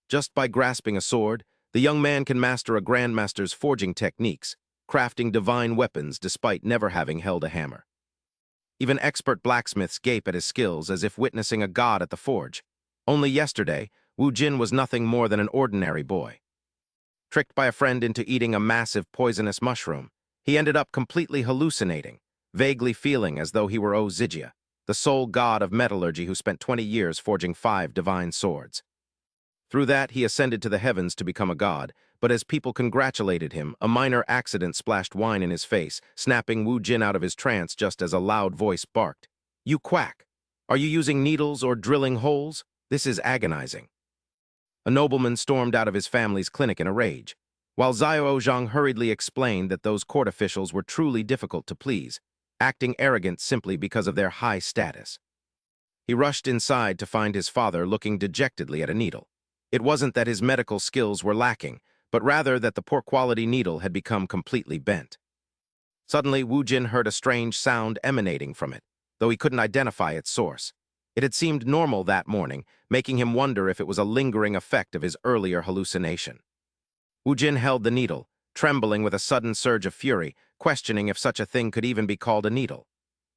Just by grasping a sword, the young man can master a grandmaster's forging techniques, crafting divine weapons despite never having held a hammer. Even expert blacksmiths gape at his skills as if witnessing a god at the forge. Only yesterday, Wu Jin was nothing more than an ordinary boy. Tricked by a friend into eating a massive poisonous mushroom, he ended up completely hallucinating, vaguely feeling as though he were Ozijia, the sole god of metallurgy who spent 20 years forging 5 divine swords. Through that, he ascended to the heavens to become a god, but as people congratulated him, a minor accident splashed wine in his face, snapping Wu Jin out of his trance just as a loud voice barked. "You quack! Are you using needles or drilling holes? This is agonizing." A nobleman stormed out of his family's clinic in a rage, while Xiao Zhang hurriedly explained that those court officials were truly difficult to please, acting arrogant simply because of their high status. He rushed inside to find his father looking dejectedly at a needle. It wasn't that his medical skills were lacking, but rather that the poor-quality needle had become completely bent. Suddenly, Wu Jin heard a strange sound emanating from it, though he couldn't identify its source. It had seemed normal that morning, making him wonder if it was a lingering effect of his earlier hallucination. Wu Jin held the needle, trembling with a sudden surge of fury, questioning if such a thing could even be called a needle.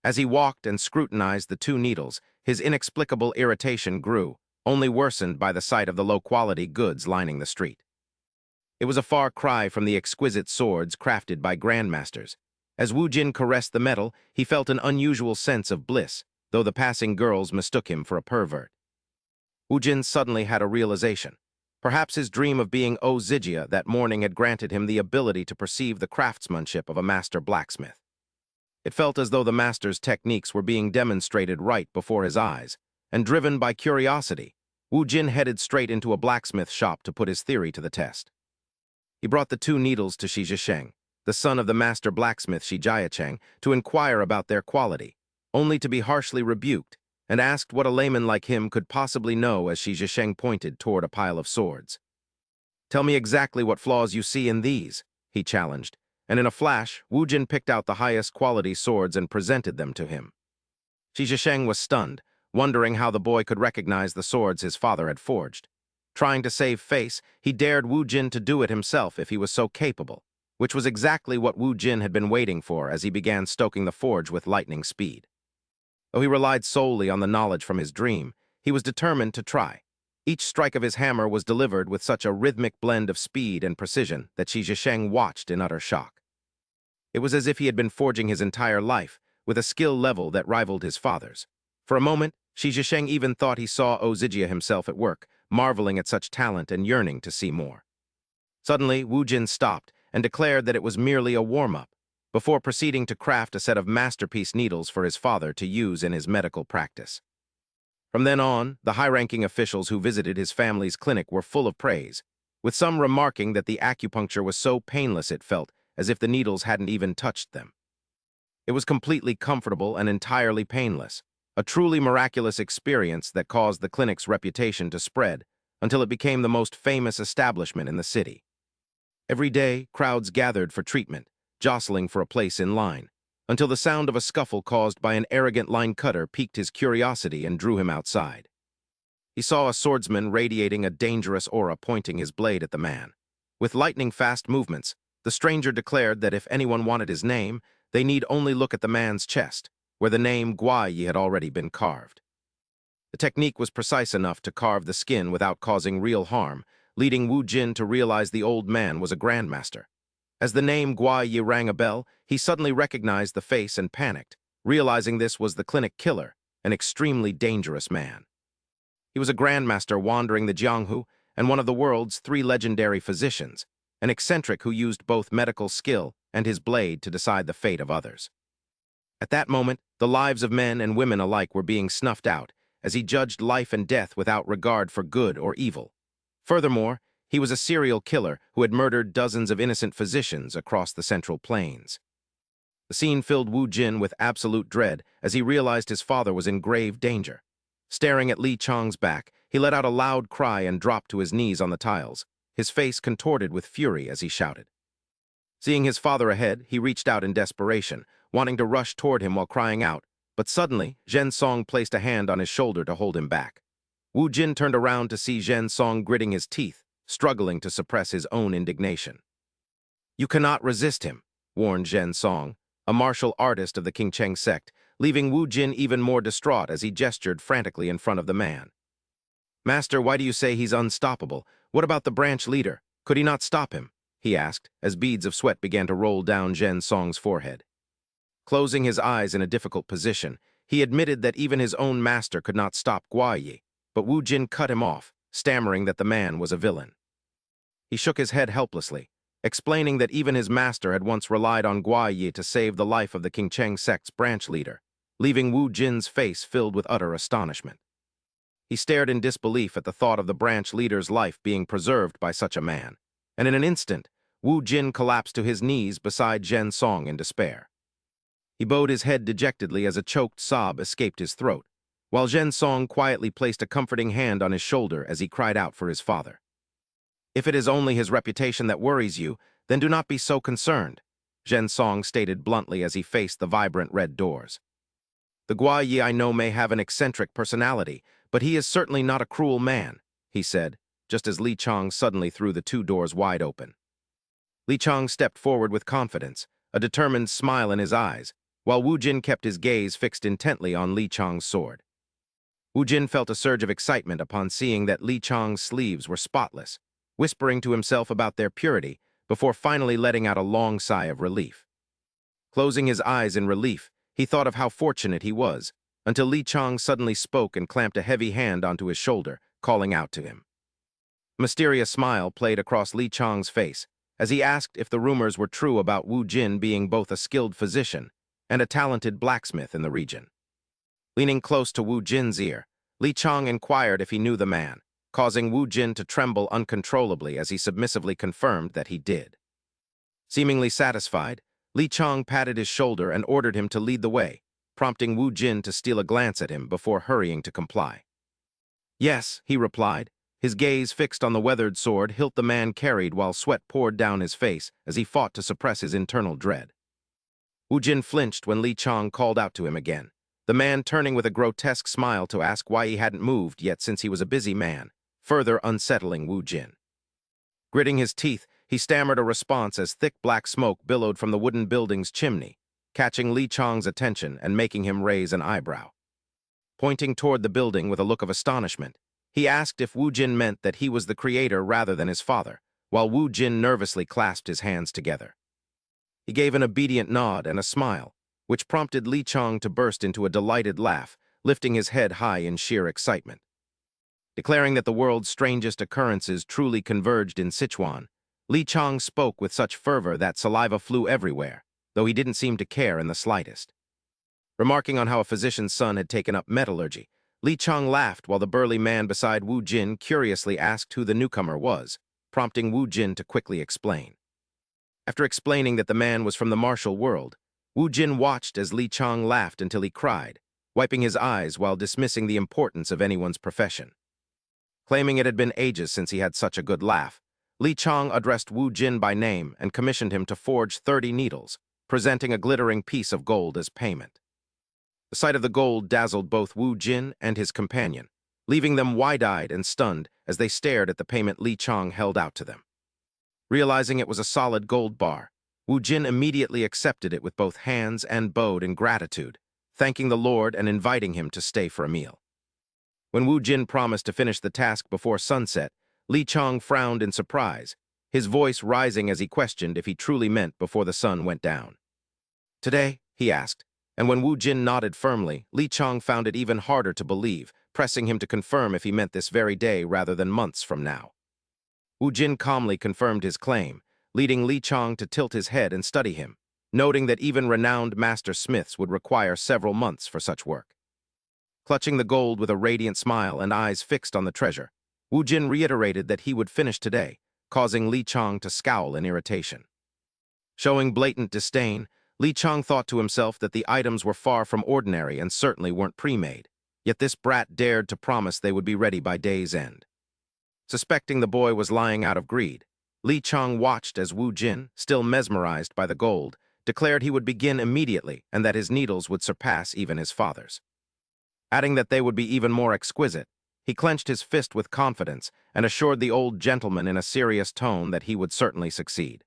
As he walked and scrutinized the 2 needles, his inexplicable irritation grew, only worsened by the sight of the low-quality goods lining the street. It was a far cry from the exquisite swords crafted by grandmasters. As Wu Jin caressed the metal, he felt an unusual sense of bliss, though the passing girls mistook him for a pervert. Wu Jin suddenly had a realization. Perhaps his dream of being Ozijia that morning had granted him the ability to perceive the craftsmanship of a master blacksmith. It felt as though the master's techniques were being demonstrated right before his eyes, and driven by curiosity, Wu Jin headed straight into a blacksmith shop to put his theory to the test. He brought the 2 needles to Shi Zhisheng, the son of the master blacksmith Shi Jiacheng, to inquire about their quality, only to be harshly rebuked, and asked what a layman like him could possibly know as Shi Zhisheng pointed toward a pile of swords. "Tell me exactly what flaws you see in these," he challenged, and in a flash, Wu Jin picked out the highest quality swords and presented them to him. Shi Zhisheng was stunned, wondering how the boy could recognize the swords his father had forged. Trying to save face, he dared Wu Jin to do it himself if he was so capable, which was exactly what Wu Jin had been waiting for as he began stoking the forge with lightning speed. Though he relied solely on the knowledge from his dream, he was determined to try. Each strike of his hammer was delivered with such a rhythmic blend of speed and precision that Shi Zhisheng watched in utter shock. It was as if he had been forging his entire life, with a skill level that rivaled his father's. For a moment, Shi Zhisheng even thought he saw Ozijia himself at work, marveling at such talent and yearning to see more. Suddenly, Wu Jin stopped and declared that it was merely a warm-up, before proceeding to craft a set of masterpiece needles for his father to use in his medical practice. From then on, the high-ranking officials who visited his family's clinic were full of praise, with some remarking that the acupuncture was so painless it felt as if the needles hadn't even touched them. It was completely comfortable and entirely painless, a truly miraculous experience that caused the clinic's reputation to spread until it became the most famous establishment in the city. Every day, crowds gathered for treatment, jostling for a place in line, until the sound of a scuffle caused by an arrogant line cutter piqued his curiosity and drew him outside. He saw a swordsman radiating a dangerous aura pointing his blade at the man. With lightning-fast movements, the stranger declared that if anyone wanted his name, they need only look at the man's chest, where the name Guai had already been carved. The technique was precise enough to carve the skin without causing real harm, leading Wu Jin to realize the old man was a grandmaster. As the name Guai rang a bell, he suddenly recognized the face and panicked, realizing this was the clinic killer, an extremely dangerous man. He was a grandmaster wandering the Jianghu and one of the world's 3 legendary physicians, an eccentric who used both medical skill and his blade to decide the fate of others. At that moment, the lives of men and women alike were being snuffed out, as he judged life and death without regard for good or evil. Furthermore, he was a serial killer who had murdered dozens of innocent physicians across the Central Plains. The scene filled Wu Jin with absolute dread as he realized his father was in grave danger. Staring at Li Chang's back, he let out a loud cry and dropped to his knees on the tiles, his face contorted with fury as he shouted. Seeing his father ahead, he reached out in desperation, wanting to rush toward him while crying out, but suddenly, Zhen Song placed a hand on his shoulder to hold him back. Wu Jin turned around to see Zhen Song gritting his teeth, struggling to suppress his own indignation. "You cannot resist him," warned Zhen Song, a martial artist of the Qingcheng sect, leaving Wu Jin even more distraught as he gestured frantically in front of the man. "Master, why do you say he's unstoppable? What about the branch leader? Could he not stop him?" he asked, as beads of sweat began to roll down Zhen Song's forehead. Closing his eyes in a difficult position, he admitted that even his own master could not stop Guayi, but Wu Jin cut him off, stammering that the man was a villain. He shook his head helplessly, explaining that even his master had once relied on Guayi to save the life of the Qingcheng sect's branch leader, leaving Wu Jin's face filled with utter astonishment. He stared in disbelief at the thought of the branch leader's life being preserved by such a man, and in an instant, Wu Jin collapsed to his knees beside Zhen Song in despair. He bowed his head dejectedly as a choked sob escaped his throat, while Zhen Song quietly placed a comforting hand on his shoulder as he cried out for his father. "If it is only his reputation that worries you, then do not be so concerned," Zhen Song stated bluntly as he faced the vibrant red doors. "The Guayi I know may have an eccentric personality, but he is certainly not a cruel man," he said, just as Li Chang suddenly threw the two doors wide open. Li Chang stepped forward with confidence, a determined smile in his eyes, while Wu Jin kept his gaze fixed intently on Li Chang's sword. Wu Jin felt a surge of excitement upon seeing that Li Chang's sleeves were spotless, whispering to himself about their purity before finally letting out a long sigh of relief. Closing his eyes in relief, he thought of how fortunate he was, until Li Chang suddenly spoke and clamped a heavy hand onto his shoulder, calling out to him. A mysterious smile played across Li Chang's face as he asked if the rumors were true about Wu Jin being both a skilled physician and a talented blacksmith in the region. Leaning close to Wu Jin's ear, Li Chang inquired if he knew the man, causing Wu Jin to tremble uncontrollably as he submissively confirmed that he did. Seemingly satisfied, Li Chang patted his shoulder and ordered him to lead the way, prompting Wu Jin to steal a glance at him before hurrying to comply. "Yes," he replied, his gaze fixed on the weathered sword hilt the man carried while sweat poured down his face as he fought to suppress his internal dread. Wu Jin flinched when Li Chang called out to him again, the man turning with a grotesque smile to ask why he hadn't moved yet since he was a busy man, further unsettling Wu Jin. Gritting his teeth, he stammered a response as thick black smoke billowed from the wooden building's chimney, catching Li Chang's attention and making him raise an eyebrow. Pointing toward the building with a look of astonishment, he asked if Wu Jin meant that he was the creator rather than his father, while Wu Jin nervously clasped his hands together. He gave an obedient nod and a smile, which prompted Li Chang to burst into a delighted laugh, lifting his head high in sheer excitement. Declaring that the world's strangest occurrences truly converged in Sichuan, Li Chang spoke with such fervor that saliva flew everywhere, though he didn't seem to care in the slightest. Remarking on how a physician's son had taken up metallurgy, Li Chang laughed while the burly man beside Wu Jin curiously asked who the newcomer was, prompting Wu Jin to quickly explain. After explaining that the man was from the martial world, Wu Jin watched as Li Chang laughed until he cried, wiping his eyes while dismissing the importance of anyone's profession. Claiming it had been ages since he had such a good laugh, Li Chang addressed Wu Jin by name and commissioned him to forge 30 needles, presenting a glittering piece of gold as payment. The sight of the gold dazzled both Wu Jin and his companion, leaving them wide-eyed and stunned as they stared at the payment Li Chang held out to them. Realizing it was a solid gold bar, Wu Jin immediately accepted it with both hands and bowed in gratitude, thanking the Lord and inviting him to stay for a meal. When Wu Jin promised to finish the task before sunset, Li Chang frowned in surprise, his voice rising as he questioned if he truly meant before the sun went down. "Today?" he asked, and when Wu Jin nodded firmly, Li Chang found it even harder to believe, pressing him to confirm if he meant this very day rather than months from now. Wu Jin calmly confirmed his claim, leading Li Chang to tilt his head and study him, noting that even renowned master smiths would require several months for such work. Clutching the gold with a radiant smile and eyes fixed on the treasure, Wu Jin reiterated that he would finish today, causing Li Chang to scowl in irritation. Showing blatant disdain, Li Chang thought to himself that the items were far from ordinary and certainly weren't pre-made, yet this brat dared to promise they would be ready by day's end. Suspecting the boy was lying out of greed, Li Chang watched as Wu Jin, still mesmerized by the gold, declared he would begin immediately and that his needles would surpass even his father's. Adding that they would be even more exquisite, He clenched his fist with confidence and assured the old gentleman in a serious tone that he would certainly succeed.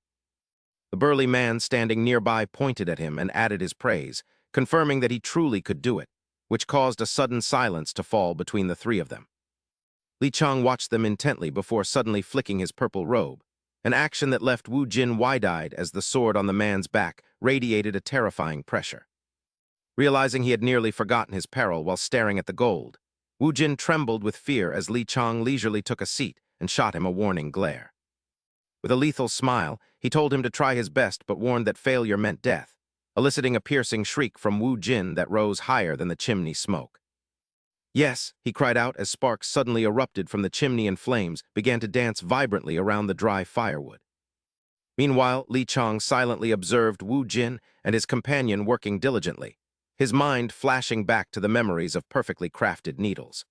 The burly man standing nearby pointed at him and added his praise, confirming that he truly could do it, which caused a sudden silence to fall between the three of them. Li Chang watched them intently before suddenly flicking his purple robe, an action that left Wu Jin wide-eyed as the sword on the man's back radiated a terrifying pressure. Realizing he had nearly forgotten his peril while staring at the gold, Wu Jin trembled with fear as Li Chang leisurely took a seat and shot him a warning glare. With a lethal smile, he told him to try his best but warned that failure meant death, eliciting a piercing shriek from Wu Jin that rose higher than the chimney smoke. "Yes," he cried out as sparks suddenly erupted from the chimney and flames began to dance vibrantly around the dry firewood. Meanwhile, Li Chang silently observed Wu Jin and his companion working diligently, his mind flashing back to the memories of perfectly crafted needles.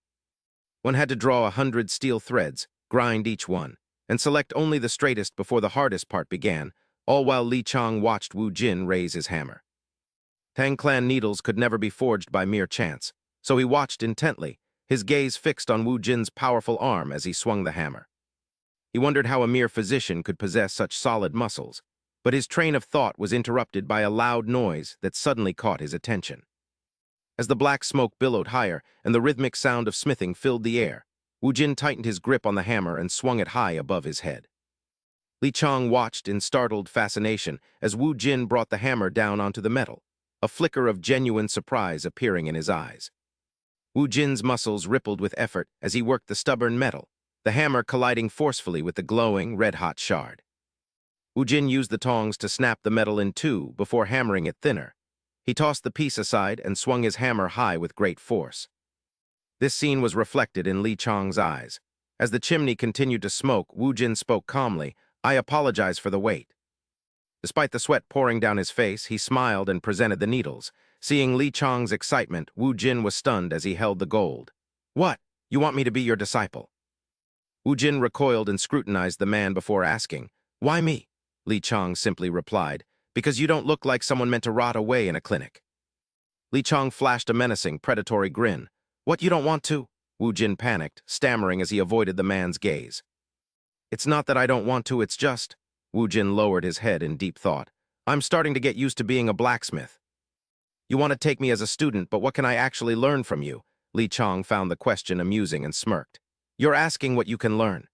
One had to draw 100 steel threads, grind each one, and select only the straightest before the hardest part began, all while Li Chang watched Wu Jin raise his hammer. Tang clan needles could never be forged by mere chance, so he watched intently, his gaze fixed on Wu Jin's powerful arm as he swung the hammer. He wondered how a mere physician could possess such solid muscles, but his train of thought was interrupted by a loud noise that suddenly caught his attention. As the black smoke billowed higher and the rhythmic sound of smithing filled the air, Wu Jin tightened his grip on the hammer and swung it high above his head. Li Chang watched in startled fascination as Wu Jin brought the hammer down onto the metal, a flicker of genuine surprise appearing in his eyes. Wu Jin's muscles rippled with effort as he worked the stubborn metal, the hammer colliding forcefully with the glowing, red-hot shard. Wu Jin used the tongs to snap the metal in two before hammering it thinner. He tossed the piece aside and swung his hammer high with great force. This scene was reflected in Li Chang's eyes. As the chimney continued to smoke, Wu Jin spoke calmly, "I apologize for the wait." Despite the sweat pouring down his face, he smiled and presented the needles. Seeing Li Chang's excitement, Wu Jin was stunned as he held the gold. "What? You want me to be your disciple?" Wu Jin recoiled and scrutinized the man before asking, "Why me?" Li Chang simply replied, "Because you don't look like someone meant to rot away in a clinic." Li Chang flashed a menacing, predatory grin. "What, you don't want to?" Wu Jin panicked, stammering as he avoided the man's gaze. "It's not that I don't want to, it's just..." Wu Jin lowered his head in deep thought. "I'm starting to get used to being a blacksmith." "You want to take me as a student, but what can I actually learn from you?" Li Chang found the question amusing and smirked. "You're asking what you can learn."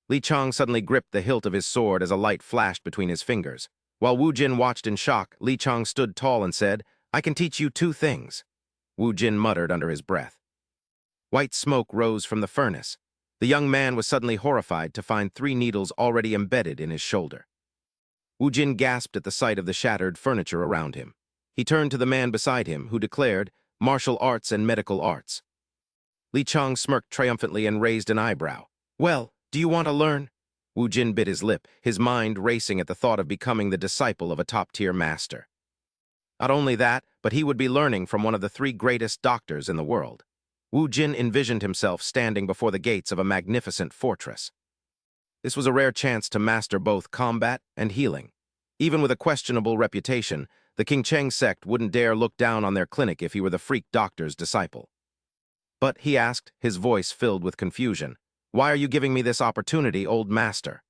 Li Chang suddenly gripped the hilt of his sword as a light flashed between his fingers. While Wu Jin watched in shock, Li Chang stood tall and said, "I can teach you two things." Wu Jin muttered under his breath. White smoke rose from the furnace. The young man was suddenly horrified to find 3 needles already embedded in his shoulder. Wu Jin gasped at the sight of the shattered furniture around him. He turned to the man beside him, who declared, "Martial arts and medical arts." Li Chang smirked triumphantly and raised an eyebrow. "Well, do you want to learn?" Wu Jin bit his lip, his mind racing at the thought of becoming the disciple of a top-tier master. Not only that, but he would be learning from one of the 3 greatest doctors in the world. Wu Jin envisioned himself standing before the gates of a magnificent fortress. This was a rare chance to master both combat and healing. Even with a questionable reputation, the King Cheng sect wouldn't dare look down on their clinic if he were the freak doctor's disciple. "But," he asked, his voice filled with confusion, "why are you giving me this opportunity, old master?"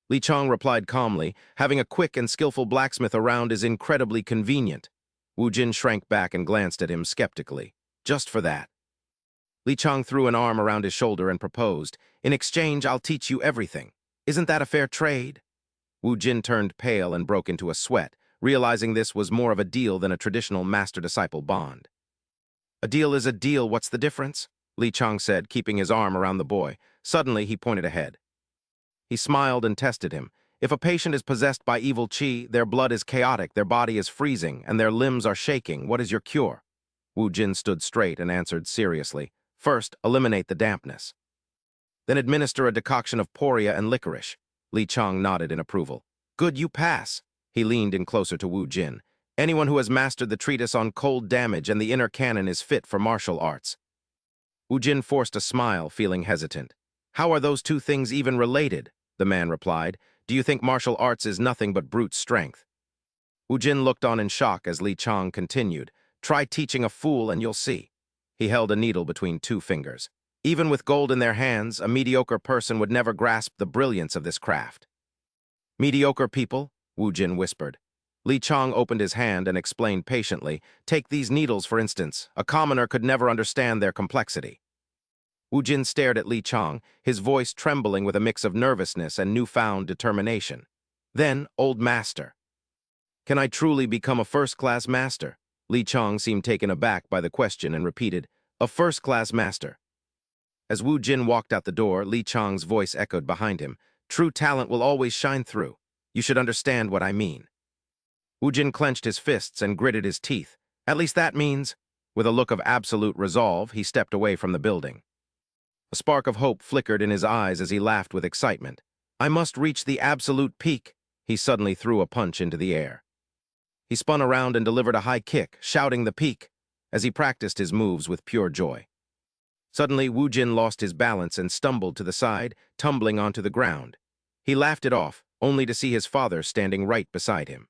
Li Chang replied calmly, "Having a quick and skillful blacksmith around is incredibly convenient." Wu Jin shrank back and glanced at him skeptically. "Just for that." Li Chang threw an arm around his shoulder and proposed, "In exchange, I'll teach you everything. Isn't that a fair trade?" Wu Jin turned pale and broke into a sweat, realizing this was more of a deal than a traditional master-disciple bond. "A deal is a deal, what's the difference?" Li Chang said, keeping his arm around the boy. Suddenly, he pointed ahead. He smiled and tested him. "If a patient is possessed by evil qi, their blood is chaotic, their body is freezing, and their limbs are shaking, what is your cure?" Wu Jin stood straight and answered seriously, "First, eliminate the dampness. Then administer a decoction of poria and licorice." Li Chang nodded in approval. "Good, you pass." He leaned in closer to Wu Jin. "Anyone who has mastered the treatise on cold damage and the inner canon is fit for martial arts." Wu Jin forced a smile, feeling hesitant. "How are those 2 things even related?" the man replied. "Do you think martial arts is nothing but brute strength?" Wu Jin looked on in shock as Li Chang continued, "Try teaching a fool and you'll see." He held a needle between 2 fingers. Even with gold in their hands, a mediocre person would never grasp the brilliance of this craft. Mediocre people? Wu Jin whispered. Li Chang opened his hand and explained patiently, take these needles, for instance. A commoner could never understand their complexity. Wu Jin stared at Li Chang, his voice trembling with a mix of nervousness and newfound determination. Then, old master. Can I truly become a first-class master? Li Chang seemed taken aback by the question and repeated, a first-class master. As Wu Jin walked out the door, Li Chang's voice echoed behind him. True talent will always shine through. You should understand what I mean. Wu Jin clenched his fists and gritted his teeth. At least that means... With a look of absolute resolve, he stepped away from the building. A spark of hope flickered in his eyes as he laughed with excitement. I must reach the absolute peak. He suddenly threw a punch into the air. He spun around and delivered a high kick, shouting the peak, as he practiced his moves with pure joy. Suddenly, Wu Jin lost his balance and stumbled to the side, tumbling onto the ground. He laughed it off, only to see his father standing right beside him.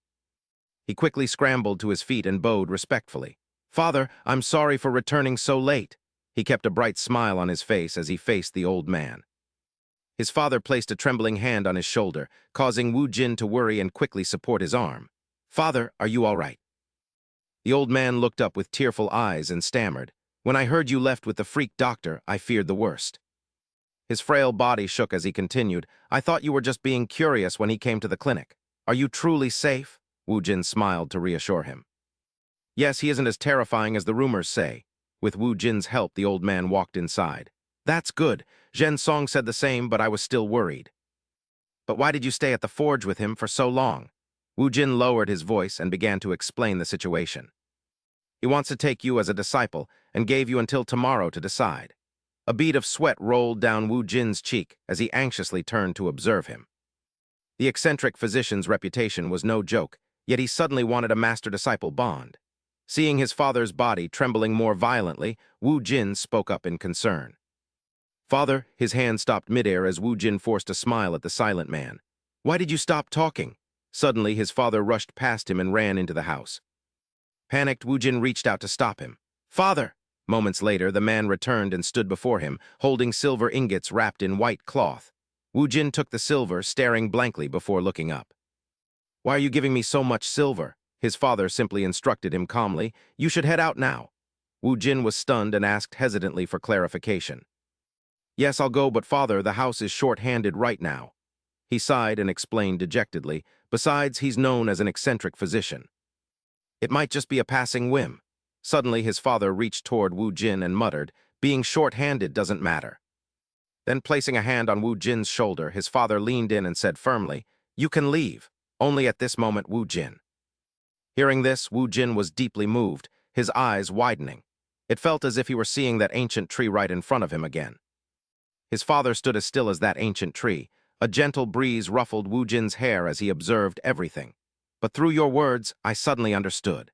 He quickly scrambled to his feet and bowed respectfully. Father, I'm sorry for returning so late. He kept a bright smile on his face as he faced the old man. His father placed a trembling hand on his shoulder, causing Wu Jin to worry and quickly support his arm. Father, are you all right? The old man looked up with tearful eyes and stammered. When I heard you left with the freak doctor, I feared the worst. His frail body shook as he continued. I thought you were just being curious when he came to the clinic. Are you truly safe? Wu Jin smiled to reassure him. Yes, he isn't as terrifying as the rumors say. With Wu Jin's help, the old man walked inside. That's good. Zhen Song said the same, but I was still worried. But why did you stay at the forge with him for so long? Wu Jin lowered his voice and began to explain the situation. He wants to take you as a disciple and gave you until tomorrow to decide. A bead of sweat rolled down Wu Jin's cheek as he anxiously turned to observe him. The eccentric physician's reputation was no joke, yet he suddenly wanted a master-disciple bond. Seeing his father's body trembling more violently, Wu Jin spoke up in concern. Father, his hand stopped midair as Wu Jin forced a smile at the silent man. Why did you stop talking? Suddenly, his father rushed past him and ran into the house. Panicked, Wu Jin reached out to stop him. Father! Moments later, the man returned and stood before him, holding silver ingots wrapped in white cloth. Wu Jin took the silver, staring blankly before looking up. Why are you giving me so much silver? His father simply instructed him calmly. You should head out now. Wu Jin was stunned and asked hesitantly for clarification. Yes, I'll go, but father, the house is short-handed right now. He sighed and explained dejectedly. Besides, he's known as an eccentric physician. It might just be a passing whim. Suddenly, his father reached toward Wu Jin and muttered, being short-handed doesn't matter. Then, placing a hand on Wu Jin's shoulder, his father leaned in and said firmly, You can leave. Only at this moment, Wu Jin. Hearing this, Wu Jin was deeply moved, his eyes widening. It felt as if he were seeing that ancient tree right in front of him again. His father stood as still as that ancient tree. A gentle breeze ruffled Wu Jin's hair as he observed everything. But through your words, I suddenly understood.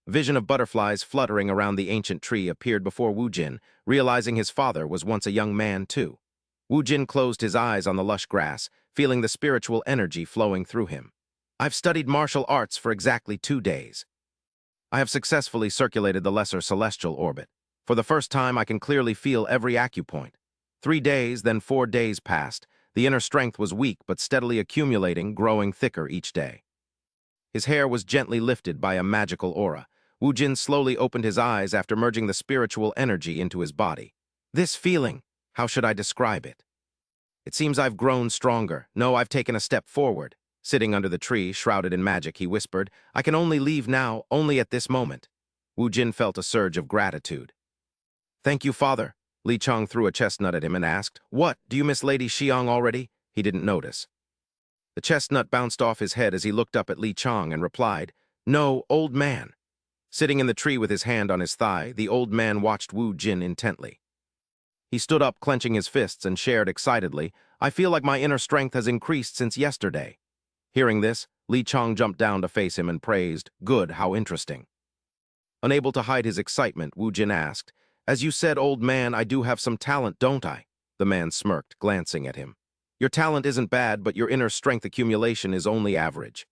A vision of butterflies fluttering around the ancient tree appeared before Wu Jin, realizing his father was once a young man too. Wu Jin closed his eyes on the lush grass, feeling the spiritual energy flowing through him. I've studied martial arts for exactly 2 days. I have successfully circulated the lesser celestial orbit. For the first time, I can clearly feel every acupoint. 3 days, then 4 days passed. The inner strength was weak but steadily accumulating, growing thicker each day. His hair was gently lifted by a magical aura. Wu Jin slowly opened his eyes after merging the spiritual energy into his body. This feeling, how should I describe it? It seems I've grown stronger. No, I've taken a step forward. Sitting under the tree, shrouded in magic, he whispered, I can only leave now, only at this moment. Wu Jin felt a surge of gratitude. Thank you, father. Li Chang threw a chestnut at him and asked, What, do you miss Lady Xiang already? He didn't notice. The chestnut bounced off his head as he looked up at Li Chang and replied, No, old man. Sitting in the tree with his hand on his thigh, the old man watched Wu Jin intently. He stood up, clenching his fists, and shared excitedly, I feel like my inner strength has increased since yesterday. Hearing this, Li Chang jumped down to face him and praised, Good, how interesting. Unable to hide his excitement, Wu Jin asked, As you said, old man, I do have some talent, don't I? The man smirked, glancing at him. Your talent isn't bad, but your inner strength accumulation is only average.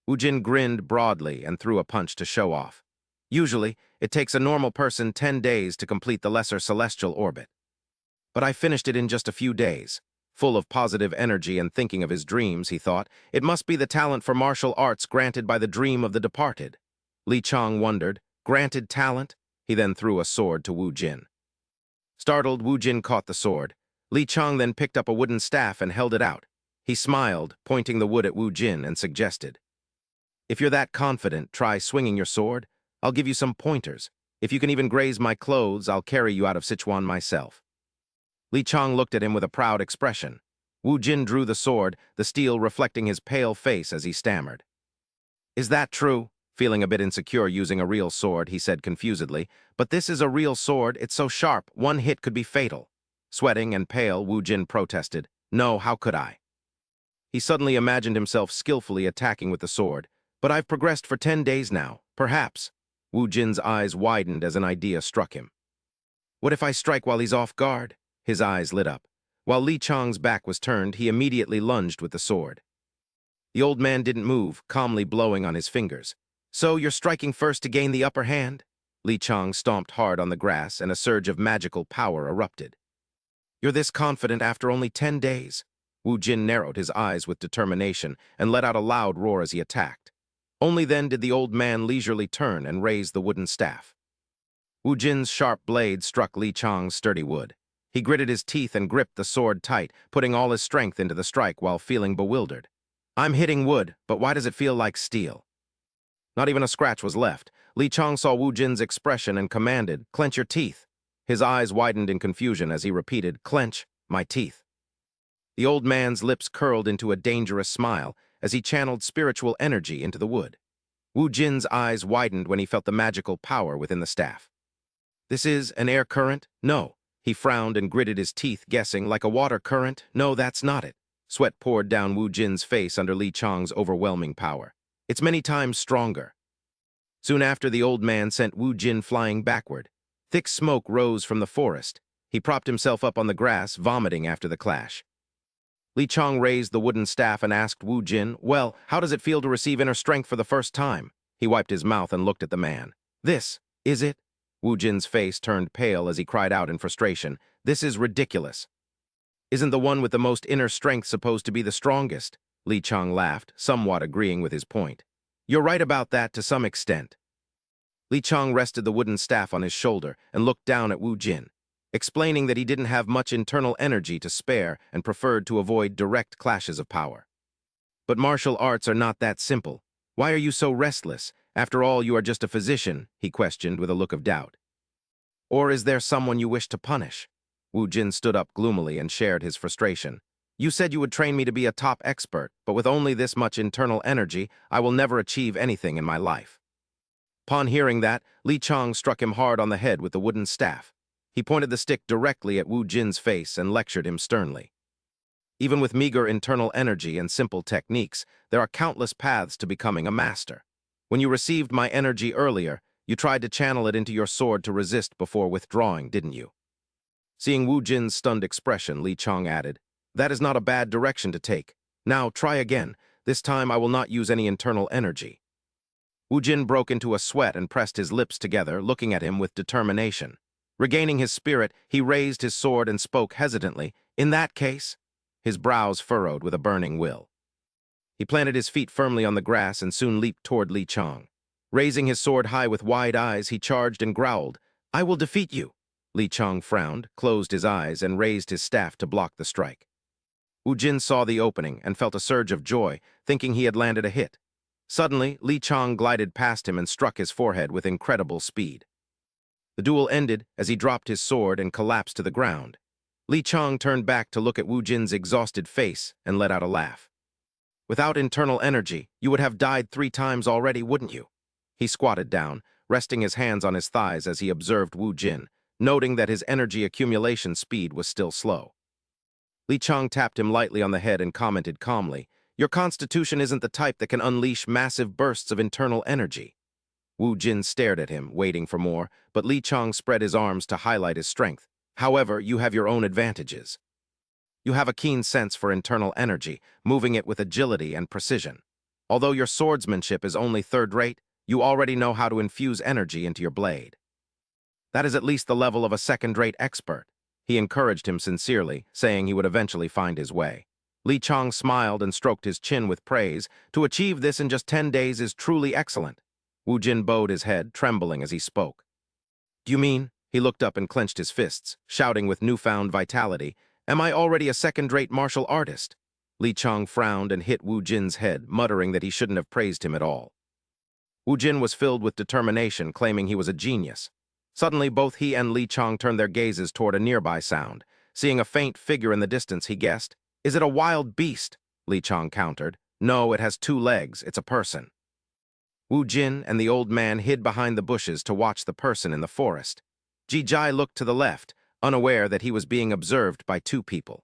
Wu Jin grinned broadly and threw a punch to show off. Usually, it takes a normal person 10 days to complete the lesser celestial orbit. But I finished it in just a few days. Full of positive energy and thinking of his dreams, he thought, it must be the talent for martial arts granted by the dream of the departed. Li Chang wondered, granted talent? He then threw a sword to Wu Jin. Startled, Wu Jin caught the sword. Li Chang then picked up a wooden staff and held it out. He smiled, pointing the wood at Wu Jin, and suggested, "If you're that confident, try swinging your sword. I'll give you some pointers. If you can even graze my clothes, I'll carry you out of Sichuan myself." Li Chang looked at him with a proud expression. Wu Jin drew the sword, the steel reflecting his pale face as he stammered. "Is that true?" Feeling a bit insecure using a real sword, he said confusedly, "But this is a real sword, it's so sharp, one hit could be fatal." Sweating and pale, Wu Jin protested, "No, how could I?" He suddenly imagined himself skillfully attacking with the sword. "But I've progressed for 10 days now, perhaps." Wu Jin's eyes widened as an idea struck him. "What if I strike while he's off guard?" His eyes lit up. While Li Chang's back was turned, he immediately lunged with the sword. The old man didn't move, calmly blowing on his fingers. "So you're striking first to gain the upper hand?" Li Chang stomped hard on the grass, and a surge of magical power erupted. "You're this confident after only 10 days?" Wu Jin narrowed his eyes with determination and let out a loud roar as he attacked. Only then did the old man leisurely turn and raise the wooden staff. Wu Jin's sharp blade struck Li Chang's sturdy wood. He gritted his teeth and gripped the sword tight, putting all his strength into the strike while feeling bewildered. "I'm hitting wood, but why does it feel like steel?" Not even a scratch was left. Li Chang saw Wu Jin's expression and commanded, "Clench your teeth." His eyes widened in confusion as he repeated, "Clench my teeth." The old man's lips curled into a dangerous smile as he channeled spiritual energy into the wood. Wu Jin's eyes widened when he felt the magical power within the staff. "This is an air current? No." He frowned and gritted his teeth, guessing, "Like a water current? No, that's not it." Sweat poured down Wu Jin's face under Li Chang's overwhelming power. "It's many times stronger." Soon after, the old man sent Wu Jin flying backward. Thick smoke rose from the forest. He propped himself up on the grass, vomiting after the clash. Li Chang raised the wooden staff and asked Wu Jin, "Well, how does it feel to receive inner strength for the first time?" He wiped his mouth and looked at the man. "This, is it?" Wu Jin's face turned pale as he cried out in frustration, "This is ridiculous." "Isn't the one with the most inner strength supposed to be the strongest?" Li Chang laughed, somewhat agreeing with his point. "You're right about that to some extent." Li Chang rested the wooden staff on his shoulder and looked down at Wu Jin, explaining that he didn't have much internal energy to spare and preferred to avoid direct clashes of power. "But martial arts are not that simple. Why are you so restless? After all, you are just a physician," he questioned with a look of doubt. "Or is there someone you wish to punish?" Wu Jin stood up gloomily and shared his frustration. "You said you would train me to be a top expert, but with only this much internal energy, I will never achieve anything in my life." Upon hearing that, Li Chang struck him hard on the head with the wooden staff. He pointed the stick directly at Wu Jin's face and lectured him sternly. "Even with meager internal energy and simple techniques, there are countless paths to becoming a master. When you received my energy earlier, you tried to channel it into your sword to resist before withdrawing, didn't you?" Seeing Wu Jin's stunned expression, Li Chang added, "That is not a bad direction to take. Now try again. This time I will not use any internal energy." Wu Jin broke into a sweat and pressed his lips together, looking at him with determination. Regaining his spirit, he raised his sword and spoke hesitantly, "In that case?" His brows furrowed with a burning will. He planted his feet firmly on the grass and soon leaped toward Li Chang. Raising his sword high with wide eyes, he charged and growled, "I will defeat you." Li Chang frowned, closed his eyes, and raised his staff to block the strike. Wu Jin saw the opening and felt a surge of joy, thinking he had landed a hit. Suddenly, Li Chang glided past him and struck his forehead with incredible speed. The duel ended as he dropped his sword and collapsed to the ground. Li Chang turned back to look at Wu Jin's exhausted face and let out a laugh. "Without internal energy, you would have died 3 times already, wouldn't you?" He squatted down, resting his hands on his thighs as he observed Wu Jin, noting that his energy accumulation speed was still slow. Li Chang tapped him lightly on the head and commented calmly, "Your constitution isn't the type that can unleash massive bursts of internal energy." Wu Jin stared at him, waiting for more, but Li Chang spread his arms to highlight his strength. "However, you have your own advantages. You have a keen sense for internal energy, moving it with agility and precision. Although your swordsmanship is only third-rate, you already know how to infuse energy into your blade. That is at least the level of a second-rate expert." He encouraged him sincerely, saying he would eventually find his way. Li Chang smiled and stroked his chin with praise. To achieve this in just 10 days is truly excellent. Wu Jin bowed his head, trembling as he spoke. Do you mean? He looked up and clenched his fists, shouting with newfound vitality, am I already a second-rate martial artist? Li Chang frowned and hit Wu Jin's head, muttering that he shouldn't have praised him at all. Wu Jin was filled with determination, claiming he was a genius. Suddenly, both he and Li Chang turned their gazes toward a nearby sound. Seeing a faint figure in the distance, he guessed, is it a wild beast? Li Chang countered. No, it has 2 legs. It's a person. Wu Jin and the old man hid behind the bushes to watch the person in the forest. Ji Jai looked to the left, unaware that he was being observed by 2 people.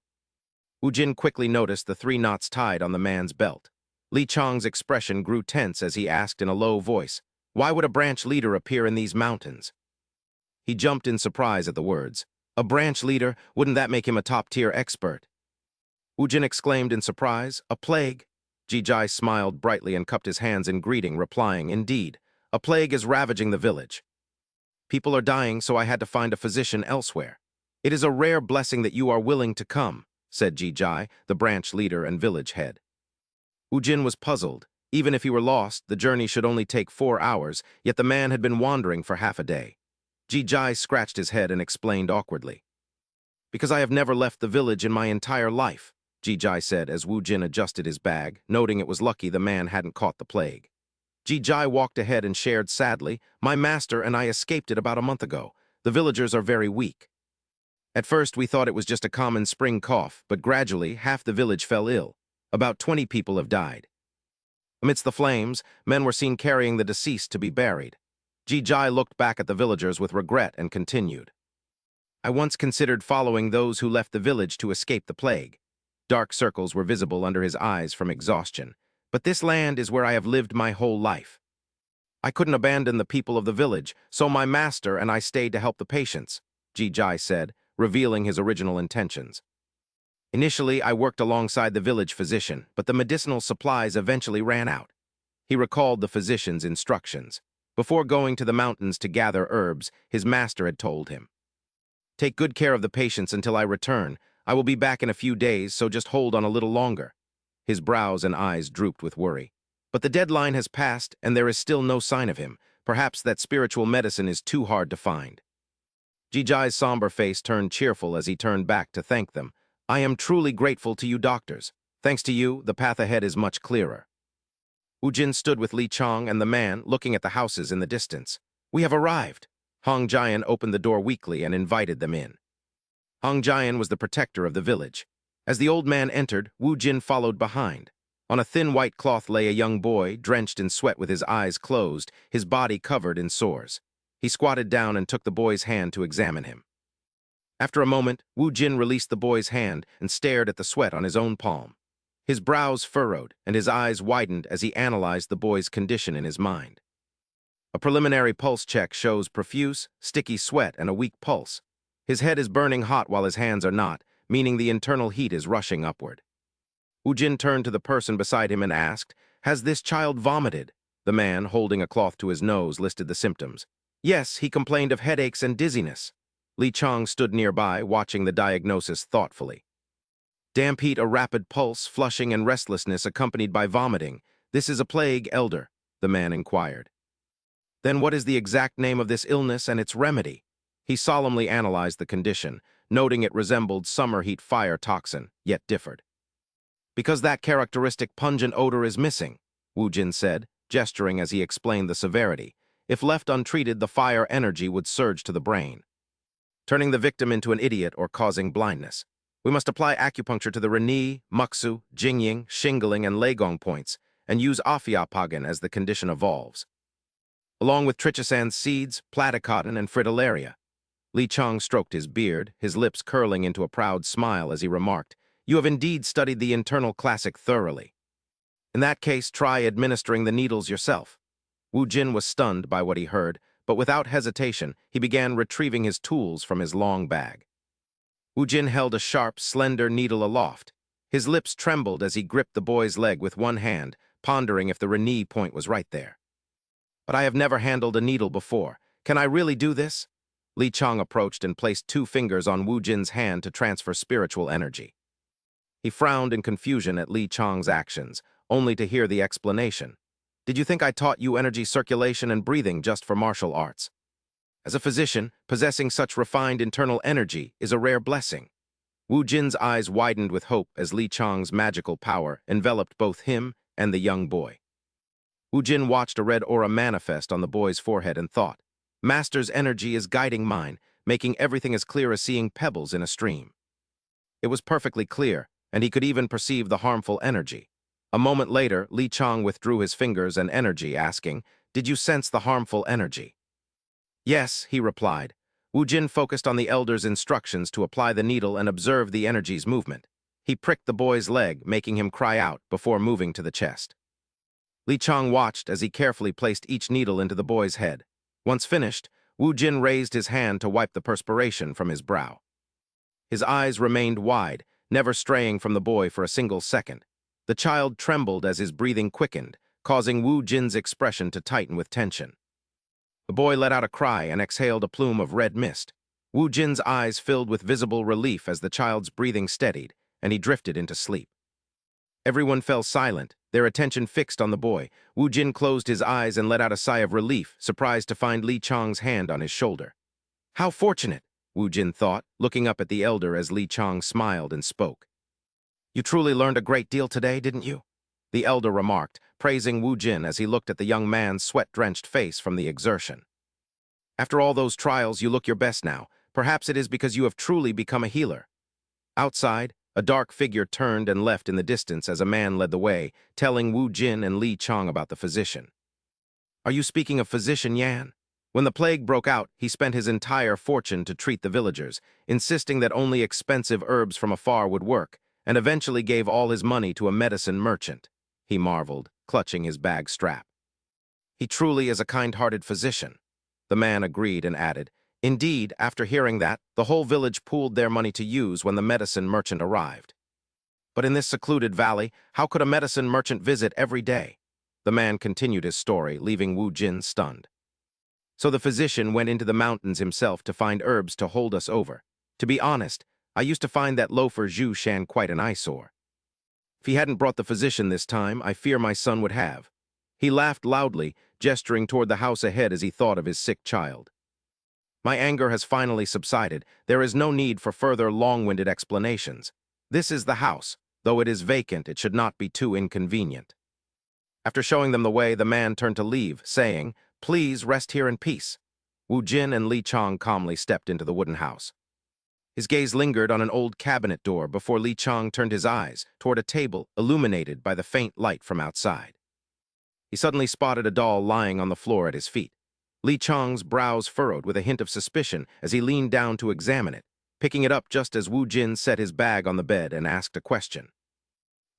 Wu Jin quickly noticed the 3 knots tied on the man's belt. Li Chang's expression grew tense as he asked in a low voice, why would a branch leader appear in these mountains? He jumped in surprise at the words. A branch leader? Wouldn't that make him a top-tier expert? Wu Jin exclaimed in surprise, a plague? Ji Jai smiled brightly and cupped his hands in greeting, replying, indeed, a plague is ravaging the village. People are dying, so I had to find a physician elsewhere. It is a rare blessing that you are willing to come, said Ji Jai, the branch leader and village head. Wu Jin was puzzled. Even if he were lost, the journey should only take 4 hours, yet the man had been wandering for half a day. Ji Jai scratched his head and explained awkwardly. Because I have never left the village in my entire life, Ji Jai said as Wu Jin adjusted his bag, noting it was lucky the man hadn't caught the plague. Ji Jai walked ahead and shared sadly, my master and I escaped it about a month ago. The villagers are very weak. At first we thought it was just a common spring cough, but gradually half the village fell ill. About 20 people have died. Amidst the flames, men were seen carrying the deceased to be buried. Ji Jai looked back at the villagers with regret and continued. I once considered following those who left the village to escape the plague. Dark circles were visible under his eyes from exhaustion. But this land is where I have lived my whole life. I couldn't abandon the people of the village, so my master and I stayed to help the patients, Ji Jai said, revealing his original intentions. Initially, I worked alongside the village physician, but the medicinal supplies eventually ran out. He recalled the physician's instructions. Before going to the mountains to gather herbs, his master had told him, take good care of the patients until I return. I will be back in a few days, so just hold on a little longer. His brows and eyes drooped with worry. But the deadline has passed, and there is still no sign of him. Perhaps that spiritual medicine is too hard to find. Ji Jai's somber face turned cheerful as he turned back to thank them. I am truly grateful to you doctors. Thanks to you, the path ahead is much clearer. Wu Jin stood with Li Chang and the man, looking at the houses in the distance. We have arrived. Hong Jian opened the door weakly and invited them in. Hong Jian was the protector of the village. As the old man entered, Wu Jin followed behind. On a thin white cloth lay a young boy, drenched in sweat with his eyes closed, his body covered in sores. He squatted down and took the boy's hand to examine him. After a moment, Wu Jin released the boy's hand and stared at the sweat on his own palm. His brows furrowed and his eyes widened as he analyzed the boy's condition in his mind. A preliminary pulse check shows profuse, sticky sweat and a weak pulse. His head is burning hot while his hands are not, meaning the internal heat is rushing upward. Wu Jin turned to the person beside him and asked, has this child vomited? The man, holding a cloth to his nose, listed the symptoms. Yes, he complained of headaches and dizziness. Li Chang stood nearby, watching the diagnosis thoughtfully. Damp heat, a rapid pulse, flushing, and restlessness accompanied by vomiting. This is a plague, elder, the man inquired. Then what is the exact name of this illness and its remedy? He solemnly analyzed the condition, noting it resembled summer heat fire toxin, yet differed. Because that characteristic pungent odor is missing, Wu Jin said, gesturing as he explained the severity. If left untreated, the fire energy would surge to the brain, turning the victim into an idiot or causing blindness. We must apply acupuncture to the Reni, Muksu, Jingying, Shingling, and Legong points, and use Afiapagan as the condition evolves, along with trichisan seeds, platycotton, and fritillaria. Li Chang stroked his beard, his lips curling into a proud smile as he remarked, you have indeed studied the internal classic thoroughly. In that case, try administering the needles yourself. Wu Jin was stunned by what he heard, but without hesitation, he began retrieving his tools from his long bag. Wu Jin held a sharp, slender needle aloft. His lips trembled as he gripped the boy's leg with one hand, pondering if the Reni point was right there. But I have never handled a needle before. Can I really do this? Li Chang approached and placed 2 fingers on Wu Jin's hand to transfer spiritual energy. He frowned in confusion at Li Chang's actions, only to hear the explanation. "Did you think I taught you energy circulation and breathing just for martial arts? As a physician, possessing such refined internal energy is a rare blessing." Wu Jin's eyes widened with hope as Li Chang's magical power enveloped both him and the young boy. Wu Jin watched a red aura manifest on the boy's forehead and thought, "Master's energy is guiding mine, making everything as clear as seeing pebbles in a stream." It was perfectly clear, and he could even perceive the harmful energy. A moment later, Li Chang withdrew his fingers and energy, asking, "Did you sense the harmful energy?" "Yes," he replied. Wu Jin focused on the elder's instructions to apply the needle and observe the energy's movement. He pricked the boy's leg, making him cry out before moving to the chest. Li Chang watched as he carefully placed each needle into the boy's head. Once finished, Wu Jin raised his hand to wipe the perspiration from his brow. His eyes remained wide, never straying from the boy for a single second. The child trembled as his breathing quickened, causing Wu Jin's expression to tighten with tension. The boy let out a cry and exhaled a plume of red mist. Wu Jin's eyes filled with visible relief as the child's breathing steadied, and he drifted into sleep. Everyone fell silent, their attention fixed on the boy. Wu Jin closed his eyes and let out a sigh of relief, surprised to find Li Chang's hand on his shoulder. "How fortunate," Wu Jin thought, looking up at the elder as Li Chang smiled and spoke. "You truly learned a great deal today, didn't you?" the elder remarked, praising Wu Jin as he looked at the young man's sweat-drenched face from the exertion. "After all those trials, you look your best now. Perhaps it is because you have truly become a healer." Outside, a dark figure turned and left in the distance as a man led the way, telling Wu Jin and Li Chang about the physician. "Are you speaking of Physician Yan? When the plague broke out, he spent his entire fortune to treat the villagers, insisting that only expensive herbs from afar would work, and eventually gave all his money to a medicine merchant," he marveled, clutching his bag strap. "He truly is a kind-hearted physician," the man agreed and added, "Indeed, after hearing that, the whole village pooled their money to use when the medicine merchant arrived." "But in this secluded valley, how could a medicine merchant visit every day?" The man continued his story, leaving Wu Jin stunned. "So the physician went into the mountains himself to find herbs to hold us over. To be honest, I used to find that loafer Zhu Shan quite an eyesore. If he hadn't brought the physician this time, I fear my son would have." He laughed loudly, gesturing toward the house ahead as he thought of his sick child. "My anger has finally subsided. There is no need for further long-winded explanations. This is the house. Though it is vacant, it should not be too inconvenient." After showing them the way, the man turned to leave, saying, "Please rest here in peace." Wu Jin and Li Chang calmly stepped into the wooden house. His gaze lingered on an old cabinet door before Li Chang turned his eyes toward a table illuminated by the faint light from outside. He suddenly spotted a doll lying on the floor at his feet. Li Chang's brows furrowed with a hint of suspicion as he leaned down to examine it, picking it up just as Wu Jin set his bag on the bed and asked a question.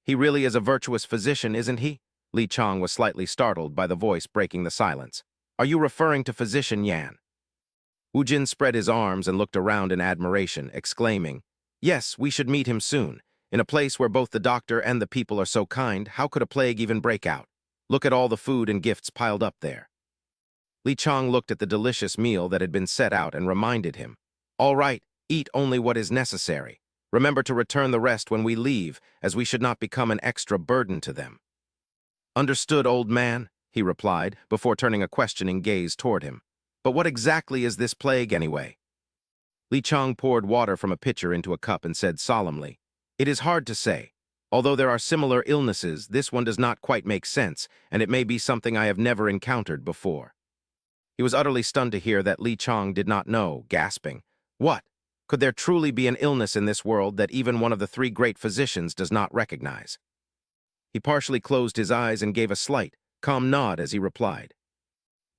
"He really is a virtuous physician, isn't he?" Li Chang was slightly startled by the voice breaking the silence. "Are you referring to Physician Yan?" Wu Jin spread his arms and looked around in admiration, exclaiming, "Yes, we should meet him soon. In a place where both the doctor and the people are so kind, how could a plague even break out? Look at all the food and gifts piled up there." Li Chang looked at the delicious meal that had been set out and reminded him, "All right, eat only what is necessary. Remember to return the rest when we leave, as we should not become an extra burden to them." "Understood, old man," he replied, before turning a questioning gaze toward him. "But what exactly is this plague anyway?" Li Chang poured water from a pitcher into a cup and said solemnly, "It is hard to say. Although there are similar illnesses, this one does not quite make sense, and it may be something I have never encountered before." He was utterly stunned to hear that Li Chang did not know, gasping, "What? Could there truly be an illness in this world that even one of the 3 great physicians does not recognize?" He partially closed his eyes and gave a slight, calm nod as he replied,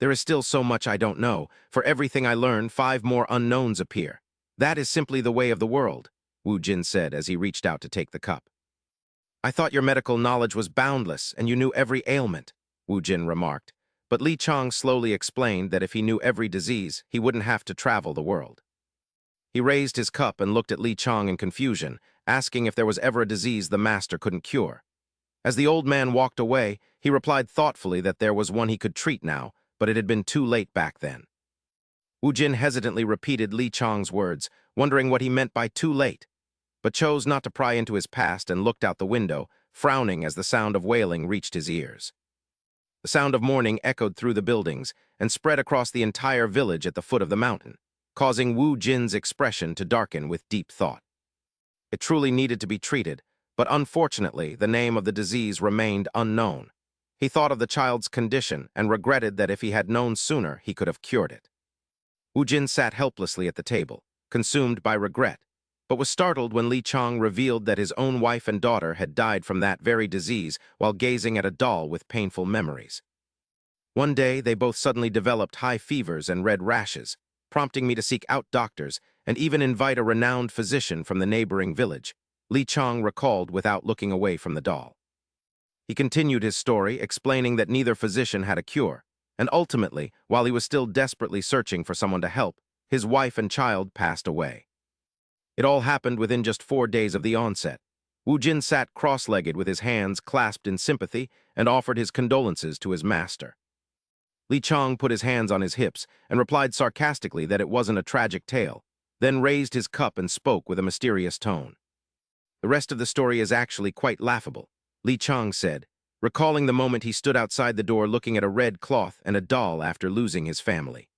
"There is still so much I don't know. For everything I learn, 5 more unknowns appear. That is simply the way of the world," Wu Jin said as he reached out to take the cup. "I thought your medical knowledge was boundless and you knew every ailment," Wu Jin remarked, but Li Chang slowly explained that if he knew every disease, he wouldn't have to travel the world. He raised his cup and looked at Li Chang in confusion, asking if there was ever a disease the master couldn't cure. As the old man walked away, he replied thoughtfully that there was one he could treat now, but it had been too late back then. Wu Jin hesitantly repeated Li Chang's words, wondering what he meant by too late, but chose not to pry into his past and looked out the window, frowning as the sound of wailing reached his ears. The sound of mourning echoed through the buildings and spread across the entire village at the foot of the mountain, causing Wu Jin's expression to darken with deep thought. It truly needed to be treated, but unfortunately, the name of the disease remained unknown. He thought of the child's condition and regretted that if he had known sooner, he could have cured it. Wu Jin sat helplessly at the table, consumed by regret, but was startled when Li Chang revealed that his own wife and daughter had died from that very disease while gazing at a doll with painful memories. One day, they both suddenly developed high fevers and red rashes, prompting me to seek out doctors and even invite a renowned physician from the neighboring village, Li Chang recalled without looking away from the doll. He continued his story, explaining that neither physician had a cure, and ultimately, while he was still desperately searching for someone to help, his wife and child passed away. It all happened within just 4 days of the onset. Wu Jin sat cross-legged with his hands clasped in sympathy and offered his condolences to his master. Li Chang put his hands on his hips and replied sarcastically that it wasn't a tragic tale, then raised his cup and spoke with a mysterious tone. "The rest of the story is actually quite laughable," Li Chang said, recalling the moment he stood outside the door looking at a red cloth and a doll after losing his family.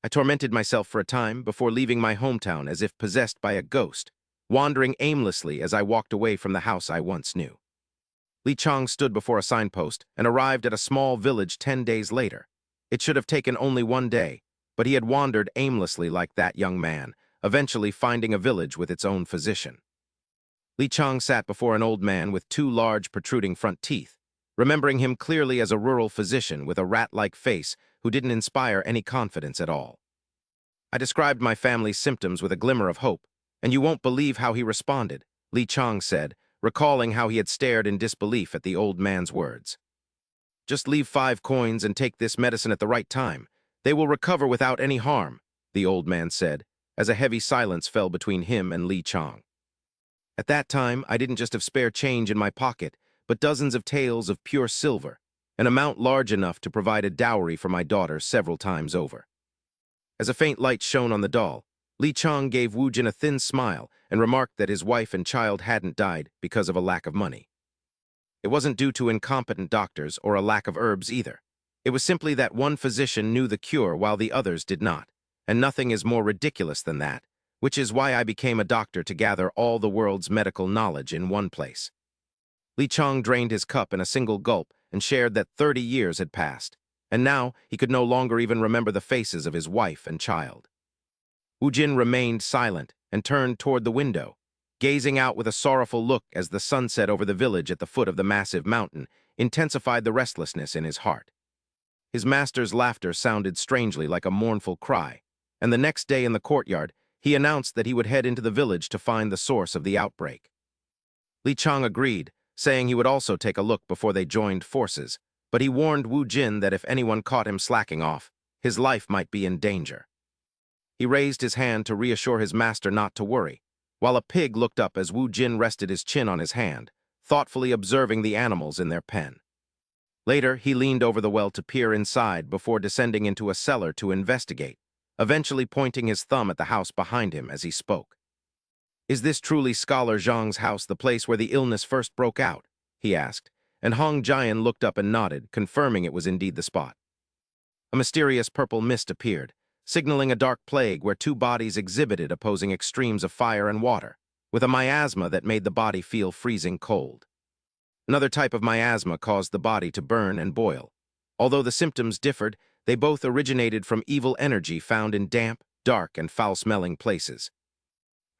"I tormented myself for a time before leaving my hometown as if possessed by a ghost, wandering aimlessly as I walked away from the house I once knew." Li Chang stood before a signpost and arrived at a small village 10 days later. It should have taken only 1 day, but he had wandered aimlessly like that young man, eventually finding a village with its own physician. Li Chang sat before an old man with 2 large protruding front teeth, remembering him clearly as a rural physician with a rat-like face who didn't inspire any confidence at all. I described my family's symptoms with a glimmer of hope, and you won't believe how he responded, Li Chang said, recalling how he had stared in disbelief at the old man's words. "Just leave 5 coins and take this medicine at the right time. They will recover without any harm," the old man said, as a heavy silence fell between him and Li Chang. At that time, I didn't just have spare change in my pocket, but dozens of taels of pure silver, an amount large enough to provide a dowry for my daughter several times over. As a faint light shone on the doll, Li Chang gave Wu Jin a thin smile and remarked that his wife and child hadn't died because of a lack of money. It wasn't due to incompetent doctors or a lack of herbs either. It was simply that one physician knew the cure while the others did not, and nothing is more ridiculous than that, which is why I became a doctor to gather all the world's medical knowledge in one place. Li Chang drained his cup in a single gulp and shared that 30 years had passed, and now he could no longer even remember the faces of his wife and child. Wu Jin remained silent and turned toward the window, gazing out with a sorrowful look as the sunset over the village at the foot of the massive mountain intensified the restlessness in his heart. His master's laughter sounded strangely like a mournful cry, and the next day in the courtyard, he announced that he would head into the village to find the source of the outbreak. Li Chang agreed, saying he would also take a look before they joined forces, but he warned Wu Jin that if anyone caught him slacking off, his life might be in danger. He raised his hand to reassure his master not to worry, while a pig looked up as Wu Jin rested his chin on his hand, thoughtfully observing the animals in their pen. Later, he leaned over the well to peer inside before descending into a cellar to investigate, eventually pointing his thumb at the house behind him as he spoke. "Is this truly Scholar Zhang's house, the place where the illness first broke out?" he asked, and Hong Jian looked up and nodded, confirming it was indeed the spot. A mysterious purple mist appeared, signaling a dark plague where 2 bodies exhibited opposing extremes of fire and water, with a miasma that made the body feel freezing cold. Another type of miasma caused the body to burn and boil. Although the symptoms differed, they both originated from evil energy found in damp, dark, and foul-smelling places.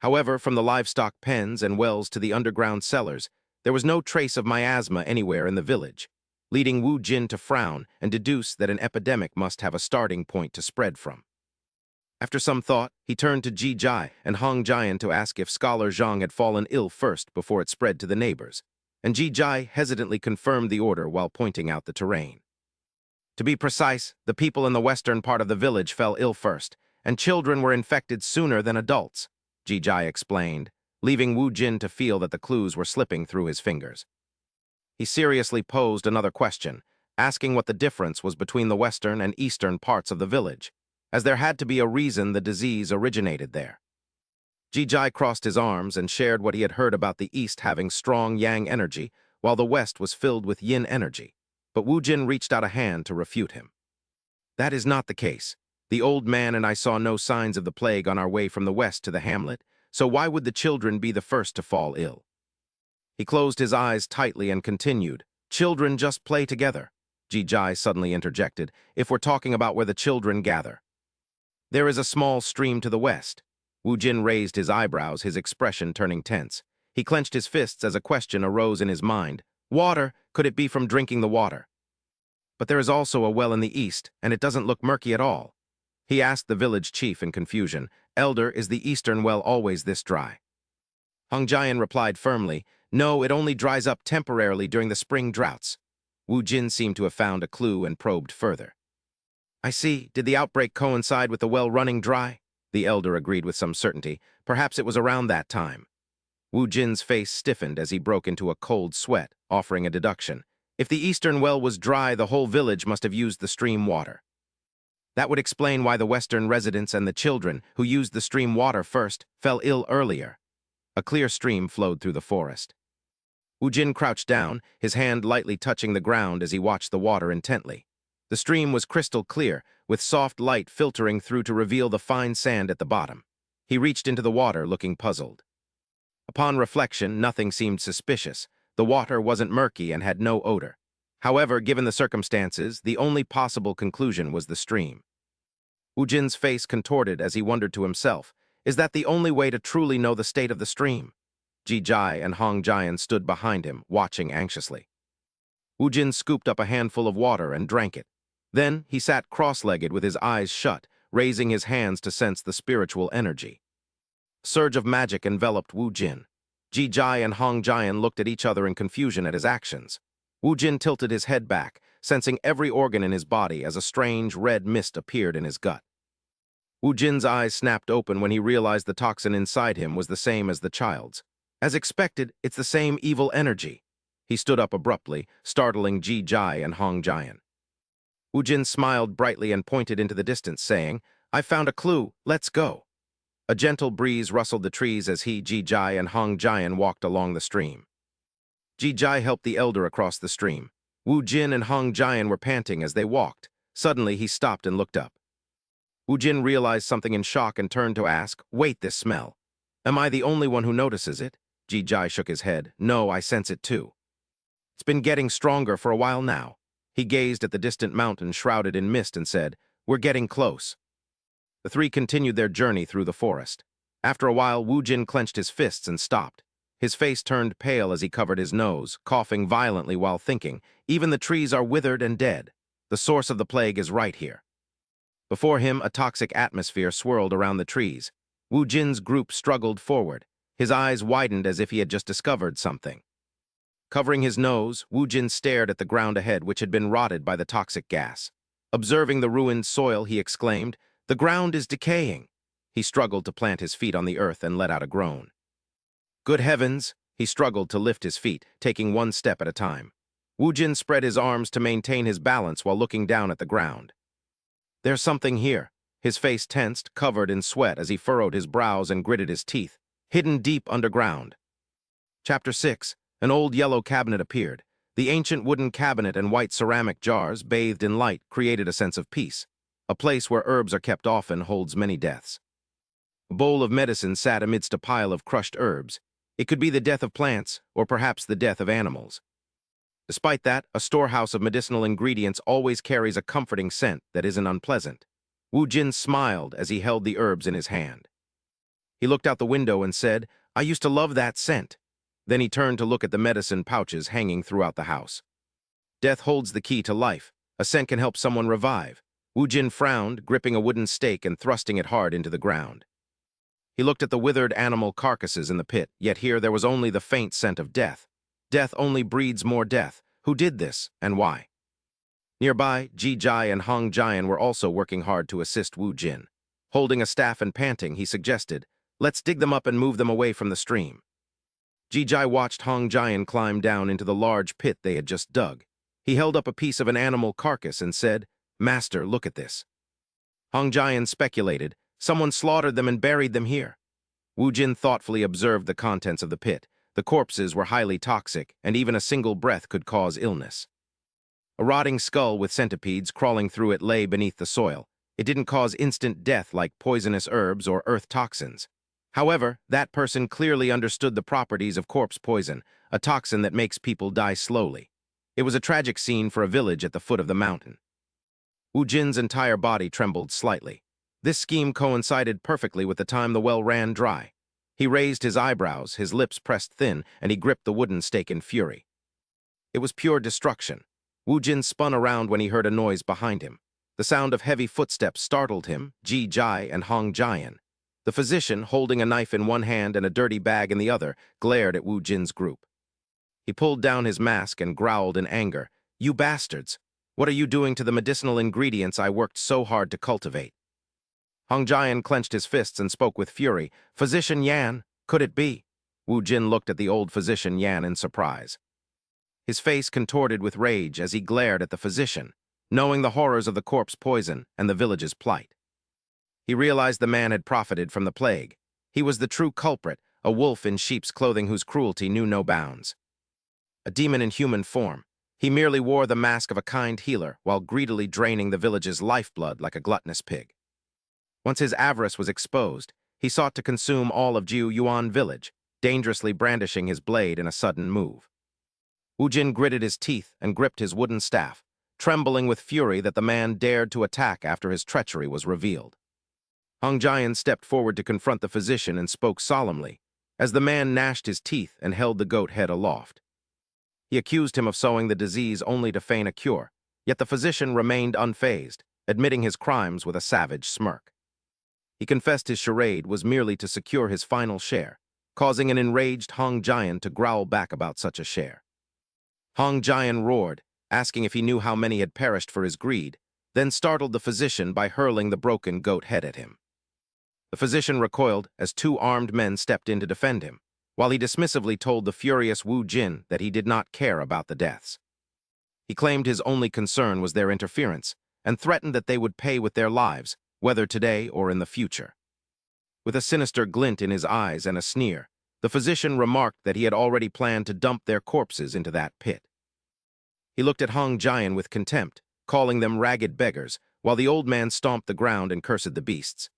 However, from the livestock pens and wells to the underground cellars, there was no trace of miasma anywhere in the village, leading Wu Jin to frown and deduce that an epidemic must have a starting point to spread from. After some thought, he turned to Ji Jai and Hong Jian to ask if Scholar Zhang had fallen ill first before it spread to the neighbors, and Ji Jai hesitantly confirmed the order while pointing out the terrain. "To be precise, the people in the western part of the village fell ill first, and children were infected sooner than adults," Ji Jai explained, leaving Wu Jin to feel that the clues were slipping through his fingers. He seriously posed another question, asking what the difference was between the western and eastern parts of the village, as there had to be a reason the disease originated there. Ji-jai crossed his arms and shared what he had heard about the East having strong yang energy, while the West was filled with yin energy. But Wu Jin reached out a hand to refute him. That is not the case. The old man and I saw no signs of the plague on our way from the West to the hamlet, so why would the children be the first to fall ill? He closed his eyes tightly and continued, "Children just play together," Ji-jai suddenly interjected, "if we're talking about where the children gather. There is a small stream to the west." Wu Jin raised his eyebrows, his expression turning tense. He clenched his fists as a question arose in his mind. Water, could it be from drinking the water? But there is also a well in the east, and it doesn't look murky at all. He asked the village chief in confusion, "Elder, is the eastern well always this dry?" Hong Jian replied firmly, "No, it only dries up temporarily during the spring droughts." Wu Jin seemed to have found a clue and probed further. "I see. Did the outbreak coincide with the well running dry?" The elder agreed with some certainty. "Perhaps it was around that time." Wu Jin's face stiffened as he broke into a cold sweat, offering a deduction. If the eastern well was dry, the whole village must have used the stream water. That would explain why the western residents and the children, who used the stream water first, fell ill earlier. A clear stream flowed through the forest. Wu Jin crouched down, his hand lightly touching the ground as he watched the water intently. The stream was crystal clear, with soft light filtering through to reveal the fine sand at the bottom. He reached into the water, looking puzzled. Upon reflection, nothing seemed suspicious. The water wasn't murky and had no odor. However, given the circumstances, the only possible conclusion was the stream. Wu Jin's face contorted as he wondered to himself, is that the only way to truly know the state of the stream? Ji-jai and Hong Jian stood behind him, watching anxiously. Wu Jin scooped up a handful of water and drank it. Then he sat cross-legged with his eyes shut, raising his hands to sense the spiritual energy. A surge of magic enveloped Wu Jin. Ji-jai and Hong Jian looked at each other in confusion at his actions. Wu Jin tilted his head back, sensing every organ in his body as a strange red mist appeared in his gut. Wu Jin's eyes snapped open when he realized the toxin inside him was the same as the child's. As expected, it's the same evil energy. He stood up abruptly, startling Ji-jai and Hong Jian. Wu Jin smiled brightly and pointed into the distance, saying, "I found a clue, let's go." A gentle breeze rustled the trees as he, Ji-jai, and Hong Jian walked along the stream. Ji-jai helped the elder across the stream. Wu Jin and Hong Jian were panting as they walked. Suddenly, he stopped and looked up. Wu Jin realized something in shock and turned to ask, "Wait, this smell. Am I the only one who notices it?" Ji-jai shook his head. "No, I sense it too. It's been getting stronger for a while now." He gazed at the distant mountain shrouded in mist and said, "We're getting close." The three continued their journey through the forest. After a while, Wu Jin clenched his fists and stopped. His face turned pale as he covered his nose, coughing violently while thinking, "Even the trees are withered and dead. The source of the plague is right here." Before him, a toxic atmosphere swirled around the trees. Wu Jin's group struggled forward. His eyes widened as if he had just discovered something. Covering his nose, Wu Jin stared at the ground ahead, which had been rotted by the toxic gas. Observing the ruined soil, he exclaimed, "The ground is decaying." He struggled to plant his feet on the earth and let out a groan. Good heavens! He struggled to lift his feet, taking one step at a time. Wu Jin spread his arms to maintain his balance while looking down at the ground. "There's something here." His face tensed, covered in sweat as he furrowed his brows and gritted his teeth. Hidden deep underground. Chapter 6. An old yellow cabinet appeared. The ancient wooden cabinet and white ceramic jars, bathed in light, created a sense of peace. A place where herbs are kept often holds many deaths. A bowl of medicine sat amidst a pile of crushed herbs. It could be the death of plants, or perhaps the death of animals. Despite that, a storehouse of medicinal ingredients always carries a comforting scent that isn't unpleasant. Wu Jin smiled as he held the herbs in his hand. He looked out the window and said, "I used to love that scent." Then he turned to look at the medicine pouches hanging throughout the house. Death holds the key to life. A scent can help someone revive. Wu Jin frowned, gripping a wooden stake and thrusting it hard into the ground. He looked at the withered animal carcasses in the pit, yet here there was only the faint scent of death. Death only breeds more death. Who did this, and why? Nearby, Ji-jai and Hong Jian were also working hard to assist Wu Jin. Holding a staff and panting, he suggested, "Let's dig them up and move them away from the stream." Ji-jai watched Hong Jian climb down into the large pit they had just dug. He held up a piece of an animal carcass and said, "Master, look at this." Hong Jian speculated, someone slaughtered them and buried them here. Wu Jin thoughtfully observed the contents of the pit. The corpses were highly toxic, and even a single breath could cause illness. A rotting skull with centipedes crawling through it lay beneath the soil. It didn't cause instant death like poisonous herbs or earth toxins. However, that person clearly understood the properties of corpse poison, a toxin that makes people die slowly. It was a tragic scene for a village at the foot of the mountain. Wu Jin's entire body trembled slightly. This scheme coincided perfectly with the time the well ran dry. He raised his eyebrows, his lips pressed thin, and he gripped the wooden stake in fury. It was pure destruction. Wu Jin spun around when he heard a noise behind him. The sound of heavy footsteps startled him, Ji Jai and Hong Jian. The physician, holding a knife in one hand and a dirty bag in the other, glared at Wu Jin's group. He pulled down his mask and growled in anger. "You bastards! What are you doing to the medicinal ingredients I worked so hard to cultivate?" Hong Jian clenched his fists and spoke with fury. "Physician Yan, could it be?" Wu Jin looked at the old physician Yan in surprise. His face contorted with rage as he glared at the physician, knowing the horrors of the corpse poison and the village's plight. He realized the man had profited from the plague. He was the true culprit, a wolf in sheep's clothing whose cruelty knew no bounds. A demon in human form, he merely wore the mask of a kind healer while greedily draining the village's lifeblood like a gluttonous pig. Once his avarice was exposed, he sought to consume all of Jiu Yuan village, dangerously brandishing his blade in a sudden move. Wu Jin gritted his teeth and gripped his wooden staff, trembling with fury that the man dared to attack after his treachery was revealed. Hong Jian stepped forward to confront the physician and spoke solemnly, as the man gnashed his teeth and held the goat head aloft. He accused him of sowing the disease only to feign a cure, yet the physician remained unfazed, admitting his crimes with a savage smirk. He confessed his charade was merely to secure his final share, causing an enraged Hong Jian to growl back about such a share. Hong Jian roared, asking if he knew how many had perished for his greed, then startled the physician by hurling the broken goat head at him. The physician recoiled as two armed men stepped in to defend him, while he dismissively told the furious Wu Jin that he did not care about the deaths. He claimed his only concern was their interference, and threatened that they would pay with their lives, whether today or in the future. With a sinister glint in his eyes and a sneer, the physician remarked that he had already planned to dump their corpses into that pit. He looked at Hong Jian with contempt, calling them ragged beggars, while the old man stomped the ground and cursed the beasts.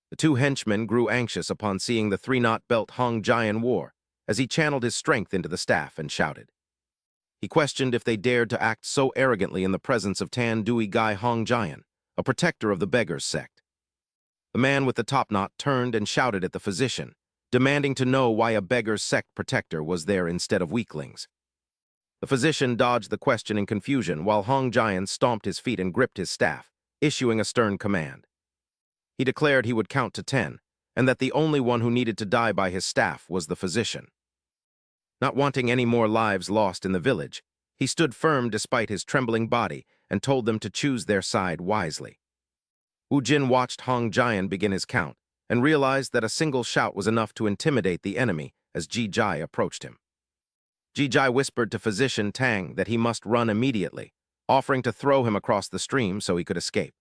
The two henchmen grew anxious upon seeing the three-knot belt Hong Jian wore, as he channeled his strength into the staff and shouted. He questioned if they dared to act so arrogantly in the presence of Tan Dui Gai Hong Jian, a protector of the beggars' sect. The man with the top knot turned and shouted at the physician, demanding to know why a beggar's sect protector was there instead of weaklings. The physician dodged the question in confusion while Hong Jian stomped his feet and gripped his staff, issuing a stern command. He declared he would count to 10, and that the only one who needed to die by his staff was the physician. Not wanting any more lives lost in the village, he stood firm despite his trembling body and told them to choose their side wisely. Wu Jin watched Hong Jian begin his count and realized that a single shout was enough to intimidate the enemy as Ji Jai approached him. Ji Jai whispered to physician Tang that he must run immediately, offering to throw him across the stream so he could escape.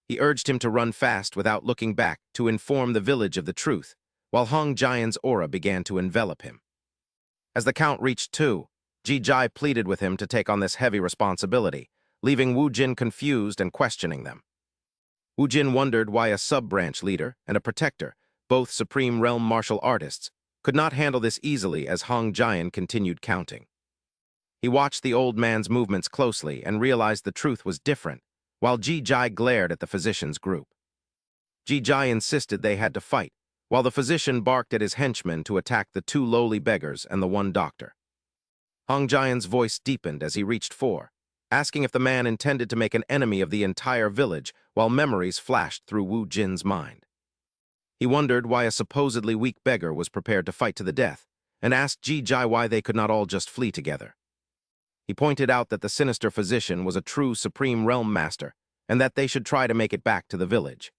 He urged him to run fast without looking back to inform the village of the truth, while Hong Jian's aura began to envelop him. As the count reached 2, Ji Jai pleaded with him to take on this heavy responsibility, leaving Wu Jin confused and questioning them. Wu Jin wondered why a sub-branch leader and a protector, both supreme realm martial artists, could not handle this easily as Hong Jian continued counting. He watched the old man's movements closely and realized the truth was different, while Ji Jai glared at the physician's group. Ji Jai insisted they had to fight, while the physician barked at his henchmen to attack the two lowly beggars and the one doctor. Hong Jian's voice deepened as he reached 4, asking if the man intended to make an enemy of the entire village, while memories flashed through Wu Jin's mind. He wondered why a supposedly weak beggar was prepared to fight to the death, and asked Ji Jai why they could not all just flee together. He pointed out that the sinister physician was a true supreme realm master, and that they should try to make it back to the village.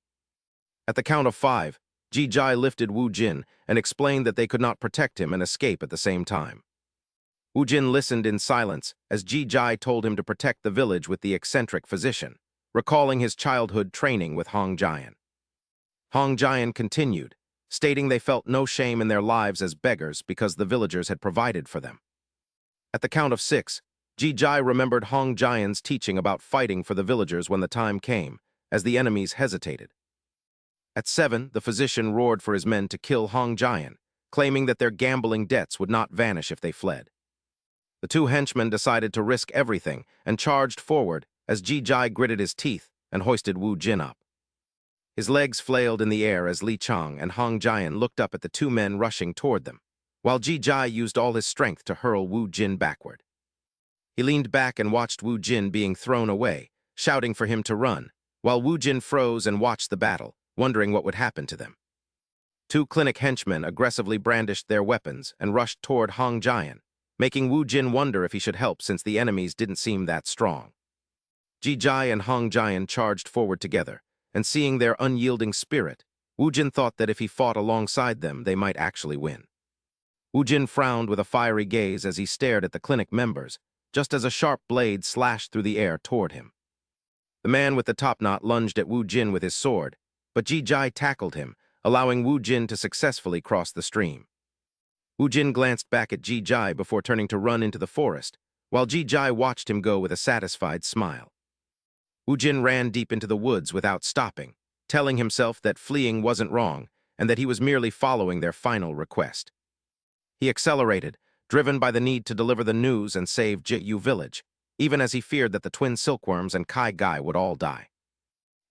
At the count of 5, Ji Jai lifted Wu Jin and explained that they could not protect him and escape at the same time. Wu Jin listened in silence as Ji Jai told him to protect the village with the eccentric physician, recalling his childhood training with Hong Jian. Hong Jian continued, stating they felt no shame in their lives as beggars because the villagers had provided for them. At the count of 6, Ji Jai remembered Hong Jian's teaching about fighting for the villagers when the time came, as the enemies hesitated. At 7, the physician roared for his men to kill Hong Jian, claiming that their gambling debts would not vanish if they fled. The two henchmen decided to risk everything and charged forward as Ji Jai gritted his teeth and hoisted Wu Jin up. His legs flailed in the air as Li Chang and Hong Jian looked up at the two men rushing toward them, while Ji Jai used all his strength to hurl Wu Jin backward. He leaned back and watched Wu Jin being thrown away, shouting for him to run, while Wu Jin froze and watched the battle, wondering what would happen to them. Two clinic henchmen aggressively brandished their weapons and rushed toward Hong Jian, making Wu Jin wonder if he should help since the enemies didn't seem that strong. Ji Jai and Hong Jian charged forward together, and seeing their unyielding spirit, Wu Jin thought that if he fought alongside them, they might actually win. Wu Jin frowned with a fiery gaze as he stared at the clinic members, just as a sharp blade slashed through the air toward him. The man with the topknot lunged at Wu Jin with his sword, but Ji Jai tackled him, allowing Wu Jin to successfully cross the stream. Wu Jin glanced back at Ji Jai before turning to run into the forest, while Ji Jai watched him go with a satisfied smile. Wu Jin ran deep into the woods without stopping, telling himself that fleeing wasn't wrong and that he was merely following their final request. He accelerated, driven by the need to deliver the news and save Jityu village, even as he feared that the twin silkworms and Kai Gai would all die.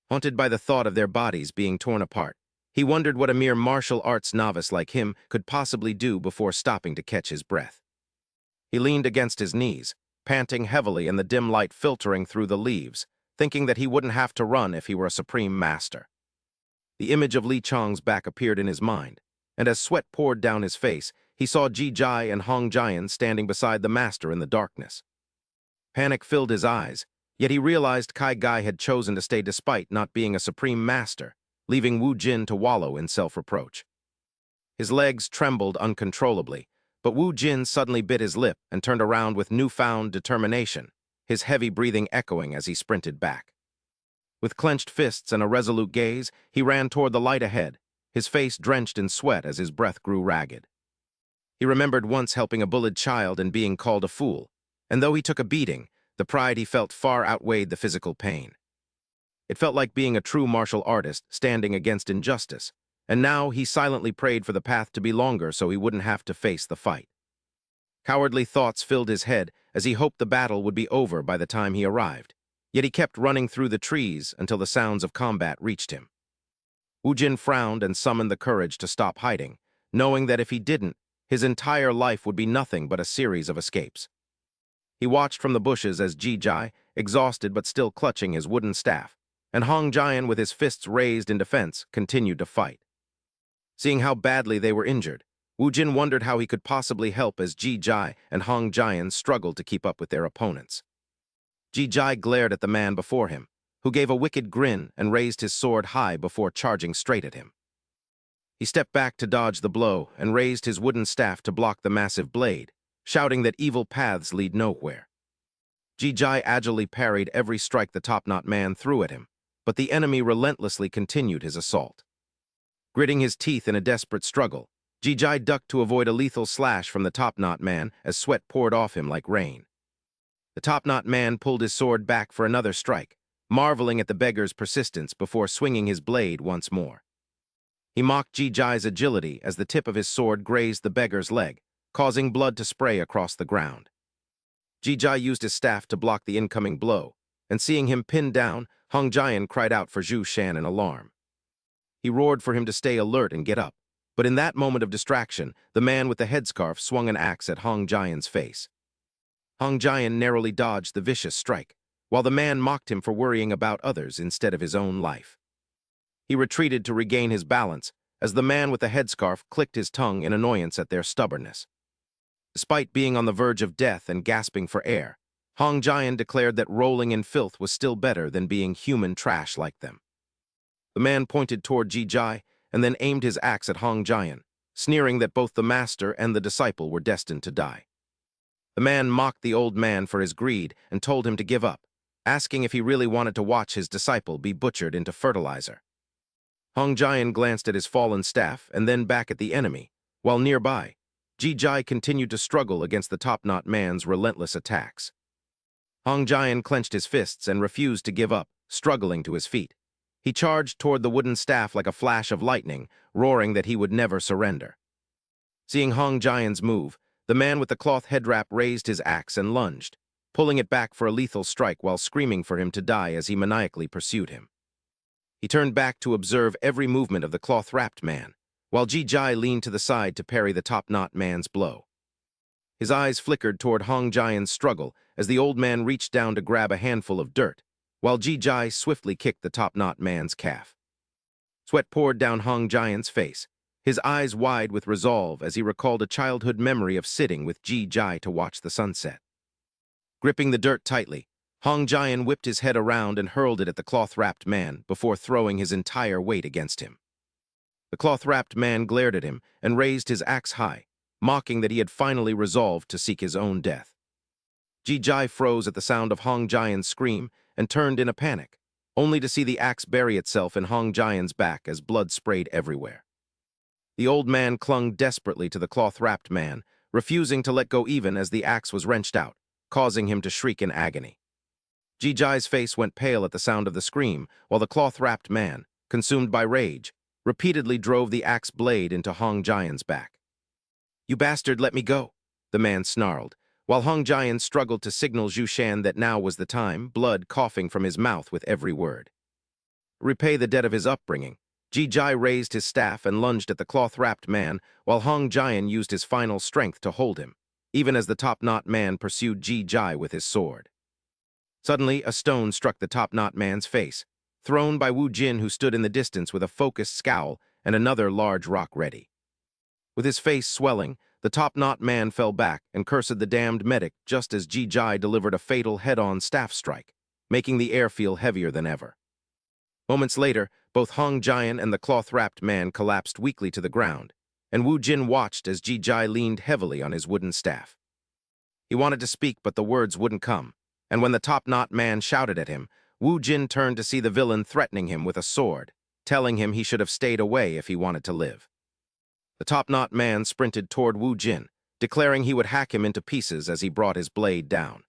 Haunted by the thought of their bodies being torn apart, he wondered what a mere martial arts novice like him could possibly do before stopping to catch his breath. He leaned against his knees, panting heavily in the dim light filtering through the leaves, thinking that he wouldn't have to run if he were a supreme master. The image of Li Chang's back appeared in his mind, and as sweat poured down his face, he saw Ji Jai and Hong Jian standing beside the master in the darkness. Panic filled his eyes, yet he realized Kai Gai had chosen to stay despite not being a supreme master, leaving Wu Jin to wallow in self-reproach. His legs trembled uncontrollably, but Wu Jin suddenly bit his lip and turned around with newfound determination, his heavy breathing echoing as he sprinted back. With clenched fists and a resolute gaze, he ran toward the light ahead, his face drenched in sweat as his breath grew ragged. He remembered once helping a bullied child and being called a fool, and though he took a beating, the pride he felt far outweighed the physical pain. It felt like being a true martial artist standing against injustice, and now he silently prayed for the path to be longer so he wouldn't have to face the fight. Cowardly thoughts filled his head as he hoped the battle would be over by the time he arrived, yet he kept running through the trees until the sounds of combat reached him. Wu Jin frowned and summoned the courage to stop hiding, knowing that if he didn't, his entire life would be nothing but a series of escapes. He watched from the bushes as Ji Jai, exhausted but still clutching his wooden staff, and Hong Jian with his fists raised in defense, continued to fight. Seeing how badly they were injured, Wu Jin wondered how he could possibly help as Ji Jai and Hong Jian struggled to keep up with their opponents. Ji Jai glared at the man before him, who gave a wicked grin and raised his sword high before charging straight at him. He stepped back to dodge the blow and raised his wooden staff to block the massive blade, shouting that evil paths lead nowhere. Ji Jai agilely parried every strike the top-knot man threw at him, but the enemy relentlessly continued his assault. Gritting his teeth in a desperate struggle, Ji Jai ducked to avoid a lethal slash from the top-knot man as sweat poured off him like rain. The top-knot man pulled his sword back for another strike, marveling at the beggar's persistence before swinging his blade once more. He mocked Ji Jai's agility as the tip of his sword grazed the beggar's leg, causing blood to spray across the ground. Ji Jai used his staff to block the incoming blow, and seeing him pinned down, Hong Jian cried out for Zhu Shan in alarm. He roared for him to stay alert and get up, but in that moment of distraction, the man with the headscarf swung an axe at Hong Jian's face. Hong Jian narrowly dodged the vicious strike, while the man mocked him for worrying about others instead of his own life. He retreated to regain his balance as the man with the headscarf clicked his tongue in annoyance at their stubbornness. Despite being on the verge of death and gasping for air, Hong Jian declared that rolling in filth was still better than being human trash like them. The man pointed toward Ji Jai and then aimed his axe at Hong Jian, sneering that both the master and the disciple were destined to die. The man mocked the old man for his greed and told him to give up, asking if he really wanted to watch his disciple be butchered into fertilizer. Hong Jian glanced at his fallen staff and then back at the enemy, while nearby, Ji Jai continued to struggle against the top-knot man's relentless attacks. Hong Jian clenched his fists and refused to give up, struggling to his feet. He charged toward the wooden staff like a flash of lightning, roaring that he would never surrender. Seeing Hong Jian's move, the man with the cloth headwrap raised his axe and lunged, pulling it back for a lethal strike while screaming for him to die as he maniacally pursued him. He turned back to observe every movement of the cloth-wrapped man, while Ji Jai leaned to the side to parry the top-knot man's blow. His eyes flickered toward Hong Jian's struggle as the old man reached down to grab a handful of dirt, while Ji Jai swiftly kicked the top-knot man's calf. Sweat poured down Hong Jian's face, his eyes wide with resolve as he recalled a childhood memory of sitting with Ji Jai to watch the sunset. Gripping the dirt tightly, Hong Jian whipped his head around and hurled it at the cloth-wrapped man before throwing his entire weight against him. The cloth-wrapped man glared at him and raised his axe high, mocking that he had finally resolved to seek his own death. Ji Jai froze at the sound of Hong Jian's scream and turned in a panic, only to see the axe bury itself in Hong Jian's back as blood sprayed everywhere. The old man clung desperately to the cloth-wrapped man, refusing to let go even as the axe was wrenched out, causing him to shriek in agony. Ji Jai's face went pale at the sound of the scream, while the cloth-wrapped man, consumed by rage, repeatedly drove the axe blade into Hong Jian's back. "You bastard, let me go," the man snarled, while Hong Jian struggled to signal Zhu Shan that now was the time, blood coughing from his mouth with every word. Repay the debt of his upbringing, Ji Jai raised his staff and lunged at the cloth-wrapped man, while Hong Jian used his final strength to hold him, even as the top-knot man pursued Ji Jai with his sword. Suddenly, a stone struck the top-knot man's face, thrown by Wu Jin, who stood in the distance with a focused scowl and another large rock ready. With his face swelling, the top-knot man fell back and cursed the damned medic just as Ji Jai delivered a fatal head-on staff strike, making the air feel heavier than ever. Moments later, both Hong Jian and the cloth-wrapped man collapsed weakly to the ground, and Wu Jin watched as Ji Jai leaned heavily on his wooden staff. He wanted to speak, but the words wouldn't come, and when the top-knot man shouted at him, Wu Jin turned to see the villain threatening him with a sword, telling him he should have stayed away if he wanted to live. The top-knot man sprinted toward Wu Jin, declaring he would hack him into pieces as he brought his blade down.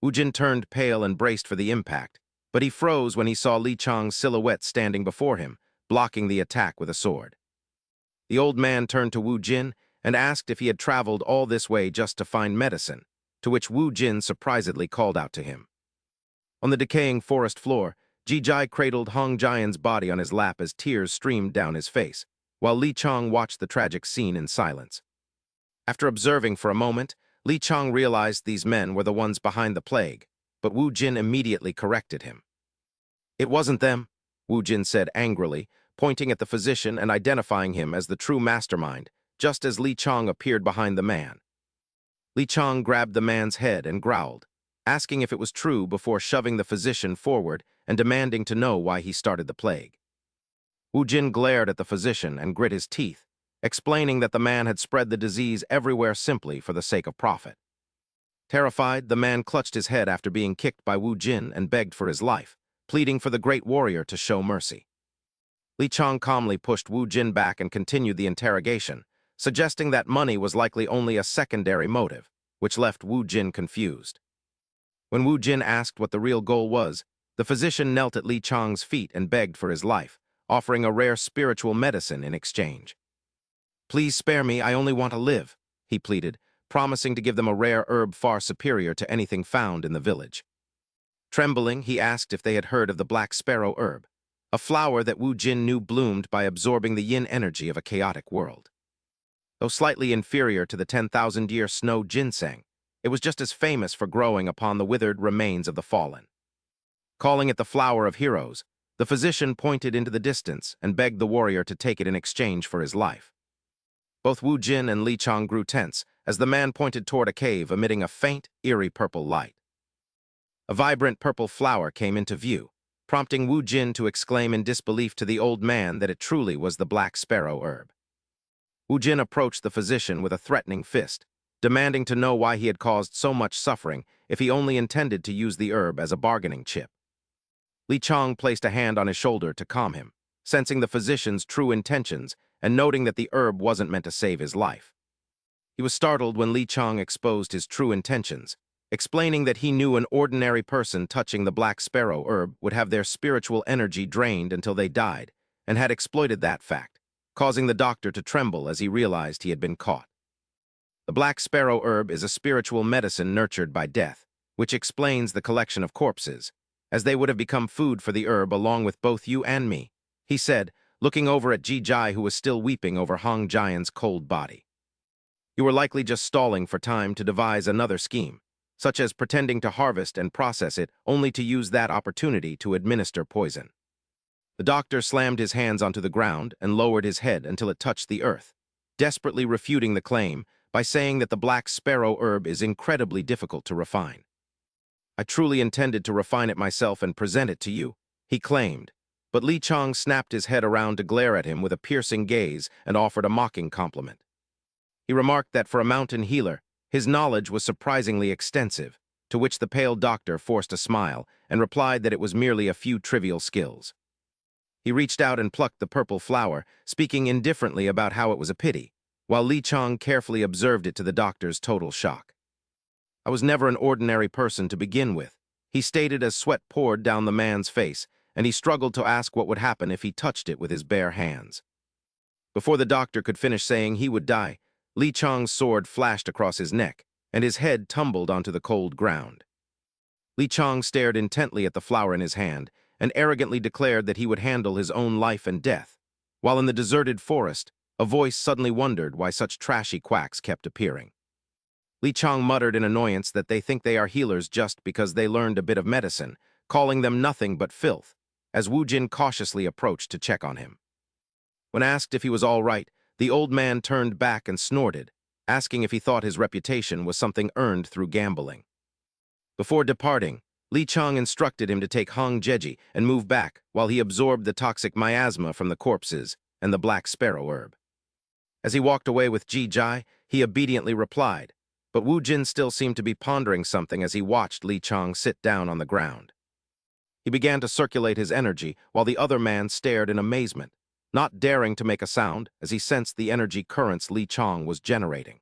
Wu Jin turned pale and braced for the impact, but he froze when he saw Li Chang's silhouette standing before him, blocking the attack with a sword. The old man turned to Wu Jin and asked if he had traveled all this way just to find medicine, to which Wu Jin surprisedly called out to him. On the decaying forest floor, Ji Jai cradled Hong Jian's body on his lap as tears streamed down his face, while Li Chang watched the tragic scene in silence. After observing for a moment, Li Chang realized these men were the ones behind the plague, but Wu Jin immediately corrected him. "It wasn't them," Wu Jin said angrily, pointing at the physician and identifying him as the true mastermind, just as Li Chang appeared behind the man. Li Chang grabbed the man's head and growled, asking if it was true before shoving the physician forward and demanding to know why he started the plague. Wu Jin glared at the physician and grit his teeth, explaining that the man had spread the disease everywhere simply for the sake of profit. Terrified, the man clutched his head after being kicked by Wu Jin and begged for his life, pleading for the great warrior to show mercy. Li Chang calmly pushed Wu Jin back and continued the interrogation, suggesting that money was likely only a secondary motive, which left Wu Jin confused. When Wu Jin asked what the real goal was, the physician knelt at Li Chang's feet and begged for his life, offering a rare spiritual medicine in exchange. "Please spare me, I only want to live," he pleaded, promising to give them a rare herb far superior to anything found in the village. Trembling, he asked if they had heard of the black sparrow herb, a flower that Wu Jin knew bloomed by absorbing the yin energy of a chaotic world. Though slightly inferior to the 10,000-year snow ginseng, it was just as famous for growing upon the withered remains of the fallen. Calling it the flower of heroes, the physician pointed into the distance and begged the warrior to take it in exchange for his life. Both Wu Jin and Li Chang grew tense as the man pointed toward a cave emitting a faint, eerie purple light. A vibrant purple flower came into view, prompting Wu Jin to exclaim in disbelief to the old man that it truly was the black sparrow herb. Wu Jin approached the physician with a threatening fist, demanding to know why he had caused so much suffering if he only intended to use the herb as a bargaining chip. Li Chang placed a hand on his shoulder to calm him, sensing the physician's true intentions and noting that the herb wasn't meant to save his life. He was startled when Li Chang exposed his true intentions, explaining that he knew an ordinary person touching the black sparrow herb would have their spiritual energy drained until they died, and had exploited that fact, causing the doctor to tremble as he realized he had been caught. The black sparrow herb is a spiritual medicine nurtured by death, which explains the collection of corpses, as they would have become food for the herb along with both you and me, he said, looking over at Ji Jai, who was still weeping over Hong Jian's cold body. You were likely just stalling for time to devise another scheme, such as pretending to harvest and process it only to use that opportunity to administer poison. The doctor slammed his hands onto the ground and lowered his head until it touched the earth, desperately refuting the claim by saying that the black sparrow herb is incredibly difficult to refine. I truly intended to refine it myself and present it to you, he claimed, but Li Chang snapped his head around to glare at him with a piercing gaze and offered a mocking compliment. He remarked that for a mountain healer, his knowledge was surprisingly extensive, to which the pale doctor forced a smile and replied that it was merely a few trivial skills. He reached out and plucked the purple flower, speaking indifferently about how it was a pity, while Li Chang carefully observed it to the doctor's total shock. I was never an ordinary person to begin with, he stated as sweat poured down the man's face, and he struggled to ask what would happen if he touched it with his bare hands. Before the doctor could finish saying he would die, Li Chang's sword flashed across his neck, and his head tumbled onto the cold ground. Li Chang stared intently at the flower in his hand and arrogantly declared that he would handle his own life and death, while in the deserted forest, a voice suddenly wondered why such trashy quacks kept appearing. Li Chang muttered in annoyance that they think they are healers just because they learned a bit of medicine, calling them nothing but filth, as Wu Jin cautiously approached to check on him. When asked if he was all right, the old man turned back and snorted, asking if he thought his reputation was something earned through gambling. Before departing, Li Chang instructed him to take Hong Jeji and move back while he absorbed the toxic miasma from the corpses and the black sparrow herb. As he walked away with Ji Jai, he obediently replied, but Wu Jin still seemed to be pondering something as he watched Li Chang sit down on the ground. He began to circulate his energy while the other man stared in amazement, not daring to make a sound as he sensed the energy currents Li Chang was generating.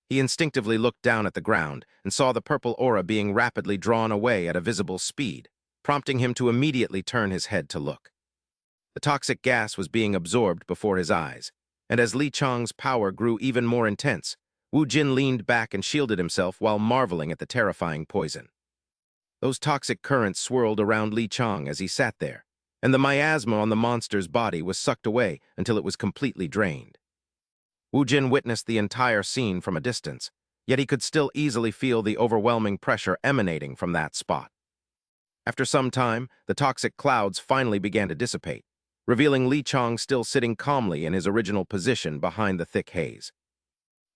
He instinctively looked down at the ground and saw the purple aura being rapidly drawn away at a visible speed, prompting him to immediately turn his head to look. The toxic gas was being absorbed before his eyes, and as Li Chang's power grew even more intense, Wu Jin leaned back and shielded himself while marveling at the terrifying poison. Those toxic currents swirled around Li Chang as he sat there, and the miasma on the monster's body was sucked away until it was completely drained. Wu Jin witnessed the entire scene from a distance, yet he could still easily feel the overwhelming pressure emanating from that spot. After some time, the toxic clouds finally began to dissipate, revealing Li Chang still sitting calmly in his original position behind the thick haze.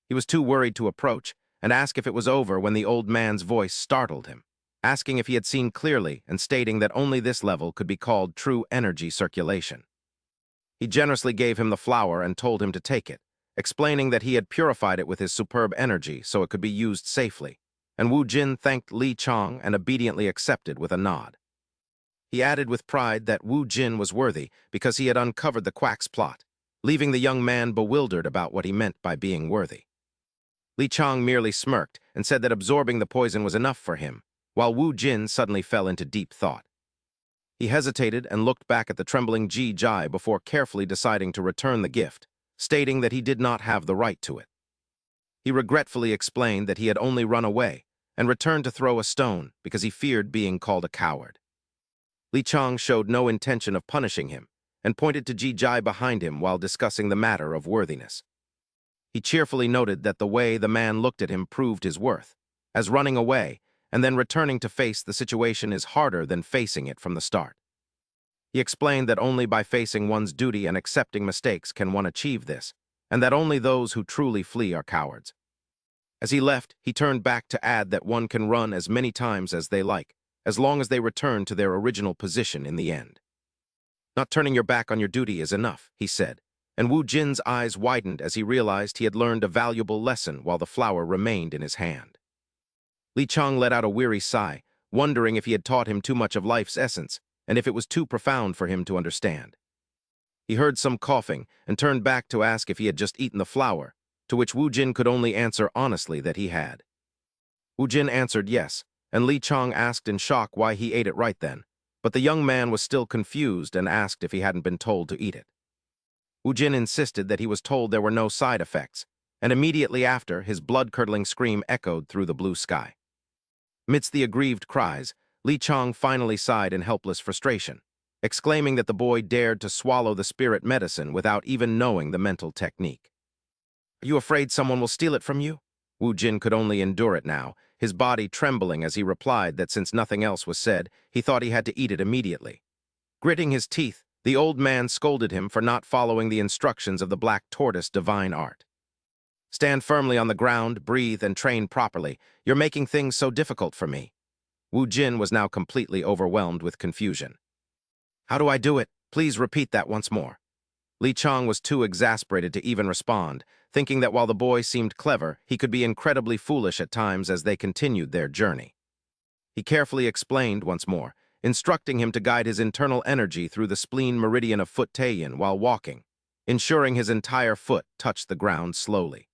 He was too worried to approach and ask if it was over when the old man's voice startled him, asking if he had seen clearly and stating that only this level could be called true energy circulation. He generously gave him the flower and told him to take it, explaining that he had purified it with his superb energy so it could be used safely, and Wu Jin thanked Li Chang and obediently accepted with a nod. He added with pride that Wu Jin was worthy because he had uncovered the quack's plot, leaving the young man bewildered about what he meant by being worthy. Li Chang merely smirked and said that absorbing the poison was enough for him, while Wu Jin suddenly fell into deep thought. He hesitated and looked back at the trembling Ji Jai before carefully deciding to return the gift, stating that he did not have the right to it. He regretfully explained that he had only run away and returned to throw a stone because he feared being called a coward. Li Chang showed no intention of punishing him and pointed to Ji Jai behind him while discussing the matter of worthiness. He cheerfully noted that the way the man looked at him proved his worth, as running away and then returning to face the situation is harder than facing it from the start. He explained that only by facing one's duty and accepting mistakes can one achieve this, and that only those who truly flee are cowards. As he left, he turned back to add that one can run as many times as they like, as long as they return to their original position in the end. Not turning your back on your duty is enough, he said, and Wu Jin's eyes widened as he realized he had learned a valuable lesson while the flower remained in his hand. Li Chang let out a weary sigh, wondering if he had taught him too much of life's essence, and if it was too profound for him to understand. He heard some coughing and turned back to ask if he had just eaten the flower, to which Wu Jin could only answer honestly that he had. Wu Jin answered yes, and Li Chang asked in shock why he ate it right then, but the young man was still confused and asked if he hadn't been told to eat it. Wu Jin insisted that he was told there were no side effects, and immediately after, his blood-curdling scream echoed through the blue sky. Amidst the aggrieved cries, Li Chang finally sighed in helpless frustration, exclaiming that the boy dared to swallow the spirit medicine without even knowing the mental technique. "Are you afraid someone will steal it from you?" Wu Jin could only endure it now, his body trembling as he replied that since nothing else was said, he thought he had to eat it immediately. Gritting his teeth, the old man scolded him for not following the instructions of the black tortoise divine art. "Stand firmly on the ground, breathe, and train properly. You're making things so difficult for me." Wu Jin was now completely overwhelmed with confusion. "How do I do it? Please repeat that once more." Li Chang was too exasperated to even respond, thinking that while the boy seemed clever, he could be incredibly foolish at times as they continued their journey. He carefully explained once more, instructing him to guide his internal energy through the spleen meridian of foot Taeyin while walking, ensuring his entire foot touched the ground slowly.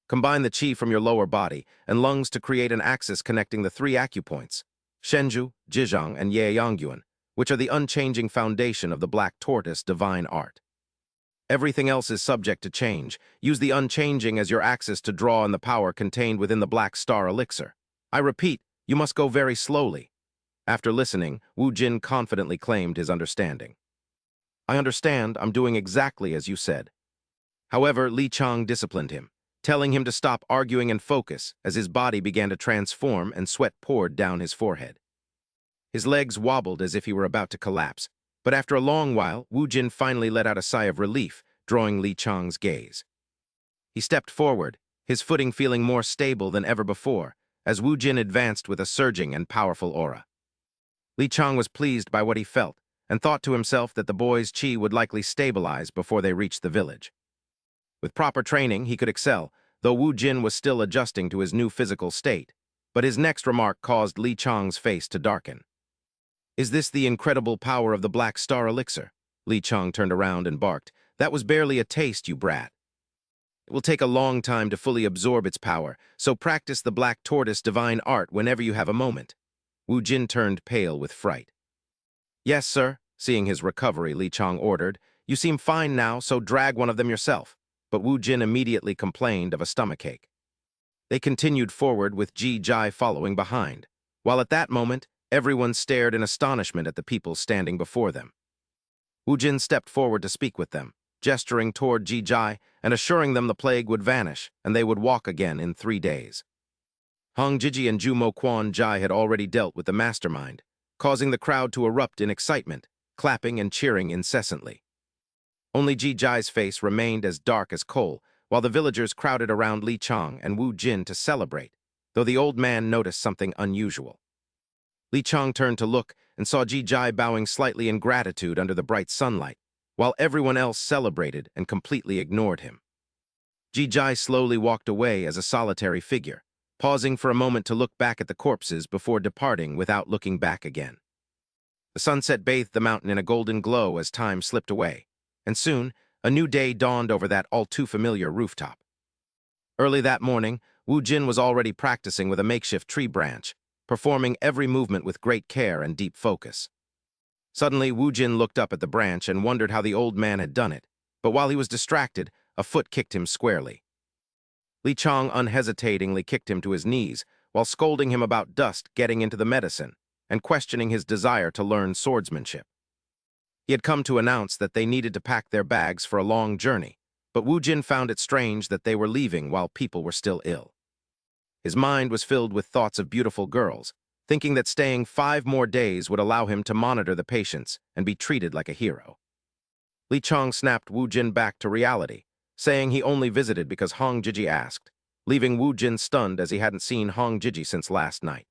Combine the qi from your lower body and lungs to create an axis connecting the three acupoints, Shenju, Jizhang, and Yaeyongyuan, which are the unchanging foundation of the black tortoise divine art. Everything else is subject to change. Use the unchanging as your axis to draw on the power contained within the black star elixir. I repeat, you must go very slowly. After listening, Wu Jin confidently claimed his understanding. "I understand, I'm doing exactly as you said." However, Li Chang disciplined him, telling him to stop arguing and focus as his body began to transform and sweat poured down his forehead. His legs wobbled as if he were about to collapse, but after a long while, Wu Jin finally let out a sigh of relief, drawing Li Chang's gaze. He stepped forward, his footing feeling more stable than ever before, as Wu Jin advanced with a surging and powerful aura. Li Chang was pleased by what he felt, and thought to himself that the boy's qi would likely stabilize before they reached the village. With proper training, he could excel, though Wu Jin was still adjusting to his new physical state, but his next remark caused Li Chang's face to darken. "Is this the incredible power of the Black Star Elixir?" Li Chang turned around and barked. "That was barely a taste, you brat. It will take a long time to fully absorb its power, so practice the Black Tortoise divine art whenever you have a moment." Wu Jin turned pale with fright. "Yes, sir," seeing his recovery, Li Chang ordered. "You seem fine now, so drag one of them yourself." But Wu Jin immediately complained of a stomachache. They continued forward with Ji Jai following behind, while at that moment, everyone stared in astonishment at the people standing before them. Wu Jin stepped forward to speak with them, gesturing toward Ji Jai and assuring them the plague would vanish and they would walk again in 3 days. Hong Jiji and Ju Mo Quan Jai had already dealt with the mastermind, causing the crowd to erupt in excitement, clapping and cheering incessantly. Only Ji Jai's face remained as dark as coal, while the villagers crowded around Li Chang and Wu Jin to celebrate, though the old man noticed something unusual. Li Chang turned to look and saw Ji Jai bowing slightly in gratitude under the bright sunlight, while everyone else celebrated and completely ignored him. Ji Jai slowly walked away as a solitary figure, pausing for a moment to look back at the corpses before departing without looking back again. The sunset bathed the mountain in a golden glow as time slipped away, and soon a new day dawned over that all-too-familiar rooftop. Early that morning, Wu Jin was already practicing with a makeshift tree branch, performing every movement with great care and deep focus. Suddenly, Wu Jin looked up at the branch and wondered how the old man had done it, but while he was distracted, a foot kicked him squarely. Li Chang unhesitatingly kicked him to his knees, while scolding him about dust getting into the medicine and questioning his desire to learn swordsmanship. He had come to announce that they needed to pack their bags for a long journey, but Wu Jin found it strange that they were leaving while people were still ill. His mind was filled with thoughts of beautiful girls, thinking that staying 5 more days would allow him to monitor the patients and be treated like a hero. Li Chang snapped Wu Jin back to reality, saying he only visited because Hong Jiji asked, leaving Wu Jin stunned as he hadn't seen Hong Jiji since last night.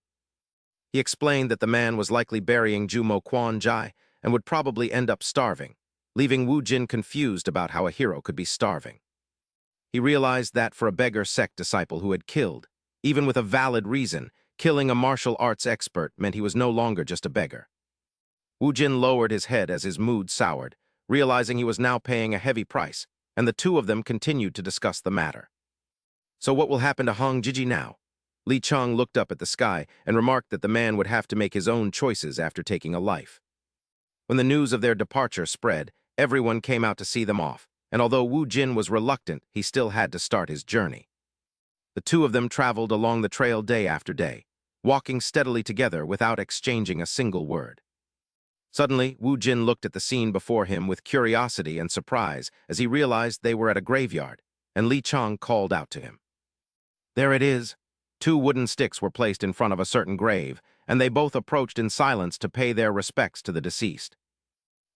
He explained that the man was likely burying Ju Mo Quan Jai and would probably end up starving, leaving Wu Jin confused about how a hero could be starving. He realized that for a beggar sect disciple who had killed, even with a valid reason, killing a martial arts expert meant he was no longer just a beggar. Wu Jin lowered his head as his mood soured, realizing he was now paying a heavy price, and the two of them continued to discuss the matter. So what will happen to Hong Jiji now? Li Chang looked up at the sky and remarked that the man would have to make his own choices after taking a life. When the news of their departure spread, everyone came out to see them off, and although Wu Jin was reluctant, he still had to start his journey. The two of them traveled along the trail day after day, walking steadily together without exchanging a single word. Suddenly, Wu Jin looked at the scene before him with curiosity and surprise as he realized they were at a graveyard, and Li Chang called out to him. There it is. 2 wooden sticks were placed in front of a certain grave, and they both approached in silence to pay their respects to the deceased.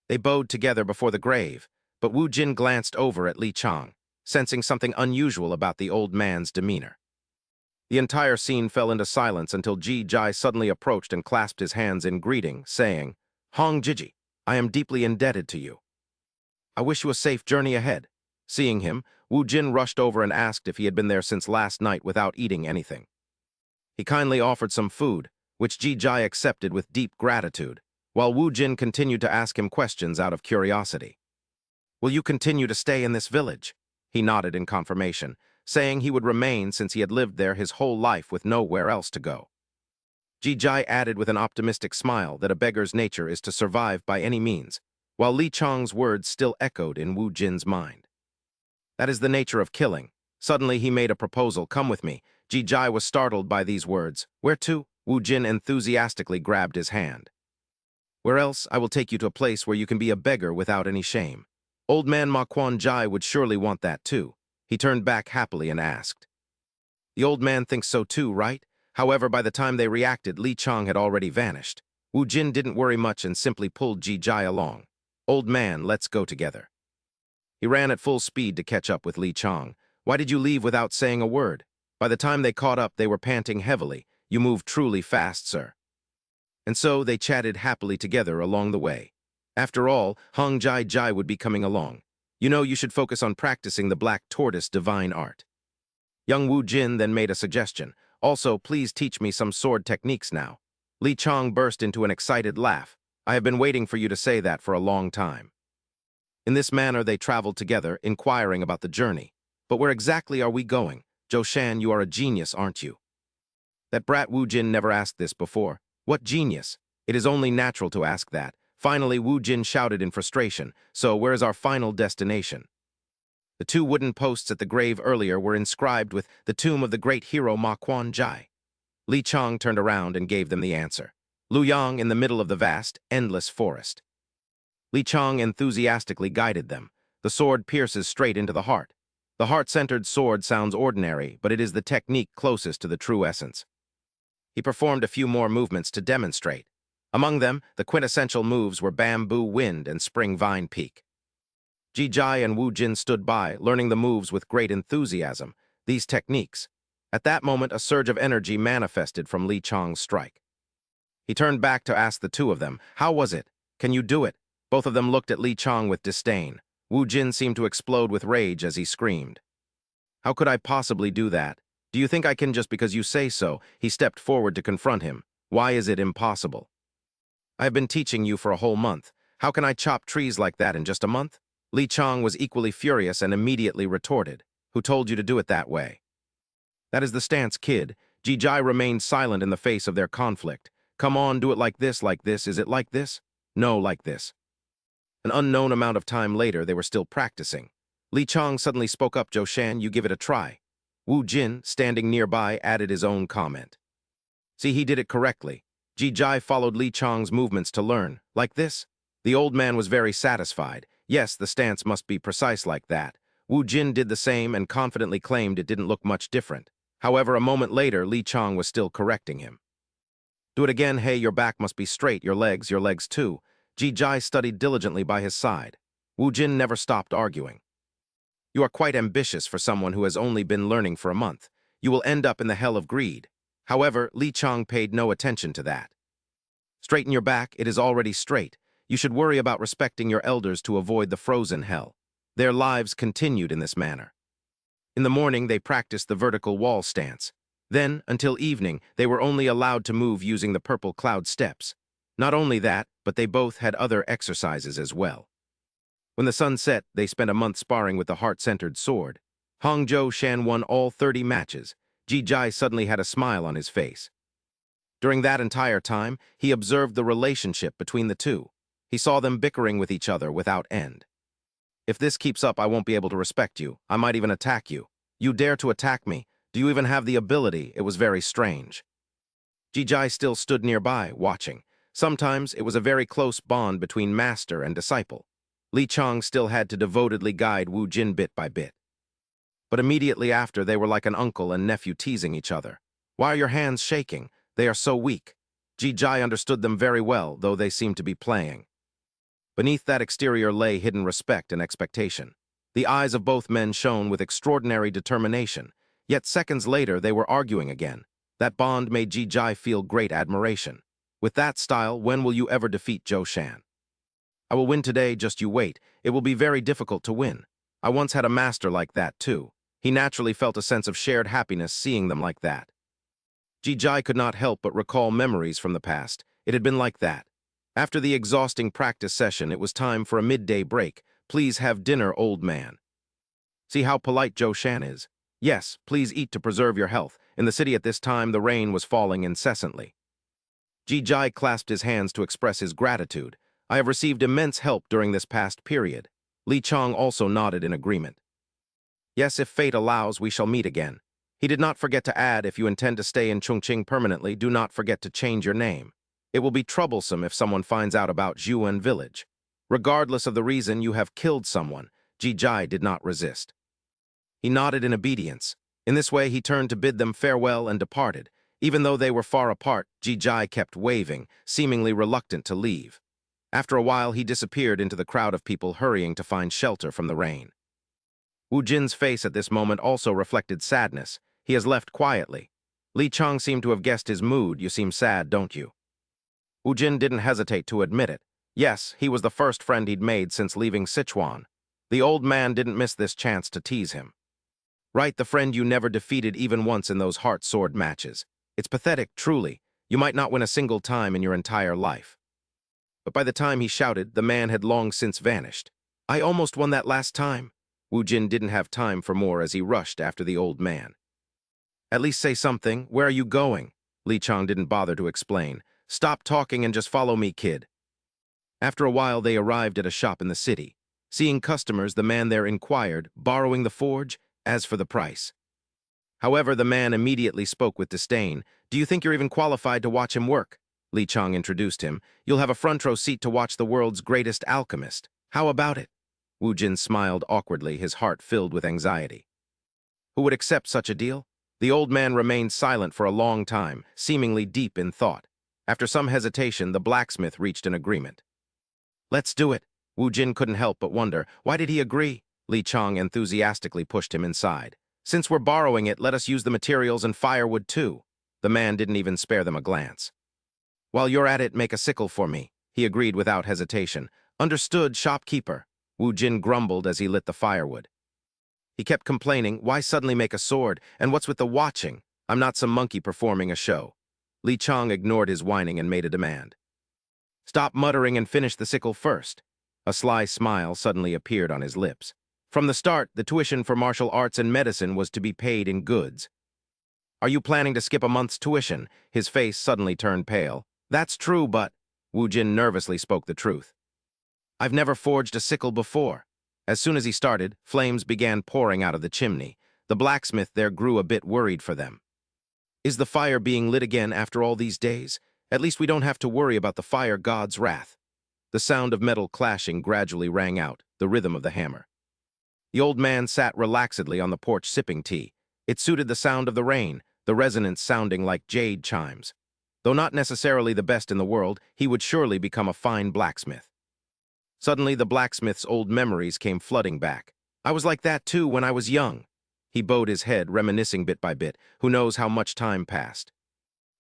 They bowed together before the grave, but Wu Jin glanced over at Li Chang, sensing something unusual about the old man's demeanor. The entire scene fell into silence until Ji Jai suddenly approached and clasped his hands in greeting, saying, "Hong Jiji, I am deeply indebted to you. I wish you a safe journey ahead." Seeing him, Wu Jin rushed over and asked if he had been there since last night without eating anything. He kindly offered some food, which Ji Jai accepted with deep gratitude, while Wu Jin continued to ask him questions out of curiosity. "Will you continue to stay in this village?" He nodded in confirmation, saying he would remain since he had lived there his whole life with nowhere else to go. Ji Jai added with an optimistic smile that a beggar's nature is to survive by any means, while Li Chang's words still echoed in Wu Jin's mind. "That is the nature of killing." Suddenly he made a proposal. "Come with me." Ji Jai was startled by these words. "Where to?" Wu Jin enthusiastically grabbed his hand. "Where else? I will take you to a place where you can be a beggar without any shame. Old man Ma Quan Jai would surely want that too." He turned back happily and asked. The old man thinks so too, right? However, by the time they reacted, Li Chang had already vanished. Wu Jin didn't worry much and simply pulled Ji Jai along. "Old man, let's go together." He ran at full speed to catch up with Li Chang. "Why did you leave without saying a word?" By the time they caught up, they were panting heavily. "You move truly fast, sir." And so they chatted happily together along the way. After all, Hong Jai Jai would be coming along. "You know, you should focus on practicing the black tortoise divine art." Young Wu Jin then made a suggestion. "Also, please teach me some sword techniques now." Li Chang burst into an excited laugh. "I have been waiting for you to say that for a long time." In this manner, they traveled together, inquiring about the journey. "But where exactly are we going? Zhou Shan, you are a genius, aren't you?" That brat Wu Jin never asked this before. What genius? It is only natural to ask that. Finally, Wu Jin shouted in frustration. "So, where is our final destination?" The 2 wooden posts at the grave earlier were inscribed with the tomb of the great hero Ma Quan Jai. Li Chang turned around and gave them the answer. Luyang in the middle of the vast, endless forest. Li Chang enthusiastically guided them. The sword pierces straight into the heart. The heart-centered sword sounds ordinary, but it is the technique closest to the true essence. He performed a few more movements to demonstrate. Among them, the quintessential moves were Bamboo Wind and Spring Vine Peak. Ji Jai and Wu Jin stood by, learning the moves with great enthusiasm, these techniques. At that moment, a surge of energy manifested from Li Chang's strike. He turned back to ask the 2 of them, "How was it? Can you do it?" Both of them looked at Li Chang with disdain. Wu Jin seemed to explode with rage as he screamed. "How could I possibly do that? Do you think I can just because you say so?" He stepped forward to confront him. "Why is it impossible? I have been teaching you for a whole month. How can I chop trees like that in just a month?" Li Chang was equally furious and immediately retorted. "Who told you to do it that way?" "That is the stance, kid." Ji Jai remained silent in the face of their conflict. "Come on, do it like this, like this. Is it like this?" "No, like this." An unknown amount of time later, they were still practicing. Li Chang suddenly spoke up. "Zhou Shan, you give it a try." Wu Jin, standing nearby, added his own comment. "See, he did it correctly." Ji Jai followed Li Chang's movements to learn. "Like this?" The old man was very satisfied. Yes, the stance must be precise like that. Wu Jin did the same and confidently claimed it didn't look much different. However, a moment later, Li Chang was still correcting him. "Do it again. Hey, your back must be straight, your legs too." Ji Jai studied diligently by his side. Wu Jin never stopped arguing. "You are quite ambitious for someone who has only been learning for a month. You will end up in the hell of greed." However, Li Chang paid no attention to that. "Straighten your back. It is already straight." You should worry about respecting your elders to avoid the frozen hell. Their lives continued in this manner. In the morning, they practiced the vertical wall stance. Then, until evening, they were only allowed to move using the purple cloud steps. Not only that, but they both had other exercises as well. When the sun set, they spent a month sparring with the heart-centered sword. Hongzhou Shan won all 30 matches. Ji Jai suddenly had a smile on his face. During that entire time, he observed the relationship between the two. He saw them bickering with each other without end. If this keeps up, I won't be able to respect you. I might even attack you. You dare to attack me? Do you even have the ability? It was very strange. Ji Jai still stood nearby, watching. Sometimes it was a very close bond between master and disciple. Li Chang still had to devotedly guide Wu Jin bit by bit. But immediately after, they were like an uncle and nephew teasing each other. Why are your hands shaking? They are so weak. Ji Jai understood them very well, though they seemed to be playing. Beneath that exterior lay hidden respect and expectation. The eyes of both men shone with extraordinary determination, yet seconds later they were arguing again. That bond made Ji Jai feel great admiration. With that style, when will you ever defeat Zhou Shan? I will win today, just you wait. It will be very difficult to win. I once had a master like that too. He naturally felt a sense of shared happiness seeing them like that. Ji Jai could not help but recall memories from the past. It had been like that. After the exhausting practice session, it was time for a midday break. Please have dinner, old man. See how polite Zhou Shan is. Yes, please eat to preserve your health. In the city at this time, the rain was falling incessantly. Ji Jai clasped his hands to express his gratitude. I have received immense help during this past period. Li Chang also nodded in agreement. Yes, if fate allows, we shall meet again. He did not forget to add, if you intend to stay in Chongqing permanently, do not forget to change your name. It will be troublesome if someone finds out about Zhuan village. Regardless of the reason, you have killed someone. Ji Jai did not resist. He nodded in obedience. In this way, he turned to bid them farewell and departed. Even though they were far apart, Ji Jai kept waving, seemingly reluctant to leave. After a while, he disappeared into the crowd of people hurrying to find shelter from the rain. Wu Jin's face at this moment also reflected sadness. He has left quietly. Li Chang seemed to have guessed his mood. You seem sad, don't you? Wu Jin didn't hesitate to admit it. Yes, he was the first friend he'd made since leaving Sichuan. The old man didn't miss this chance to tease him. Right, the friend you never defeated even once in those heart-sword matches. It's pathetic, truly. You might not win a single time in your entire life. But by the time he shouted, the man had long since vanished. I almost won that last time. Wu Jin didn't have time for more as he rushed after the old man. At least say something. Where are you going? Li Chang didn't bother to explain. Stop talking and just follow me, kid. After a while, they arrived at a shop in the city. Seeing customers, the man there inquired, borrowing the forge, as for the price. However, the man immediately spoke with disdain. Do you think you're even qualified to watch him work? Li Chang introduced him. You'll have a front row seat to watch the world's greatest alchemist. How about it? Wu Jin smiled awkwardly, his heart filled with anxiety. Who would accept such a deal? The old man remained silent for a long time, seemingly deep in thought. After some hesitation, the blacksmith reached an agreement. Let's do it. Wu Jin couldn't help but wonder, why did he agree? Li Chang enthusiastically pushed him inside. Since we're borrowing it, let us use the materials and firewood too. The man didn't even spare them a glance. While you're at it, make a sickle for me, he agreed without hesitation. Understood, shopkeeper. Wu Jin grumbled as he lit the firewood. He kept complaining, why suddenly make a sword, and what's with the watching? I'm not some monkey performing a show. Li Chang ignored his whining and made a demand. Stop muttering and finish the sickle first. A sly smile suddenly appeared on his lips. From the start, the tuition for martial arts and medicine was to be paid in goods. Are you planning to skip a month's tuition? His face suddenly turned pale. That's true, but... Wu Jin nervously spoke the truth. I've never forged a sickle before. As soon as he started, flames began pouring out of the chimney. The blacksmith there grew a bit worried for them. Is the fire being lit again after all these days? At least we don't have to worry about the fire god's wrath. The sound of metal clashing gradually rang out, the rhythm of the hammer. The old man sat relaxedly on the porch sipping tea. It suited the sound of the rain, the resonance sounding like jade chimes. Though not necessarily the best in the world, he would surely become a fine blacksmith. Suddenly, the blacksmith's old memories came flooding back. I was like that too when I was young. He bowed his head, reminiscing bit by bit. Who knows how much time passed?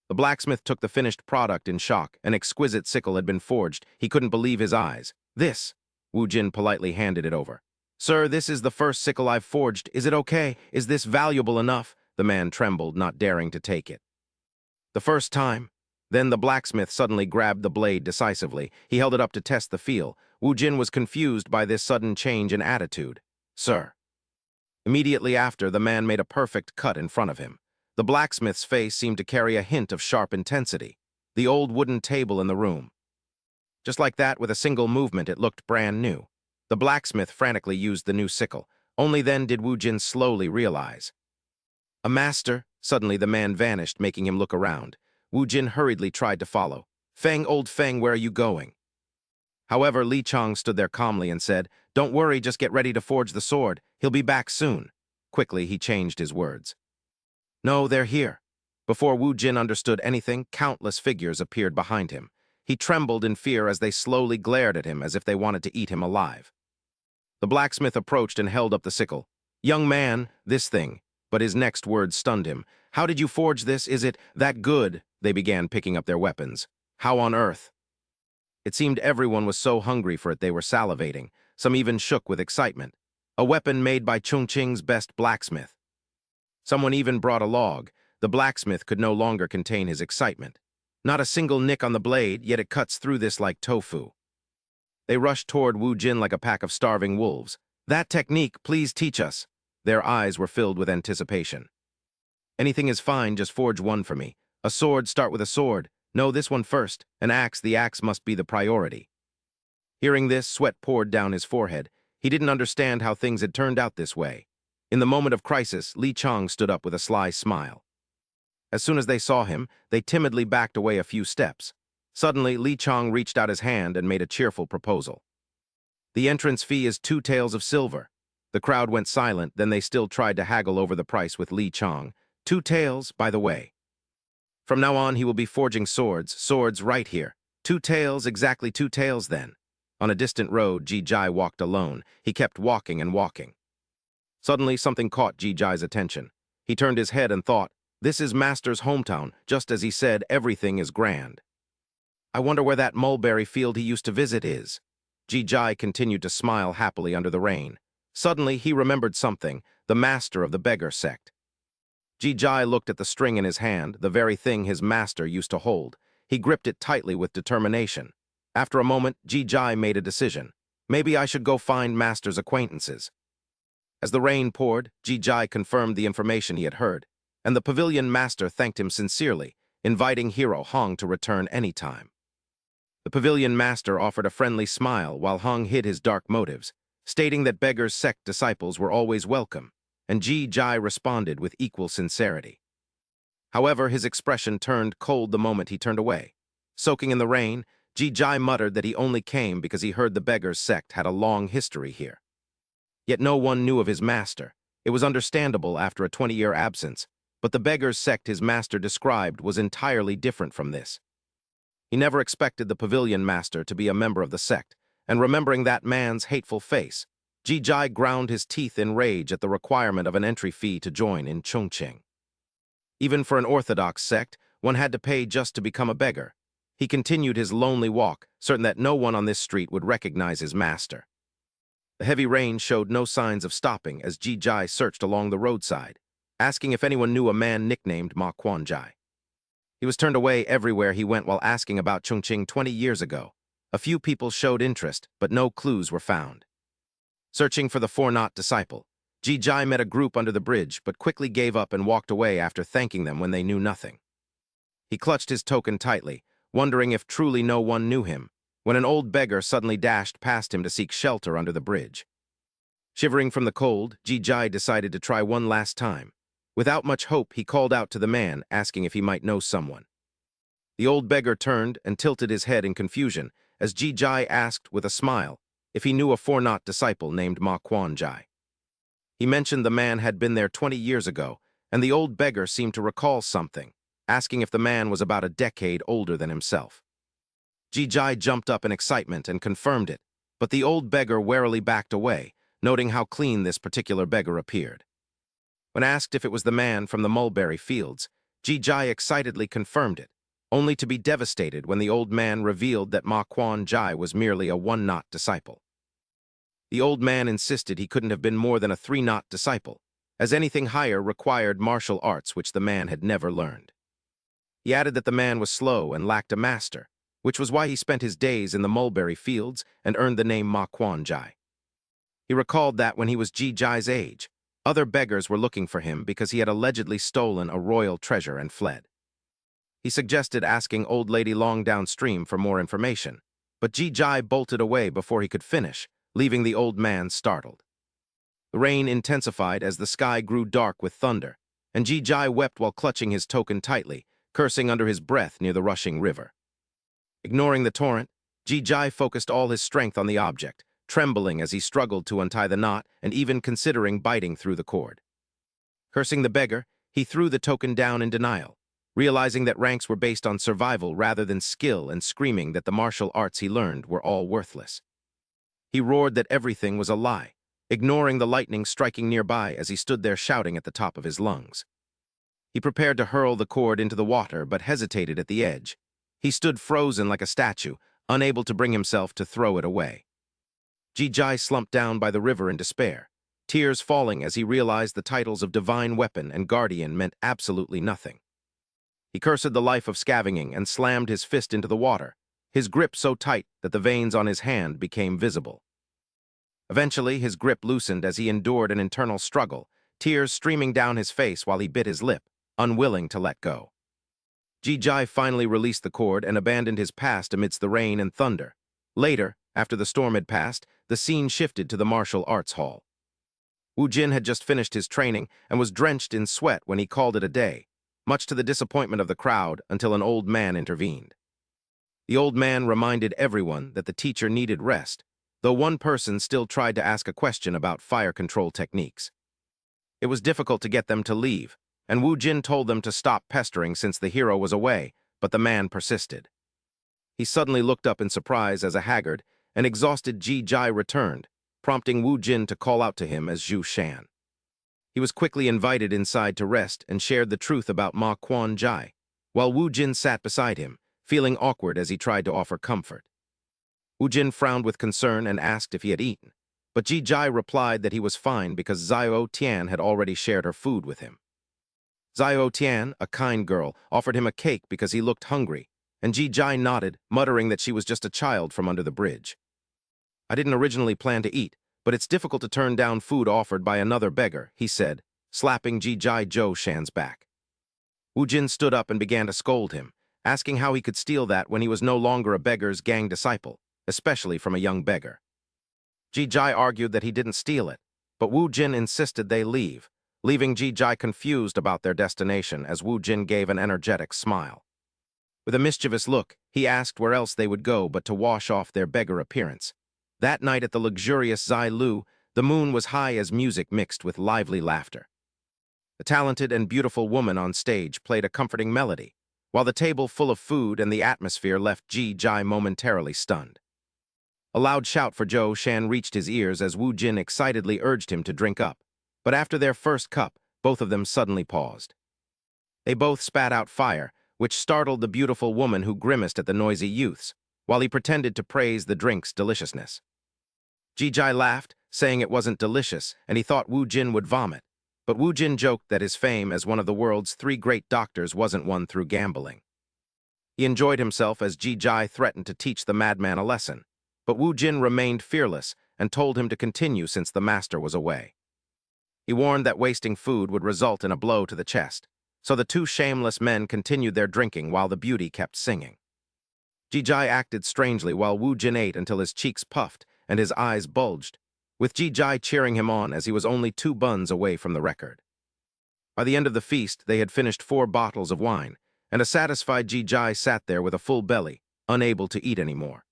The blacksmith took the finished product in shock. An exquisite sickle had been forged. He couldn't believe his eyes. This, Wu Jin politely handed it over. Sir, this is the first sickle I've forged. Is it okay? Is this valuable enough? The man trembled, not daring to take it. The first time? Then the blacksmith suddenly grabbed the blade decisively. He held it up to test the feel. Wu Jin was confused by this sudden change in attitude. Sir. Immediately after, the man made a perfect cut in front of him. The blacksmith's face seemed to carry a hint of sharp intensity. The old wooden table in the room. Just like that, with a single movement, it looked brand new. The blacksmith frantically used the new sickle. Only then did Wu Jin slowly realize. A master? Suddenly the man vanished, making him look around. Wu Jin hurriedly tried to follow. Feng, old Feng, where are you going? However, Li Chang stood there calmly and said, Don't worry, just get ready to forge the sword. He'll be back soon. Quickly, he changed his words. No, they're here. Before Wu Jin understood anything, countless figures appeared behind him. He trembled in fear as they slowly glared at him as if they wanted to eat him alive. The blacksmith approached and held up the sickle. Young man, this thing. But his next words stunned him. How did you forge this? Is it that good? They began picking up their weapons. How on earth? It seemed everyone was so hungry for it they were salivating. Some even shook with excitement. A weapon made by Chongqing's best blacksmith. Someone even brought a log. The blacksmith could no longer contain his excitement. Not a single nick on the blade, yet it cuts through this like tofu. They rushed toward Wu Jin like a pack of starving wolves. That technique, please teach us. Their eyes were filled with anticipation. Anything is fine, just forge one for me. A sword, start with a sword. No, this one first. An axe, the axe must be the priority. Hearing this, sweat poured down his forehead. He didn't understand how things had turned out this way. In the moment of crisis, Li Chang stood up with a sly smile. As soon as they saw him, they timidly backed away a few steps. Suddenly, Li Chang reached out his hand and made a cheerful proposal. The entrance fee is 2 taels of silver. The crowd went silent, then they still tried to haggle over the price with Li Chang. 2 taels, by the way. From now on, he will be forging swords right here. 2 taels, exactly 2 taels then. On a distant road, Ji Jai walked alone. He kept walking and walking. Suddenly, something caught Ji Jai's attention. He turned his head and thought, this is Master's hometown. Just as he said, everything is grand. I wonder where that mulberry field he used to visit is. Ji Jai continued to smile happily under the rain. Suddenly, he remembered something, the master of the beggar sect. Ji Jai looked at the string in his hand, the very thing his master used to hold. He gripped it tightly with determination. After a moment, Ji Jai made a decision. Maybe I should go find Master's acquaintances. As the rain poured, Ji Jai confirmed the information he had heard, and the pavilion master thanked him sincerely, inviting hero Hong to return any time. The pavilion master offered a friendly smile while Hong hid his dark motives, stating that beggar's sect disciples were always welcome, and Ji Jai responded with equal sincerity. However, his expression turned cold the moment he turned away. Soaking in the rain, Ji Jai muttered that he only came because he heard the beggar's sect had a long history here. Yet no one knew of his master. It was understandable after a 20-year absence, but the beggar's sect his master described was entirely different from this. He never expected the pavilion master to be a member of the sect, and remembering that man's hateful face, Ji Jai ground his teeth in rage at the requirement of an entry fee to join in Chongqing. Even for an orthodox sect, one had to pay just to become a beggar. He continued his lonely walk, certain that no one on this street would recognize his master. The heavy rain showed no signs of stopping as Ji Jai searched along the roadside, asking if anyone knew a man nicknamed Ma Quanjai. He was turned away everywhere he went while asking about Chongqing 20 years ago. A few people showed interest, but no clues were found. Searching for the four-knot disciple, Ji Jai met a group under the bridge, but quickly gave up and walked away after thanking them when they knew nothing. He clutched his token tightly, wondering if truly no one knew him, when an old beggar suddenly dashed past him to seek shelter under the bridge. Shivering from the cold, Ji Jai decided to try one last time. Without much hope, he called out to the man, asking if he might know someone. The old beggar turned and tilted his head in confusion as Ji Jai asked with a smile if he knew a four-knot disciple named Ma Quanjai. He mentioned the man had been there 20 years ago, and the old beggar seemed to recall something, asking if the man was about a decade older than himself. Ji Jai jumped up in excitement and confirmed it, but the old beggar warily backed away, noting how clean this particular beggar appeared. When asked if it was the man from the mulberry fields, Ji Jai excitedly confirmed it, only to be devastated when the old man revealed that Ma Quan Jai was merely a 1-knot disciple. The old man insisted he couldn't have been more than a 3-knot disciple, as anything higher required martial arts which the man had never learned. He added that the man was slow and lacked a master, which was why he spent his days in the mulberry fields and earned the name Ma Quan Jai. He recalled that when he was Ji Jai's age, other beggars were looking for him because he had allegedly stolen a royal treasure and fled. He suggested asking Old Lady Long downstream for more information, but Ji Jai bolted away before he could finish, leaving the old man startled. The rain intensified as the sky grew dark with thunder, and Ji Jai wept while clutching his token tightly, cursing under his breath near the rushing river. Ignoring the torrent, Ji Jai focused all his strength on the object, trembling as he struggled to untie the knot and even considering biting through the cord. Cursing the beggar, he threw the token down in denial, realizing that ranks were based on survival rather than skill and screaming that the martial arts he learned were all worthless. He roared that everything was a lie, ignoring the lightning striking nearby as he stood there shouting at the top of his lungs. He prepared to hurl the cord into the water but hesitated at the edge. He stood frozen like a statue, unable to bring himself to throw it away. Ji Jai slumped down by the river in despair, tears falling as he realized the titles of Divine Weapon and Guardian meant absolutely nothing. He cursed the life of scavenging and slammed his fist into the water, his grip so tight that the veins on his hand became visible. Eventually, his grip loosened as he endured an internal struggle, tears streaming down his face while he bit his lip, unwilling to let go. Ji Jai finally released the cord and abandoned his past amidst the rain and thunder. Later, after the storm had passed, the scene shifted to the martial arts hall. Wu Jin had just finished his training and was drenched in sweat when he called it a day, much to the disappointment of the crowd until an old man intervened. The old man reminded everyone that the teacher needed rest, though one person still tried to ask a question about fire control techniques. It was difficult to get them to leave, and Wu Jin told them to stop pestering since the hero was away, but the man persisted. He suddenly looked up in surprise as a haggard and exhausted Ji Jai returned, prompting Wu Jin to call out to him as Zhu Shan. He was quickly invited inside to rest and shared the truth about Ma Quan Jai, while Wu Jin sat beside him, feeling awkward as he tried to offer comfort. Wu Jin frowned with concern and asked if he had eaten, but Ji Jai replied that he was fine because Xiao Tian had already shared her food with him. Xiao Tian, a kind girl, offered him a cake because he looked hungry, and Ji Jai nodded, muttering that she was just a child from under the bridge. "I didn't originally plan to eat, but it's difficult to turn down food offered by another beggar," he said, slapping Ji Jai Zhou Shan's back. Wu Jin stood up and began to scold him, asking how he could steal that when he was no longer a beggar's gang disciple, especially from a young beggar. Ji Jai argued that he didn't steal it, but Wu Jin insisted they leave, leaving Ji Jai confused about their destination as Wu Jin gave an energetic smile. With a mischievous look, he asked where else they would go but to wash off their beggar appearance. That night at the luxurious Zai Lu, the moon was high as music mixed with lively laughter. The talented and beautiful woman on stage played a comforting melody, while the table full of food and the atmosphere left Ji Jai momentarily stunned. A loud shout for Zhou Shan reached his ears as Wu Jin excitedly urged him to drink up, but after their first cup, both of them suddenly paused. They both spat out fire, which startled the beautiful woman who grimaced at the noisy youths, while he pretended to praise the drink's deliciousness. Ji Jai laughed, saying it wasn't delicious, and he thought Wu Jin would vomit, but Wu Jin joked that his fame as one of the world's 3 great doctors wasn't won through gambling. He enjoyed himself as Ji Jai threatened to teach the madman a lesson, but Wu Jin remained fearless and told him to continue since the master was away. He warned that wasting food would result in a blow to the chest, so the 2 shameless men continued their drinking while the beauty kept singing. Ji Jai acted strangely while Wu Jin ate until his cheeks puffed and his eyes bulged, with Ji Jai cheering him on as he was only 2 buns away from the record. By the end of the feast, they had finished 4 bottles of wine, and a satisfied Ji Jai sat there with a full belly, unable to eat anymore.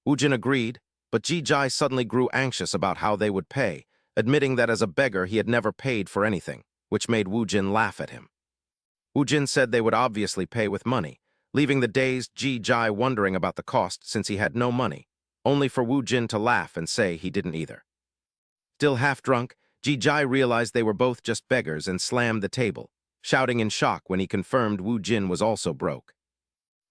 Wu Jin agreed, but Ji Jai suddenly grew anxious about how they would pay, admitting that as a beggar he had never paid for anything, which made Wu Jin laugh at him. Wu Jin said they would obviously pay with money, leaving the dazed Ji Jai wondering about the cost since he had no money, only for Wu Jin to laugh and say he didn't either. Still half drunk, Ji Jai realized they were both just beggars and slammed the table, shouting in shock when he confirmed Wu Jin was also broke.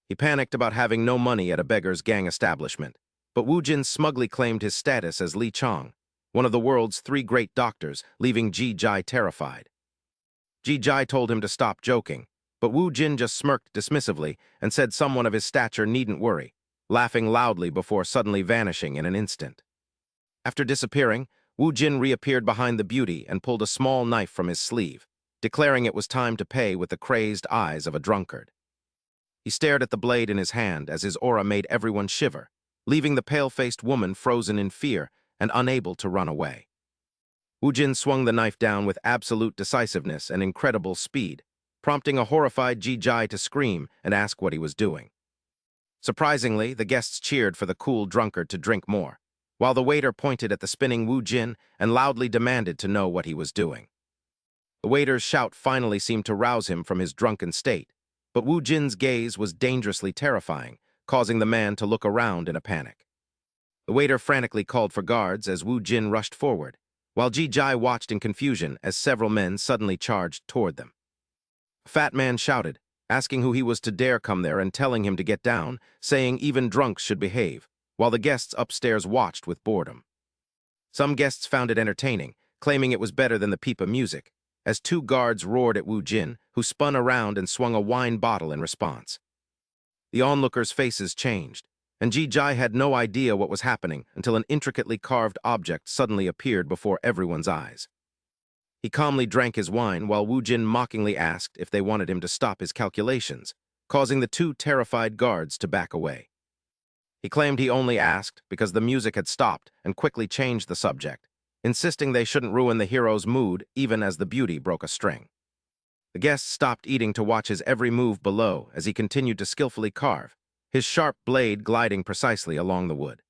He panicked about having no money at a beggar's gang establishment, but Wu Jin smugly claimed his status as Li Chong, one of the world's 3 great doctors, leaving Ji Jai terrified. Ji Jai told him to stop joking, but Wu Jin just smirked dismissively and said someone of his stature needn't worry, laughing loudly before suddenly vanishing in an instant. After disappearing, Wu Jin reappeared behind the beauty and pulled a small knife from his sleeve, declaring it was time to pay with the crazed eyes of a drunkard. He stared at the blade in his hand as his aura made everyone shiver, leaving the pale-faced woman frozen in fear and unable to run away. Wu Jin swung the knife down with absolute decisiveness and incredible speed, prompting a horrified Ji Jai to scream and ask what he was doing. Surprisingly, the guests cheered for the cool drunkard to drink more, while the waiter pointed at the spinning Wu Jin and loudly demanded to know what he was doing. The waiter's shout finally seemed to rouse him from his drunken state, but Wu Jin's gaze was dangerously terrifying, causing the man to look around in a panic. The waiter frantically called for guards as Wu Jin rushed forward, while Ji Jai watched in confusion as several men suddenly charged toward them. A fat man shouted, asking who he was to dare come there and telling him to get down, saying even drunks should behave, while the guests upstairs watched with boredom. Some guests found it entertaining, claiming it was better than the pipa music, as 2 guards roared at Wu Jin, who spun around and swung a wine bottle in response. The onlookers' faces changed, and Ji Jai had no idea what was happening until an intricately carved object suddenly appeared before everyone's eyes. He calmly drank his wine while Wu Jin mockingly asked if they wanted him to stop his calculations, causing the 2 terrified guards to back away. He claimed he only asked because the music had stopped and quickly changed the subject, insisting they shouldn't ruin the hero's mood even as the beauty broke a string. The guests stopped eating to watch his every move below as he continued to skillfully carve, his sharp blade gliding precisely along the wood.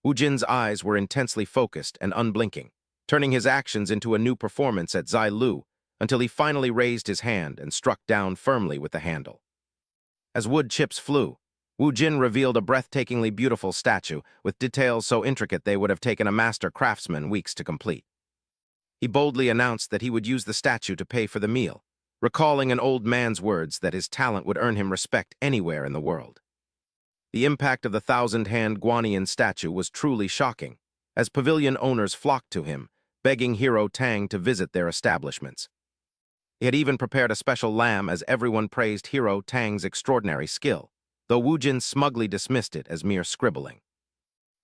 Wu Jin's eyes were intensely focused and unblinking, turning his actions into a new performance at Zai Lu until he finally raised his hand and struck down firmly with the handle. As wood chips flew, Wu Jin revealed a breathtakingly beautiful statue with details so intricate they would have taken a master craftsman weeks to complete. He boldly announced that he would use the statue to pay for the meal, recalling an old man's words that his talent would earn him respect anywhere in the world. The impact of the 1,000-hand Guanyin statue was truly shocking, as pavilion owners flocked to him, begging hero Tang to visit their establishments. He had even prepared a special lamb as everyone praised hero Tang's extraordinary skill, though Wu Jin smugly dismissed it as mere scribbling.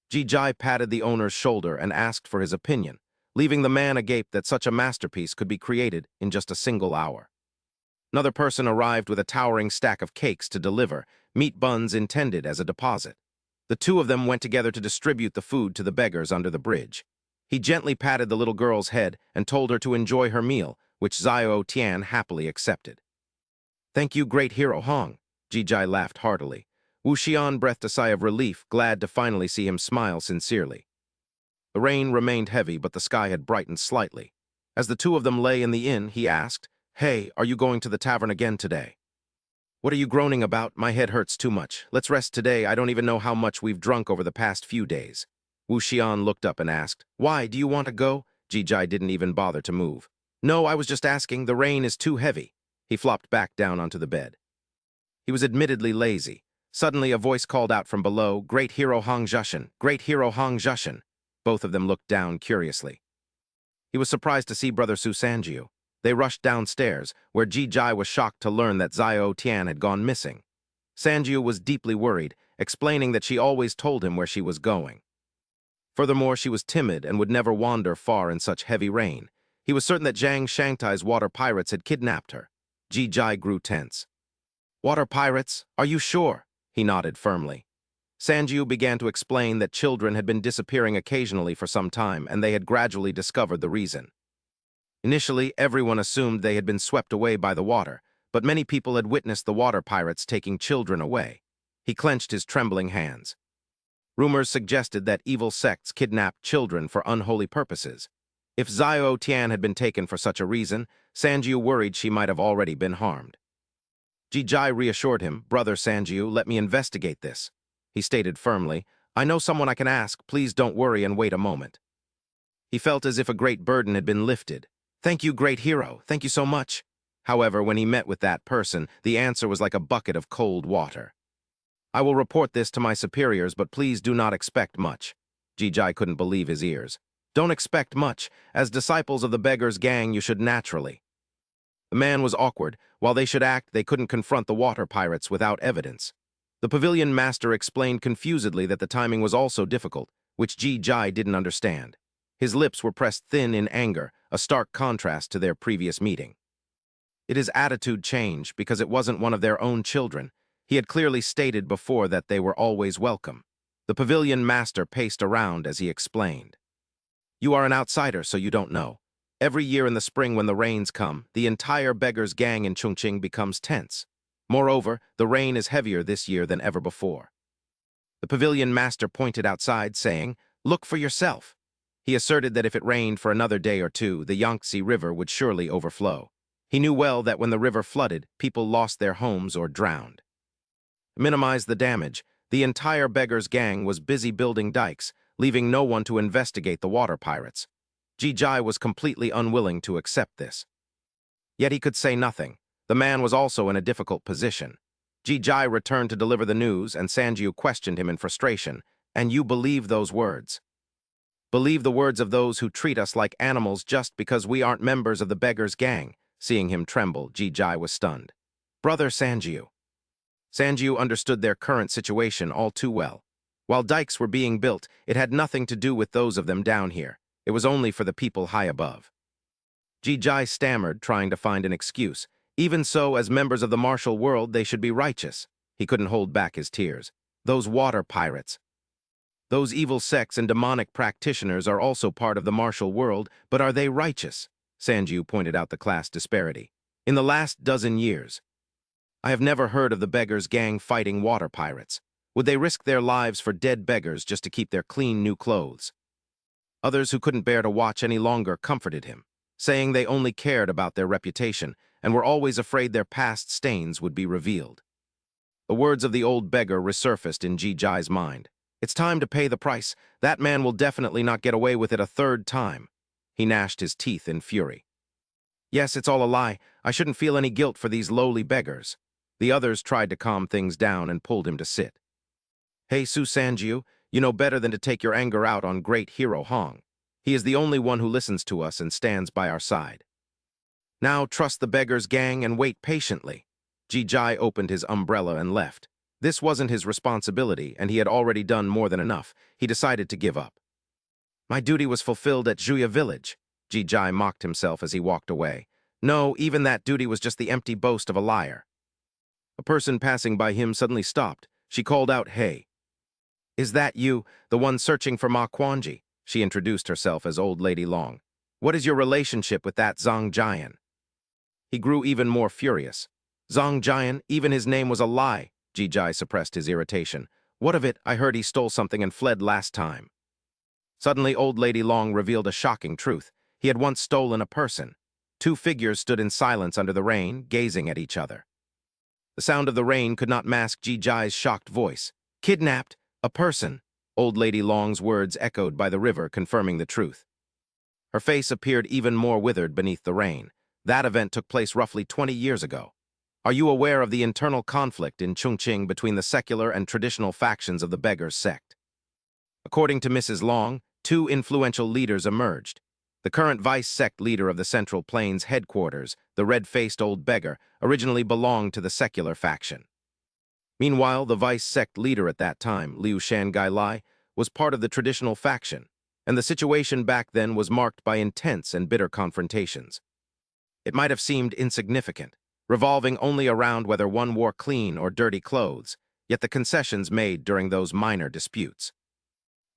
Ji Jai patted the owner's shoulder and asked for his opinion, leaving the man agape that such a masterpiece could be created in just a single hour. Another person arrived with a towering stack of cakes to deliver, meat buns intended as a deposit. The 2 of them went together to distribute the food to the beggars under the bridge. He gently patted the little girl's head and told her to enjoy her meal, which Xiao Tian happily accepted. "Thank you, great hero Hong," Ji Jai laughed heartily. Wu Xian breathed a sigh of relief, glad to finally see him smile sincerely. The rain remained heavy, but the sky had brightened slightly. As the 2 of them lay in the inn, he asked, "Hey, are you going to the tavern again today?" "What are you groaning about? My head hurts too much. Let's rest today. I don't even know how much we've drunk over the past few days." Wu Xian looked up and asked, "Why, do you want to go?" Ji Jai didn't even bother to move. "No, I was just asking. The rain is too heavy." He flopped back down onto the bed. He was admittedly lazy. Suddenly, a voice called out from below, "Great hero Hong Jushin! Great hero Hong Jushin!" Both of them looked down curiously. He was surprised to see Brother Su Sanjiu. They rushed downstairs, where Ji Jai was shocked to learn that Xiao Tian had gone missing. Sanjiu was deeply worried, explaining that she always told him where she was going. Furthermore, she was timid and would never wander far in such heavy rain. He was certain that Zhang Shangtai's water pirates had kidnapped her. Ji Jai grew tense. "Water pirates? Are you sure?" He nodded firmly. Sanjiu began to explain that children had been disappearing occasionally for some time, and they had gradually discovered the reason. Initially, everyone assumed they had been swept away by the water, but many people had witnessed the water pirates taking children away. He clenched his trembling hands. Rumors suggested that evil sects kidnapped children for unholy purposes. If Xiao Tian had been taken for such a reason, Sanjiu worried she might have already been harmed. Ji Jai reassured him, "Brother Sanjiu, let me investigate this." He stated firmly, "I know someone I can ask. Please don't worry and wait a moment." He felt as if a great burden had been lifted. "Thank you, great hero. Thank you so much." However, when he met with that person, the answer was like a bucket of cold water. I will report this to my superiors, but please do not expect much. Jijai couldn't believe his ears. Don't expect much. As disciples of the beggar's gang, you should naturally. The man was awkward. While they should act, they couldn't confront the water pirates without evidence. The pavilion master explained confusedly that the timing was also difficult, which Jijai didn't understand. His lips were pressed thin in anger, a stark contrast to their previous meeting. His attitude changed because it wasn't one of their own children. He had clearly stated before that they were always welcome. The pavilion master paced around as he explained. You are an outsider, so you don't know. Every year in the spring when the rains come, the entire beggar's gang in Chongqing becomes tense. Moreover, the rain is heavier this year than ever before. The pavilion master pointed outside, saying, Look for yourself. He asserted that if it rained for another day or two, the Yangtze River would surely overflow. He knew well that when the river flooded, people lost their homes or drowned. To minimize the damage, the entire beggar's gang was busy building dikes, leaving no one to investigate the water pirates. Jijai was completely unwilling to accept this. Yet he could say nothing. The man was also in a difficult position. Jijai returned to deliver the news, and Sanjiu questioned him in frustration. And you believe those words? Believe the words of those who treat us like animals just because we aren't members of the beggar's gang. Seeing him tremble, Jijai was stunned. Brother Sanjiu. Sanjiu understood their current situation all too well. While dikes were being built, it had nothing to do with those of them down here. It was only for the people high above. Jijai stammered, trying to find an excuse. Even so, as members of the martial world, they should be righteous. He couldn't hold back his tears. Those water pirates. Those evil sects and demonic practitioners are also part of the martial world, but are they righteous? Sanjiu pointed out the class disparity. In the last dozen years, I have never heard of the beggars' gang fighting water pirates. Would they risk their lives for dead beggars just to keep their clean new clothes? Others who couldn't bear to watch any longer comforted him, saying they only cared about their reputation and were always afraid their past stains would be revealed. The words of the old beggar resurfaced in Jijai's mind. It's time to pay the price. That man will definitely not get away with it a third time. He gnashed his teeth in fury. Yes, it's all a lie. I shouldn't feel any guilt for these lowly beggars. The others tried to calm things down and pulled him to sit. Hey, Su Sanjiu, you know better than to take your anger out on great hero Hong. He is the only one who listens to us and stands by our side. Now trust the beggar's gang and wait patiently. Jijai opened his umbrella and left. This wasn't his responsibility, and he had already done more than enough. He decided to give up. My duty was fulfilled at Zhuya village. Jijai mocked himself as he walked away. No, even that duty was just the empty boast of a liar. A person passing by him suddenly stopped. She called out, Hey. Is that you, the one searching for Ma Quanji? She introduced herself as Old Lady Long. What is your relationship with that Zhang Jian? He grew even more furious. Zhang Jian, even his name was a lie. Jijai suppressed his irritation. What of it? I heard he stole something and fled last time. Suddenly, Old Lady Long revealed a shocking truth. He had once stolen a person. Two figures stood in silence under the rain, gazing at each other. The sound of the rain could not mask Jijai's shocked voice. Kidnapped? A person? Old Lady Long's words echoed by the river, confirming the truth. Her face appeared even more withered beneath the rain. That event took place roughly 20 years ago. Are you aware of the internal conflict in Chongqing between the secular and traditional factions of the beggars sect? According to Mrs. Long, two influential leaders emerged. The current vice-sect leader of the Central Plains headquarters, the red-faced old beggar, originally belonged to the secular faction. Meanwhile, the vice-sect leader at that time, Liu Shangai, was part of the traditional faction, and the situation back then was marked by intense and bitter confrontations. It might have seemed insignificant, revolving only around whether one wore clean or dirty clothes, yet the concessions made during those minor disputes.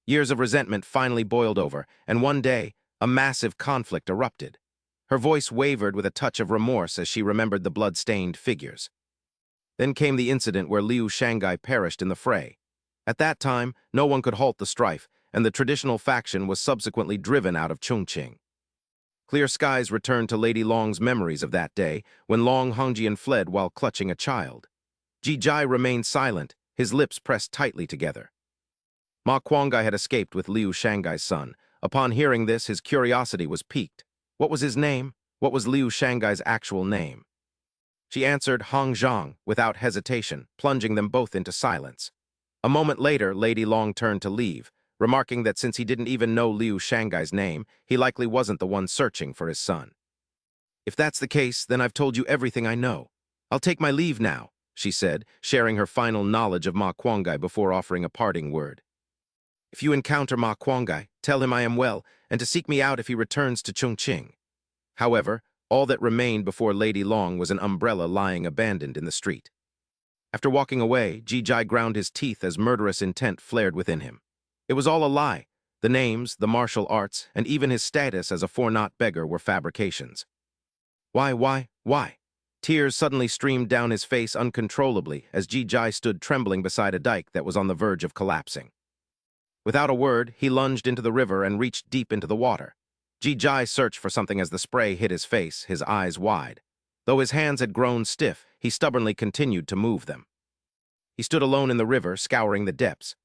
Years of resentment finally boiled over, and one day, a massive conflict erupted. Her voice wavered with a touch of remorse as she remembered the blood-stained figures. Then came the incident where Liu Shangai perished in the fray. At that time, no one could halt the strife, and the traditional faction was subsequently driven out of Chongqing. Clear skies returned to Lady Long's memories of that day, when Long Hongjian fled while clutching a child. Jijai remained silent, his lips pressed tightly together. Ma Quangai had escaped with Liu Shangai's son. Upon hearing this, his curiosity was piqued. What was his name? What was Liu Shangai's actual name? She answered Hong Zhang without hesitation, plunging them both into silence. A moment later, Lady Long turned to leave, remarking that since he didn't even know Liu Shanghai's name, he likely wasn't the one searching for his son. "If that's the case, then I've told you everything I know. I'll take my leave now," she said, sharing her final knowledge of Ma Kuangai before offering a parting word. "If you encounter Ma Kuangai, tell him I am well, and to seek me out if he returns to Chongqing." However, all that remained before Lady Long was an umbrella lying abandoned in the street. After walking away, Jai ground his teeth as murderous intent flared within him. It was all a lie. The names, the martial arts, and even his status as a four-knot beggar were fabrications. Why? Tears suddenly streamed down his face uncontrollably as Jai stood trembling beside a dike that was on the verge of collapsing. Without a word, he lunged into the river and reached deep into the water. Jai searched for something as the spray hit his face, his eyes wide. Though his hands had grown stiff, he stubbornly continued to move them. He stood alone in the river, scouring the depths.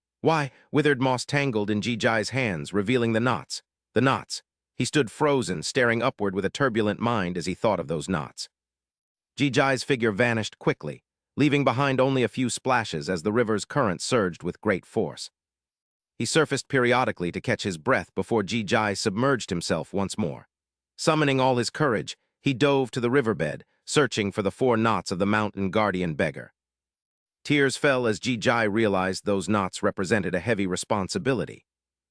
Withered moss tangled in Jai's hands, revealing the knots. The knots. He stood frozen, staring upward with a turbulent mind as he thought of those knots. Jai's figure vanished quickly, leaving behind only a few splashes as the river's current surged with great force. He surfaced periodically to catch his breath before Jai submerged himself once more. Summoning all his courage, he dove to the riverbed, searching for the four knots of the mountain guardian beggar. Tears fell as Jai realized those knots represented a heavy responsibility.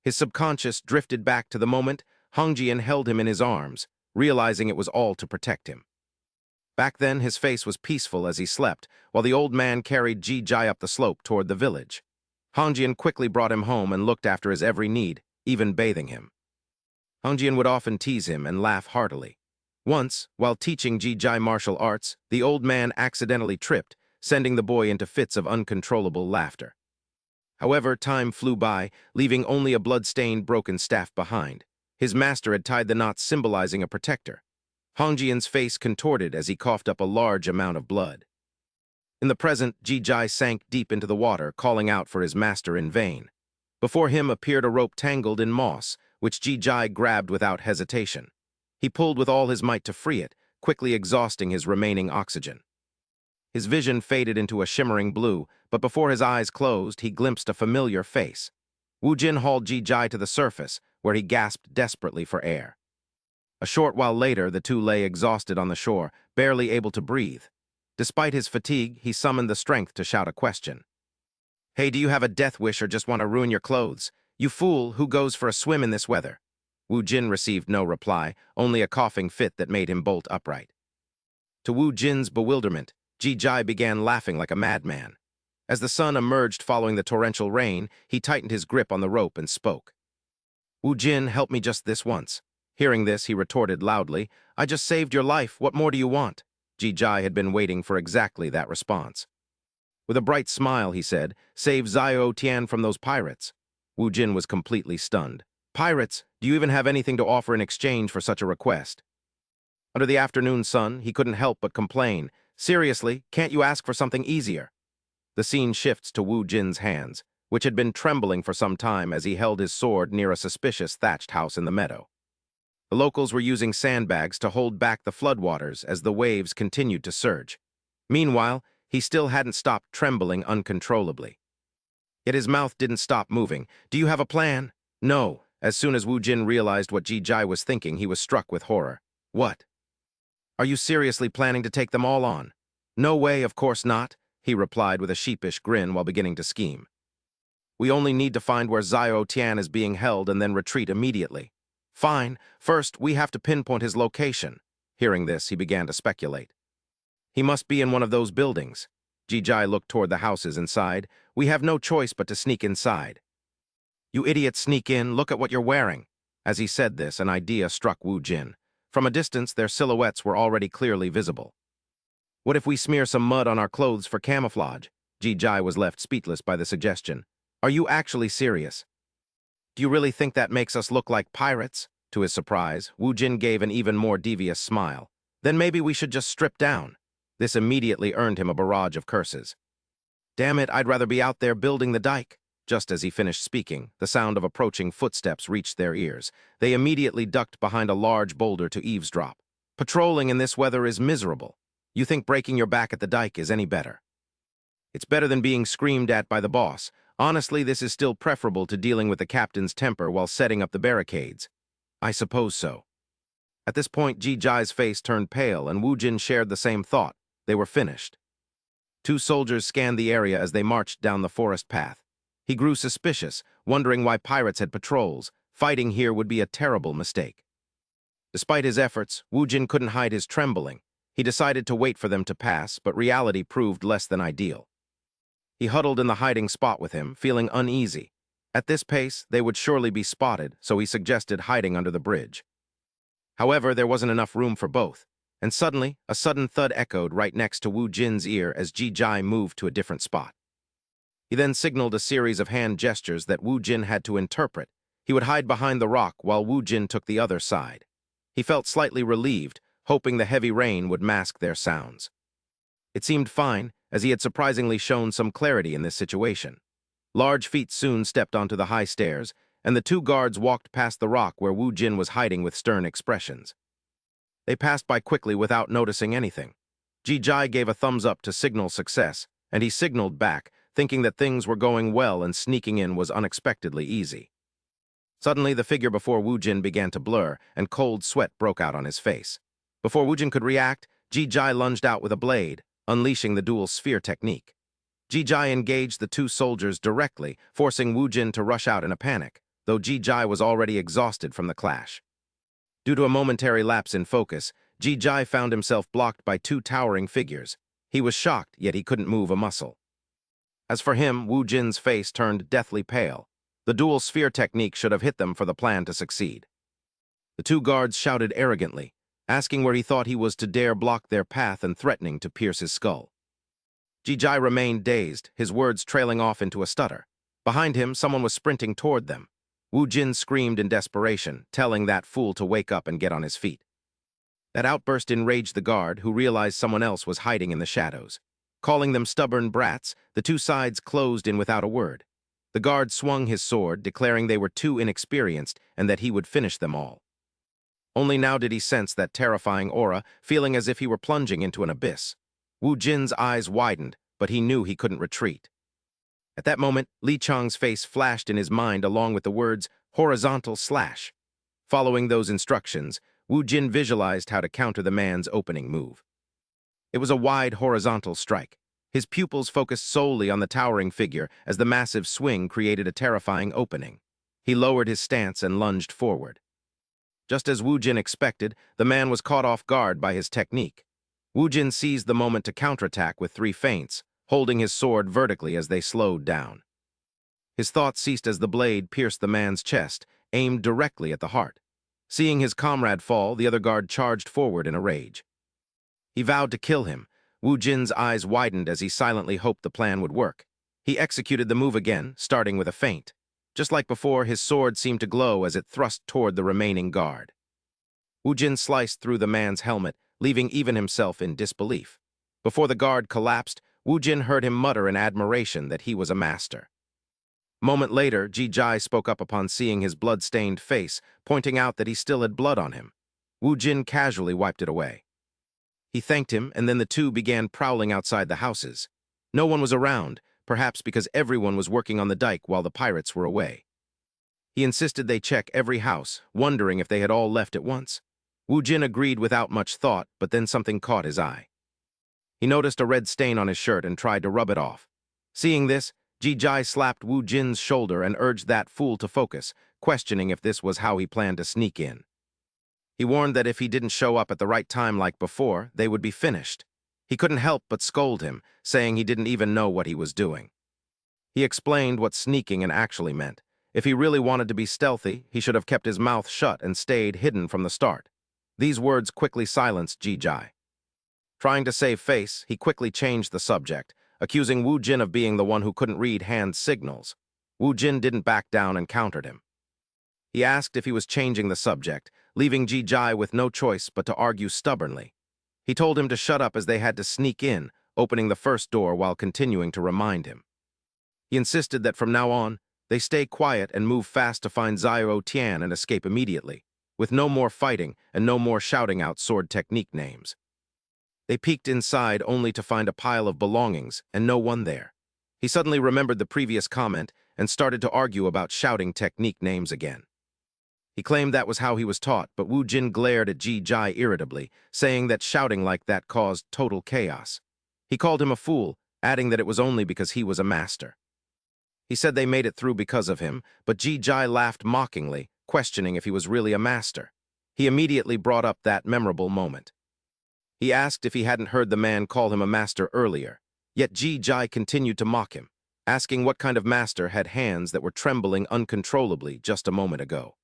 His subconscious drifted back to the moment Hongjian held him in his arms, realizing it was all to protect him. Back then, his face was peaceful as he slept, while the old man carried Jai up the slope toward the village. Hongjian quickly brought him home and looked after his every need, even bathing him. Hongjian would often tease him and laugh heartily. Once, while teaching Jai martial arts, the old man accidentally tripped, sending the boy into fits of uncontrollable laughter. However, time flew by, leaving only a blood-stained broken staff behind. His master had tied the knots symbolizing a protector. Hongjian's face contorted as he coughed up a large amount of blood. In the present, Jai sank deep into the water, calling out for his master in vain. Before him appeared a rope tangled in moss, which Jai grabbed without hesitation. He pulled with all his might to free it, quickly exhausting his remaining oxygen. His vision faded into a shimmering blue, but before his eyes closed, he glimpsed a familiar face. Wu Jin hauled Jai to the surface, where he gasped desperately for air. A short while later, the two lay exhausted on the shore, barely able to breathe. Despite his fatigue, he summoned the strength to shout a question. "Hey, do you have a death wish or just want to ruin your clothes? You fool, who goes for a swim in this weather?" Wu Jin received no reply, only a coughing fit that made him bolt upright. To Wu Jin's bewilderment, Jai began laughing like a madman. As the sun emerged following the torrential rain, he tightened his grip on the rope and spoke. "Wu Jin, help me just this once." Hearing this, he retorted loudly, "I just saved your life, what more do you want?" Jai had been waiting for exactly that response. With a bright smile, he said, "Save Xiao Tian from those pirates." Wu Jin was completely stunned. "Pirates? Do you even have anything to offer in exchange for such a request?" Under the afternoon sun, he couldn't help but complain. "Seriously, can't you ask for something easier?" The scene shifts to Wu Jin's hands, which had been trembling for some time as he held his sword near a suspicious thatched house in the meadow. The locals were using sandbags to hold back the floodwaters as the waves continued to surge. Meanwhile, he still hadn't stopped trembling uncontrollably. Yet his mouth didn't stop moving. "Do you have a plan?" "No." As soon as Wu Jin realized what Jai was thinking, he was struck with horror. "What? Are you seriously planning to take them all on?" "No way, of course not," he replied with a sheepish grin while beginning to scheme. "We only need to find where Xiao Tian is being held and then retreat immediately." "Fine. First, we have to pinpoint his location." Hearing this, he began to speculate. "He must be in one of those buildings." Jai looked toward the houses inside. "We have no choice but to sneak inside." "You idiots, sneak in, look at what you're wearing." As he said this, an idea struck Wu Jin. From a distance, their silhouettes were already clearly visible. "What if we smear some mud on our clothes for camouflage?" Jai was left speechless by the suggestion. "Are you actually serious? Do you really think that makes us look like pirates?" To his surprise, Wu Jin gave an even more devious smile. "Then maybe we should just strip down." This immediately earned him a barrage of curses. "Damn it, I'd rather be out there building the dike." Just as he finished speaking, the sound of approaching footsteps reached their ears. They immediately ducked behind a large boulder to eavesdrop. "Patrolling in this weather is miserable." You think breaking your back at the dike is any better? It's better than being screamed at by the boss. Honestly, this is still preferable to dealing with the captain's temper while setting up the barricades. I suppose so. At this point, Ji Jai's face turned pale, and Wu Jin shared the same thought. They were finished. Two soldiers scanned the area as they marched down the forest path. He grew suspicious, wondering why pirates had patrols. Fighting here would be a terrible mistake. Despite his efforts, Wu Jin couldn't hide his trembling. He decided to wait for them to pass, but reality proved less than ideal. He huddled in the hiding spot with him, feeling uneasy. At this pace, they would surely be spotted, so he suggested hiding under the bridge. However, there wasn't enough room for both, and suddenly, a sudden thud echoed right next to Wu Jin's ear as Ji Jai moved to a different spot. He then signaled a series of hand gestures that Wu Jin had to interpret. He would hide behind the rock while Wu Jin took the other side. He felt slightly relieved, hoping the heavy rain would mask their sounds. It seemed fine, as he had surprisingly shown some clarity in this situation. Large feet soon stepped onto the high stairs, and the two guards walked past the rock where Wu Jin was hiding with stern expressions. They passed by quickly without noticing anything. Ji Jai gave a thumbs up to signal success, and he signaled back, thinking that things were going well and sneaking in was unexpectedly easy. Suddenly, the figure before Wu Jin began to blur, and cold sweat broke out on his face. Before Wu Jin could react, Ji Jai lunged out with a blade, unleashing the dual sphere technique. Ji Jai engaged the two soldiers directly, forcing Wu Jin to rush out in a panic, though Ji Jai was already exhausted from the clash. Due to a momentary lapse in focus, Ji Jai found himself blocked by two towering figures. He was shocked, yet he couldn't move a muscle. As for him, Wu Jin's face turned deathly pale. The dual sphere technique should have hit them for the plan to succeed. The two guards shouted arrogantly, asking where he thought he was to dare block their path and threatening to pierce his skull. Ji Jai remained dazed, his words trailing off into a stutter. Behind him, someone was sprinting toward them. Wu Jin screamed in desperation, telling that fool to wake up and get on his feet. That outburst enraged the guard, who realized someone else was hiding in the shadows. Calling them stubborn brats, the two sides closed in without a word. The guard swung his sword, declaring they were too inexperienced and that he would finish them all. Only now did he sense that terrifying aura, feeling as if he were plunging into an abyss. Wu Jin's eyes widened, but he knew he couldn't retreat. At that moment, Li Chang's face flashed in his mind along with the words, horizontal slash. Following those instructions, Wu Jin visualized how to counter the man's opening move. It was a wide horizontal strike. His pupils focused solely on the towering figure as the massive swing created a terrifying opening. He lowered his stance and lunged forward. Just as Wu Jin expected, the man was caught off guard by his technique. Wu Jin seized the moment to counterattack with 3 feints, holding his sword vertically as they slowed down. His thoughts ceased as the blade pierced the man's chest, aimed directly at the heart. Seeing his comrade fall, the other guard charged forward in a rage. He vowed to kill him. Wu Jin's eyes widened as he silently hoped the plan would work. He executed the move again, starting with a feint. Just like before, his sword seemed to glow as it thrust toward the remaining guard. Wu Jin sliced through the man's helmet, leaving even himself in disbelief. Before the guard collapsed, Wu Jin heard him mutter in admiration that he was a master. A moment later, Ji Jai spoke up upon seeing his blood-stained face, pointing out that he still had blood on him. Wu Jin casually wiped it away. He thanked him, and then the two began prowling outside the houses. No one was around, perhaps because everyone was working on the dike while the pirates were away. He insisted they check every house, wondering if they had all left at once. Wu Jin agreed without much thought, but then something caught his eye. He noticed a red stain on his shirt and tried to rub it off. Seeing this, Ji Jai slapped Wu Jin's shoulder and urged that fool to focus, questioning if this was how he planned to sneak in. He warned that if he didn't show up at the right time like before, they would be finished. He couldn't help but scold him, saying he didn't even know what he was doing. He explained what sneaking actually meant. If he really wanted to be stealthy, he should have kept his mouth shut and stayed hidden from the start. These words quickly silenced Ji Jai. Trying to save face, he quickly changed the subject, accusing Wu Jin of being the one who couldn't read hand signals. Wu Jin didn't back down and countered him. He asked if he was changing the subject, leaving Ji Jai with no choice but to argue stubbornly. He told him to shut up as they had to sneak in, opening the first door while continuing to remind him. He insisted that from now on, they stay quiet and move fast to find Xiao Tian and escape immediately, with no more fighting and no more shouting out sword technique names. They peeked inside only to find a pile of belongings and no one there. He suddenly remembered the previous comment and started to argue about shouting technique names again. He claimed that was how he was taught, but Wu Jin glared at Ji Jai irritably, saying that shouting like that caused total chaos. He called him a fool, adding that it was only because he was a master. He said they made it through because of him, but Ji Jai laughed mockingly, questioning if he was really a master. He immediately brought up that memorable moment. He asked if he hadn't heard the man call him a master earlier, yet Ji Jai continued to mock him, asking what kind of master had hands that were trembling uncontrollably just a moment ago.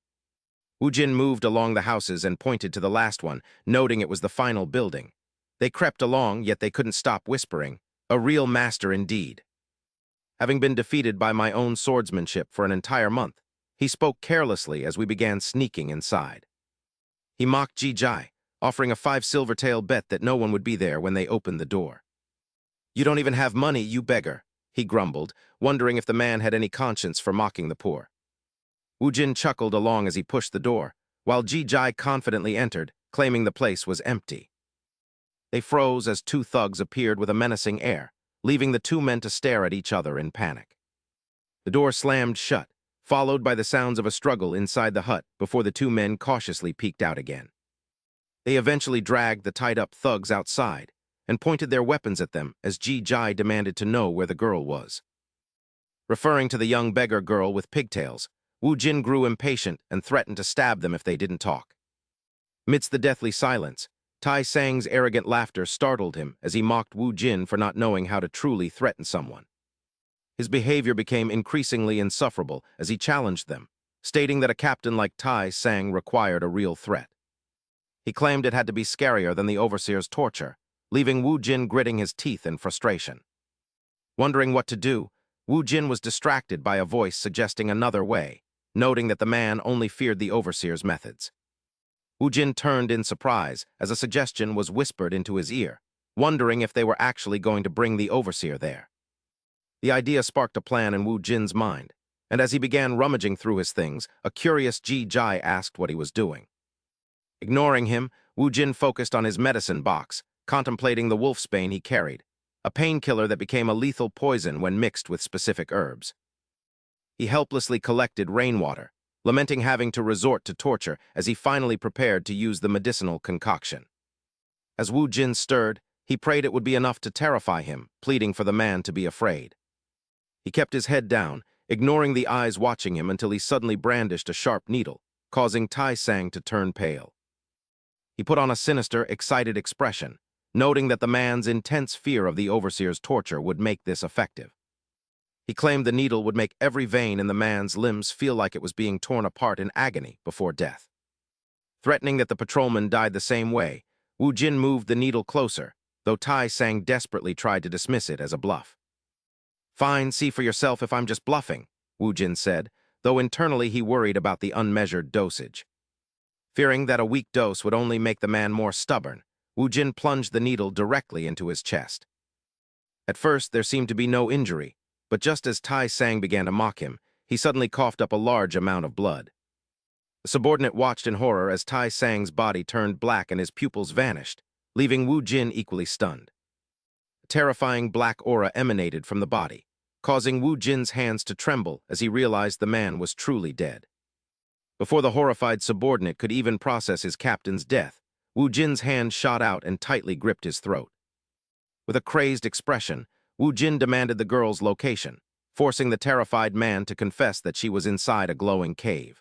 Wu Jin moved along the houses and pointed to the last one, noting it was the final building. They crept along, yet they couldn't stop whispering, "A real master indeed." Having been defeated by my own swordsmanship for an entire month, he spoke carelessly as we began sneaking inside. He mocked Ji Jai, offering a 5 silvertael bet that no one would be there when they opened the door. "You don't even have money, you beggar," he grumbled, wondering if the man had any conscience for mocking the poor. Wu Jin chuckled along as he pushed the door, while Ji Jai confidently entered, claiming the place was empty. They froze as 2 thugs appeared with a menacing air, leaving the 2 men to stare at each other in panic. The door slammed shut, followed by the sounds of a struggle inside the hut before the 2 men cautiously peeked out again. They eventually dragged the tied-up thugs outside and pointed their weapons at them as Ji Jai demanded to know where the girl was. Referring to the young beggar girl with pigtails, Wu Jin grew impatient and threatened to stab them if they didn't talk. Amidst the deathly silence, Tai Sang's arrogant laughter startled him as he mocked Wu Jin for not knowing how to truly threaten someone. His behavior became increasingly insufferable as he challenged them, stating that a captain like Tai Sang required a real threat. He claimed it had to be scarier than the overseer's torture, leaving Wu Jin gritting his teeth in frustration. Wondering what to do, Wu Jin was distracted by a voice suggesting another way, noting that the man only feared the overseer's methods. Wu Jin turned in surprise as a suggestion was whispered into his ear, wondering if they were actually going to bring the overseer there. The idea sparked a plan in Wu Jin's mind, and as he began rummaging through his things, a curious Ji Jai asked what he was doing. Ignoring him, Wu Jin focused on his medicine box, contemplating the wolfsbane he carried, a painkiller that became a lethal poison when mixed with specific herbs. He helplessly collected rainwater, lamenting having to resort to torture as he finally prepared to use the medicinal concoction. As Wu Jin stirred, he prayed it would be enough to terrify him, pleading for the man to be afraid. He kept his head down, ignoring the eyes watching him until he suddenly brandished a sharp needle, causing Tai Sang to turn pale. He put on a sinister, excited expression, noting that the man's intense fear of the overseer's torture would make this effective. He claimed the needle would make every vein in the man's limbs feel like it was being torn apart in agony before death. Threatening that the patrolman died the same way, Wu Jin moved the needle closer, though Tai Sang desperately tried to dismiss it as a bluff. "Fine, see for yourself if I'm just bluffing," Wu Jin said, though internally he worried about the unmeasured dosage. Fearing that a weak dose would only make the man more stubborn, Wu Jin plunged the needle directly into his chest. At first, there seemed to be no injury, but just as Tai Sang began to mock him, he suddenly coughed up a large amount of blood. The subordinate watched in horror as Tai Sang's body turned black and his pupils vanished, leaving Wu Jin equally stunned. A terrifying black aura emanated from the body, causing Wu Jin's hands to tremble as he realized the man was truly dead. Before the horrified subordinate could even process his captain's death, Wu Jin's hand shot out and tightly gripped his throat. With a crazed expression, Wu Jin demanded the girl's location, forcing the terrified man to confess that she was inside a glowing cave.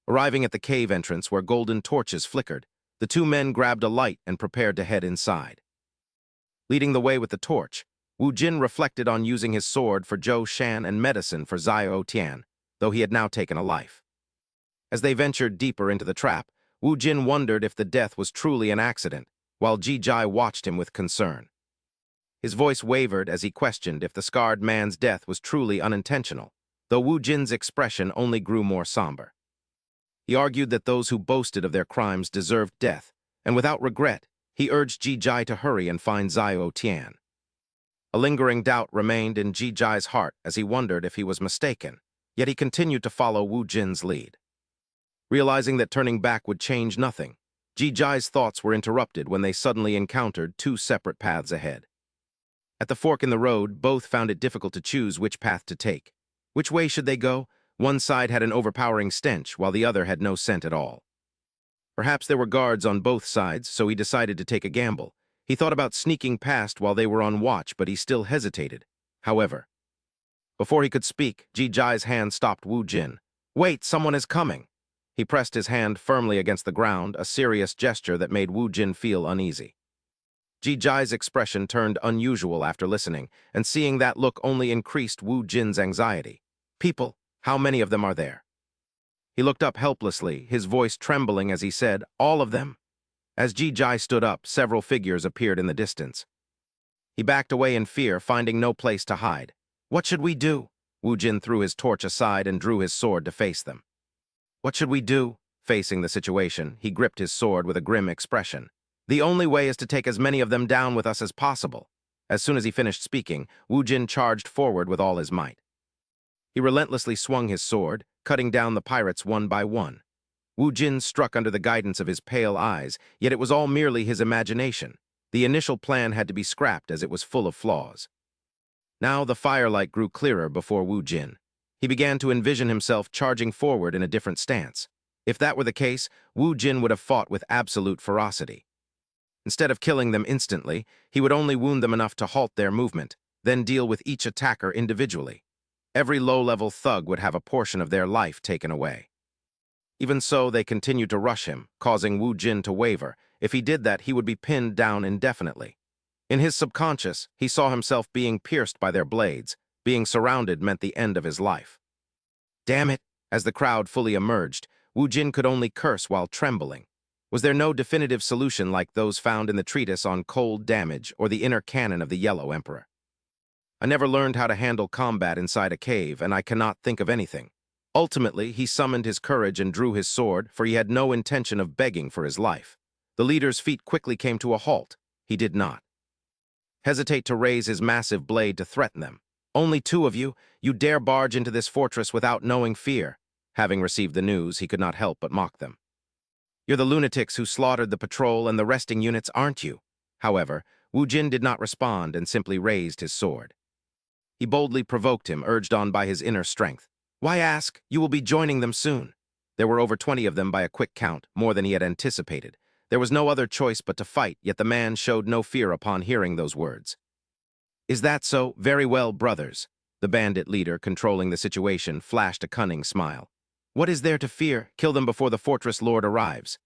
Arriving at the cave entrance where golden torches flickered, the 2 men grabbed a light and prepared to head inside. Leading the way with the torch, Wu Jin reflected on using his sword for Zhou Shan and medicine for Xiao Tian, though he had now taken a life. As they ventured deeper into the trap, Wu Jin wondered if the death was truly an accident, while Ji Jai watched him with concern. His voice wavered as he questioned if the scarred man's death was truly unintentional, though Wu Jin's expression only grew more somber. He argued that those who boasted of their crimes deserved death, and without regret, he urged Ji Jai to hurry and find Xiao Tian. A lingering doubt remained in Ji Jai's heart as he wondered if he was mistaken, yet he continued to follow Wu Jin's lead. Realizing that turning back would change nothing, Ji Jai's thoughts were interrupted when they suddenly encountered two separate paths ahead. At the fork in the road, both found it difficult to choose which path to take. Which way should they go? One side had an overpowering stench, while the other had no scent at all. Perhaps there were guards on both sides, so he decided to take a gamble. He thought about sneaking past while they were on watch, but he still hesitated. However, before he could speak, Ji Jai's hand stopped Wu Jin. "Wait, someone is coming." He pressed his hand firmly against the ground, a serious gesture that made Wu Jin feel uneasy. Ji Jai's expression turned unusual after listening, and seeing that look only increased Wu Jin's anxiety. "People, how many of them are there?" He looked up helplessly, his voice trembling as he said, "All of them." As Ji Jai stood up, several figures appeared in the distance. He backed away in fear, finding no place to hide. "What should we do?" Wu Jin threw his torch aside and drew his sword to face them. "What should we do?" Facing the situation, he gripped his sword with a grim expression. "The only way is to take as many of them down with us as possible." As soon as he finished speaking, Wu Jin charged forward with all his might. He relentlessly swung his sword, cutting down the pirates one by one. Wu Jin struck under the guidance of his pale eyes, yet it was all merely his imagination. The initial plan had to be scrapped as it was full of flaws. Now the firelight grew clearer before Wu Jin. He began to envision himself charging forward in a different stance. If that were the case, Wu Jin would have fought with absolute ferocity. Instead of killing them instantly, he would only wound them enough to halt their movement, then deal with each attacker individually. Every low-level thug would have a portion of their life taken away. Even so, they continued to rush him, causing Wu Jin to waver. If he did that, he would be pinned down indefinitely. In his subconscious, he saw himself being pierced by their blades. Being surrounded meant the end of his life. "Damn it!" As the crowd fully emerged, Wu Jin could only curse while trembling. Was there no definitive solution like those found in the treatise on cold damage or the inner canon of the Yellow Emperor? "I never learned how to handle combat inside a cave, and I cannot think of anything." Ultimately, he summoned his courage and drew his sword, for he had no intention of begging for his life. The leader's feet quickly came to a halt. He did not hesitate to raise his massive blade to threaten them. "Only two of you? You dare barge into this fortress without knowing fear?" Having received the news, he could not help but mock them. "You're the lunatics who slaughtered the patrol and the resting units, aren't you?" However, Wu Jin did not respond and simply raised his sword. He boldly provoked him, urged on by his inner strength. "Why ask? You will be joining them soon." There were over 20 of them by a quick count, more than he had anticipated. There was no other choice but to fight, yet the man showed no fear upon hearing those words. "Is that so? Very well, brothers." The bandit leader, controlling the situation, flashed a cunning smile. "What is there to fear? Kill them before the fortress lord arrives."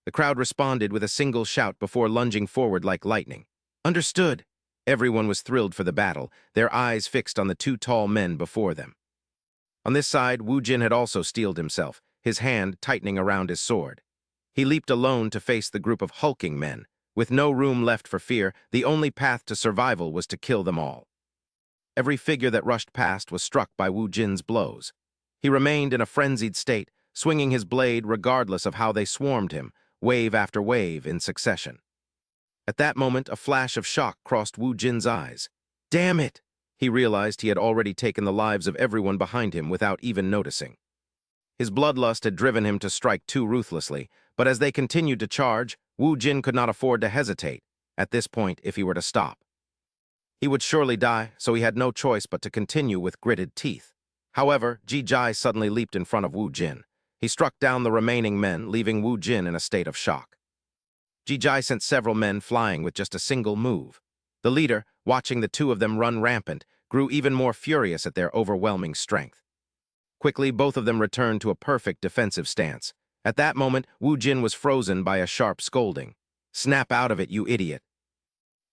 The crowd responded with a single shout before lunging forward like lightning. "Understood." Everyone was thrilled for the battle, their eyes fixed on the two tall men before them. On this side, Wu Jin had also steeled himself, his hand tightening around his sword. He leaped alone to face the group of hulking men. With no room left for fear, the only path to survival was to kill them all. Every figure that rushed past was struck by Wu Jin's blows. He remained in a frenzied state, swinging his blade regardless of how they swarmed him, wave after wave in succession. At that moment, a flash of shock crossed Wu Jin's eyes. "Damn it!" He realized he had already taken the lives of everyone behind him without even noticing. His bloodlust had driven him to strike too ruthlessly, but as they continued to charge, Wu Jin could not afford to hesitate. At this point, if he were to stop, he would surely die, so he had no choice but to continue with gritted teeth. However, Ji Jai suddenly leaped in front of Wu Jin. He struck down the remaining men, leaving Wu Jin in a state of shock. Ji Jai sent several men flying with just a single move. The leader, watching the two of them run rampant, grew even more furious at their overwhelming strength. Quickly, both of them returned to a perfect defensive stance. At that moment, Wu Jin was frozen by a sharp scolding. "Snap out of it, you idiot."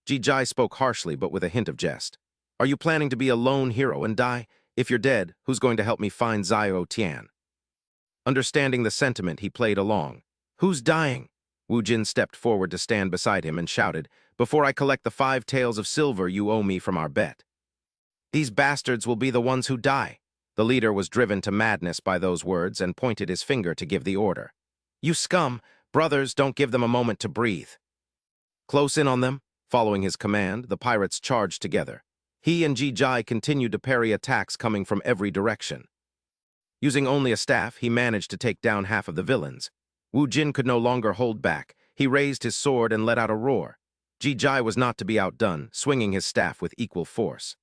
Ji Jai spoke harshly but with a hint of jest. "Are you planning to be a lone hero and die? If you're dead, who's going to help me find Zhao Tian?" Understanding the sentiment, he played along. "Who's dying?" Wu Jin stepped forward to stand beside him and shouted, "Before I collect the 5 taels of silver you owe me from our bet." "These bastards will be the ones who die." The leader was driven to madness by those words and pointed his finger to give the order. "You scum! Brothers, don't give them a moment to breathe." Close in on them, following his command, the pirates charged together. He and Ji Jai continued to parry attacks coming from every direction. Using only a staff, he managed to take down half of the villains. Wu Jin could no longer hold back. He raised his sword and let out a roar. Ji Jai was not to be outdone, swinging his staff with equal force.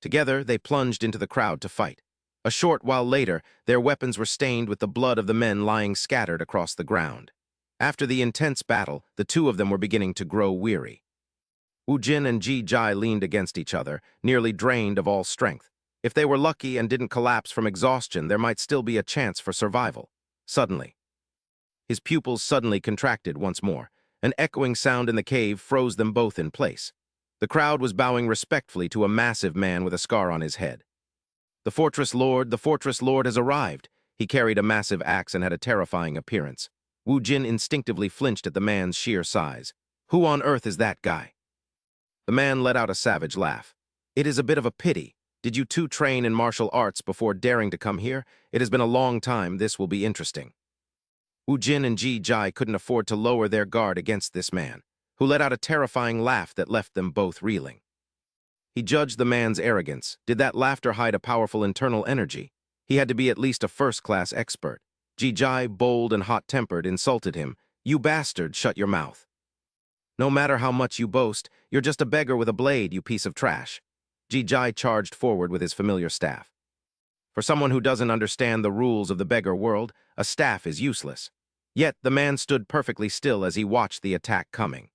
Together, they plunged into the crowd to fight. A short while later, their weapons were stained with the blood of the men lying scattered across the ground. After the intense battle, the two of them were beginning to grow weary. Wu Jin and Ji Jai leaned against each other, nearly drained of all strength. If they were lucky and didn't collapse from exhaustion, there might still be a chance for survival. Suddenly, his pupils suddenly contracted once more. An echoing sound in the cave froze them both in place. The crowd was bowing respectfully to a massive man with a scar on his head. The fortress lord has arrived. He carried a massive axe and had a terrifying appearance. Wu Jin instinctively flinched at the man's sheer size. Who on earth is that guy? The man let out a savage laugh. It is a bit of a pity. Did you two train in martial arts before daring to come here? It has been a long time. This will be interesting. Wu Jin and Ji Jai couldn't afford to lower their guard against this man, who let out a terrifying laugh that left them both reeling. He judged the man's arrogance. Did that laughter hide a powerful internal energy? He had to be at least a first-class expert. Ji Jai, bold and hot-tempered, insulted him. You bastard, shut your mouth. No matter how much you boast, you're just a beggar with a blade, you piece of trash. Ji Jai charged forward with his familiar staff. For someone who doesn't understand the rules of the beggar world, a staff is useless. Yet the man stood perfectly still as he watched the attack coming.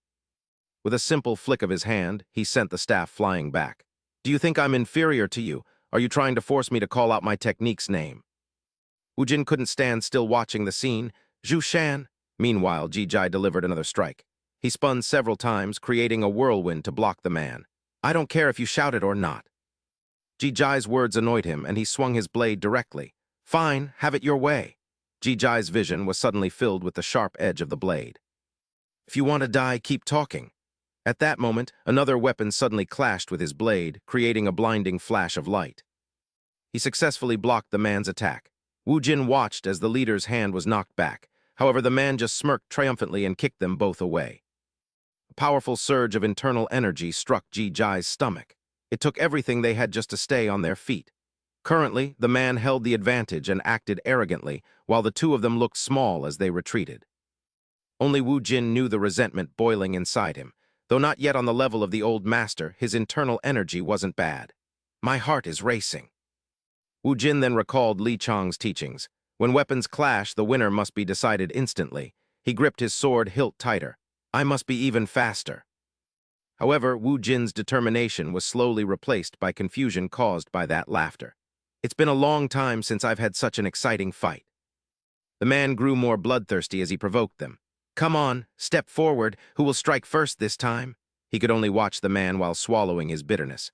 With a simple flick of his hand, he sent the staff flying back. Do you think I'm inferior to you? Are you trying to force me to call out my technique's name? Wu Jin couldn't stand still watching the scene. Zhu Shan. Meanwhile, Ji Jai delivered another strike. He spun several times, creating a whirlwind to block the man. I don't care if you shout it or not. Ji Jai's words annoyed him, and he swung his blade directly. Fine, have it your way. Ji Jai's vision was suddenly filled with the sharp edge of the blade. If you want to die, keep talking. At that moment, another weapon suddenly clashed with his blade, creating a blinding flash of light. He successfully blocked the man's attack. Wu Jin watched as the leader's hand was knocked back. However, the man just smirked triumphantly and kicked them both away. A powerful surge of internal energy struck Ji Jai's stomach. It took everything they had just to stay on their feet. Currently, the man held the advantage and acted arrogantly, while the two of them looked small as they retreated. Only Wu Jin knew the resentment boiling inside him. Though not yet on the level of the old master, his internal energy wasn't bad. My heart is racing. Wu Jin then recalled Li Chang's teachings. When weapons clash, the winner must be decided instantly. He gripped his sword hilt tighter. I must be even faster. However, Wu Jin's determination was slowly replaced by confusion caused by that laughter. It's been a long time since I've had such an exciting fight. The man grew more bloodthirsty as he provoked them. Come on, step forward. Who will strike first this time? He could only watch the man while swallowing his bitterness.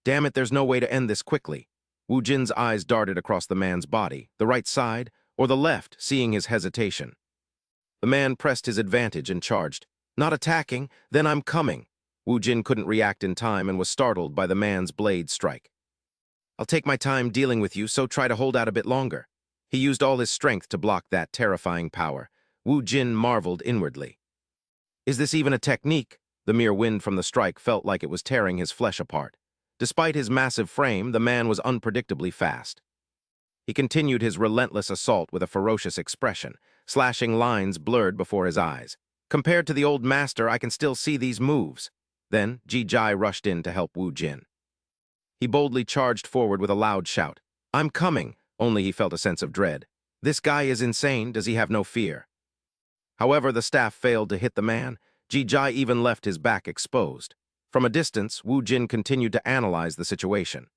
Damn it, there's no way to end this quickly. Wu Jin's eyes darted across the man's body, the right side or the left, seeing his hesitation. The man pressed his advantage and charged. Not attacking, then I'm coming. Wu Jin couldn't react in time and was startled by the man's blade strike. I'll take my time dealing with you, so try to hold out a bit longer. He used all his strength to block that terrifying power. Wu Jin marveled inwardly. Is this even a technique? The mere wind from the strike felt like it was tearing his flesh apart. Despite his massive frame, the man was unpredictably fast. He continued his relentless assault with a ferocious expression, slashing lines blurred before his eyes. Compared to the old master, I can still see these moves. Then, Ji Jai rushed in to help Wu Jin. He boldly charged forward with a loud shout. I'm coming, only he felt a sense of dread. This guy is insane, does he have no fear? However, the staff failed to hit the man. Ji Jai even left his back exposed. From a distance, Wu Jin continued to analyze the situation.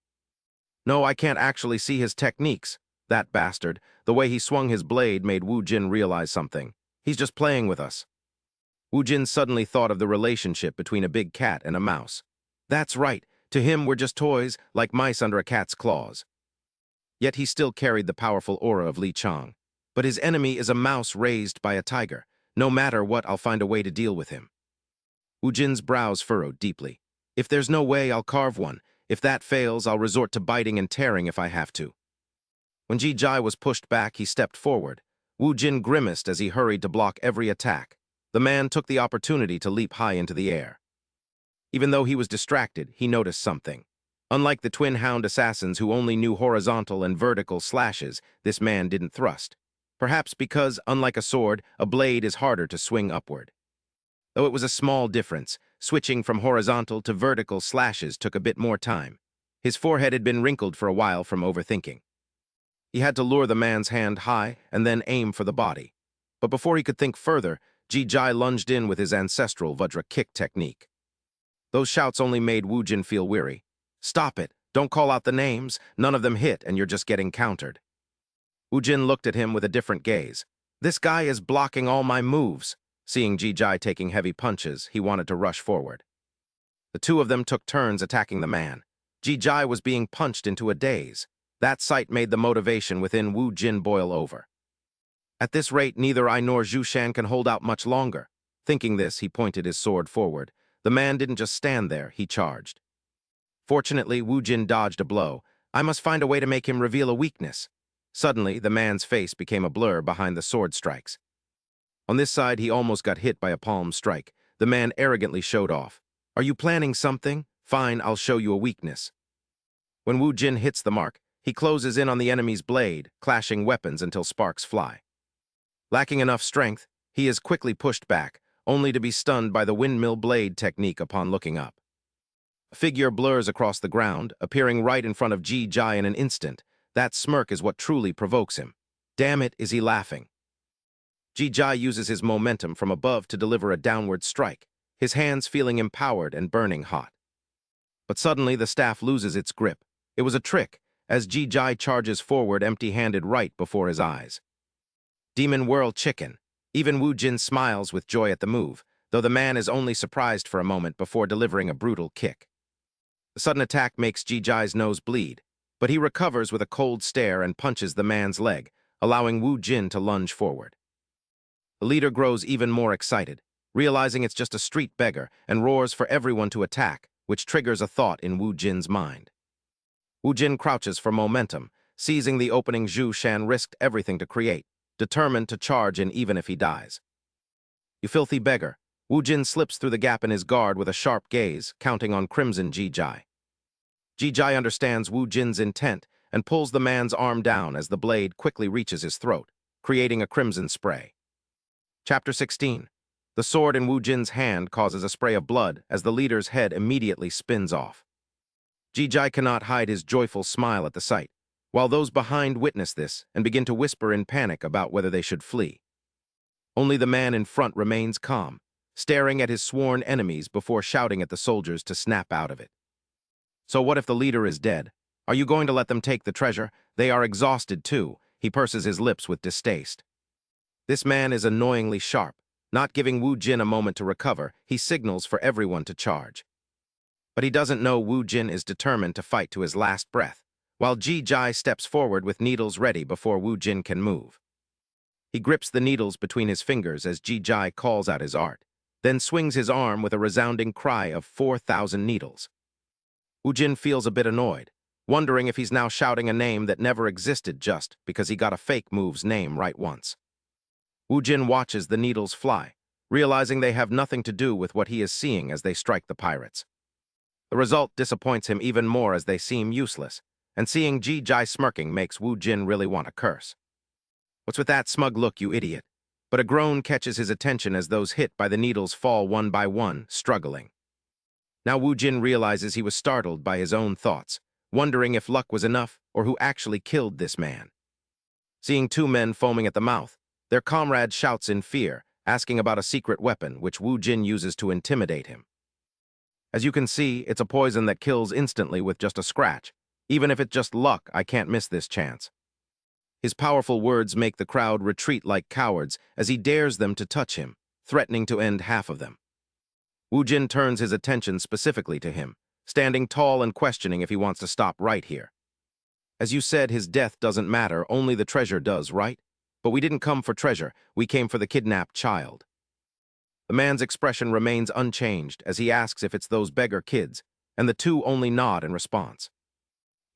No, I can't actually see his techniques. That bastard, the way he swung his blade made Wu Jin realize something. He's just playing with us. Wu Jin suddenly thought of the relationship between a big cat and a mouse. That's right. To him, we're just toys, like mice under a cat's claws. Yet he still carried the powerful aura of Li Chang. But his enemy is a mouse raised by a tiger. No matter what, I'll find a way to deal with him. Wu Jin's brows furrowed deeply. If there's no way, I'll carve one. If that fails, I'll resort to biting and tearing if I have to. When Ji Jai was pushed back, he stepped forward. Wu Jin grimaced as he hurried to block every attack. The man took the opportunity to leap high into the air. Even though he was distracted, he noticed something. Unlike the twin hound assassins who only knew horizontal and vertical slashes, this man didn't thrust. Perhaps because, unlike a sword, a blade is harder to swing upward. Though it was a small difference, switching from horizontal to vertical slashes took a bit more time. His forehead had been wrinkled for a while from overthinking. He had to lure the man's hand high and then aim for the body. But before he could think further, Ji-Jai lunged in with his ancestral Vajra kick technique. Those shouts only made Wu Jin feel weary. "Stop it! Don't call out the names! None of them hit and you're just getting countered." Wu Jin looked at him with a different gaze. "This guy is blocking all my moves." Seeing Ji-Jai taking heavy punches, he wanted to rush forward. The two of them took turns attacking the man. Ji-Jai was being punched into a daze. That sight made the motivation within Wu Jin boil over. At this rate, neither I nor Zhu Shan can hold out much longer. Thinking this, he pointed his sword forward. The man didn't just stand there, he charged. Fortunately, Wu Jin dodged a blow. I must find a way to make him reveal a weakness. Suddenly, the man's face became a blur behind the sword strikes. On this side, he almost got hit by a palm strike. The man arrogantly showed off. "Are you planning something? Fine, I'll show you a weakness." When Wu Jin hits the mark, he closes in on the enemy's blade, clashing weapons until sparks fly. Lacking enough strength, he is quickly pushed back, only to be stunned by the windmill blade technique upon looking up. A figure blurs across the ground, appearing right in front of Ji-Jai in an instant. That smirk is what truly provokes him. Damn it, is he laughing? Ji-Jai uses his momentum from above to deliver a downward strike, his hands feeling empowered and burning hot. But suddenly the staff loses its grip. It was a trick, as Ji-Jai charges forward empty-handed right before his eyes. Demon Whirl Chicken. Even Wu Jin smiles with joy at the move, though the man is only surprised for a moment before delivering a brutal kick. The sudden attack makes Ji-Jai's nose bleed, but he recovers with a cold stare and punches the man's leg, allowing Wu Jin to lunge forward. The leader grows even more excited, realizing it's just a street beggar, and roars for everyone to attack, which triggers a thought in Wu Jin's mind. Wu Jin crouches for momentum, seizing the opening Zhu Shan risked everything to create, determined to charge in even if he dies. "You filthy beggar." Wu Jin slips through the gap in his guard with a sharp gaze, counting on Crimson Ji-Jai. Ji-Jai understands Wu Jin's intent and pulls the man's arm down as the blade quickly reaches his throat, creating a crimson spray. Chapter 16. The sword in Wu Jin's hand causes a spray of blood as the leader's head immediately spins off. Ji-Jai cannot hide his joyful smile at the sight, while those behind witness this and begin to whisper in panic about whether they should flee. Only the man in front remains calm, staring at his sworn enemies before shouting at the soldiers to snap out of it. "So what if the leader is dead? Are you going to let them take the treasure? They are exhausted too." He purses his lips with distaste. This man is annoyingly sharp. Not giving Wu Jin a moment to recover, he signals for everyone to charge. But he doesn't know Wu Jin is determined to fight to his last breath, while Ji-Jai steps forward with needles ready before Wu Jin can move. He grips the needles between his fingers as Ji-Jai calls out his art, then swings his arm with a resounding cry of 4,000 needles. Wu Jin feels a bit annoyed, wondering if he's now shouting a name that never existed just because he got a fake move's name right once. Wu Jin watches the needles fly, realizing they have nothing to do with what he is seeing as they strike the pirates. The result disappoints him even more as they seem useless, and seeing Ji-Jai smirking makes Wu Jin really want to curse. "What's with that smug look, you idiot?" But a groan catches his attention as those hit by the needles fall one by one, struggling. Now Wu Jin realizes he was startled by his own thoughts, wondering if luck was enough or who actually killed this man. Seeing two men foaming at the mouth, their comrade shouts in fear, asking about a secret weapon which Wu Jin uses to intimidate him. As you can see, it's a poison that kills instantly with just a scratch. Even if it's just luck, I can't miss this chance. His powerful words make the crowd retreat like cowards as he dares them to touch him, threatening to end half of them. Wu Jin turns his attention specifically to him, standing tall and questioning if he wants to stop right here. "As you said, his death doesn't matter, only the treasure does, right? But we didn't come for treasure, we came for the kidnapped child." The man's expression remains unchanged as he asks if it's those beggar kids, and the two only nod in response.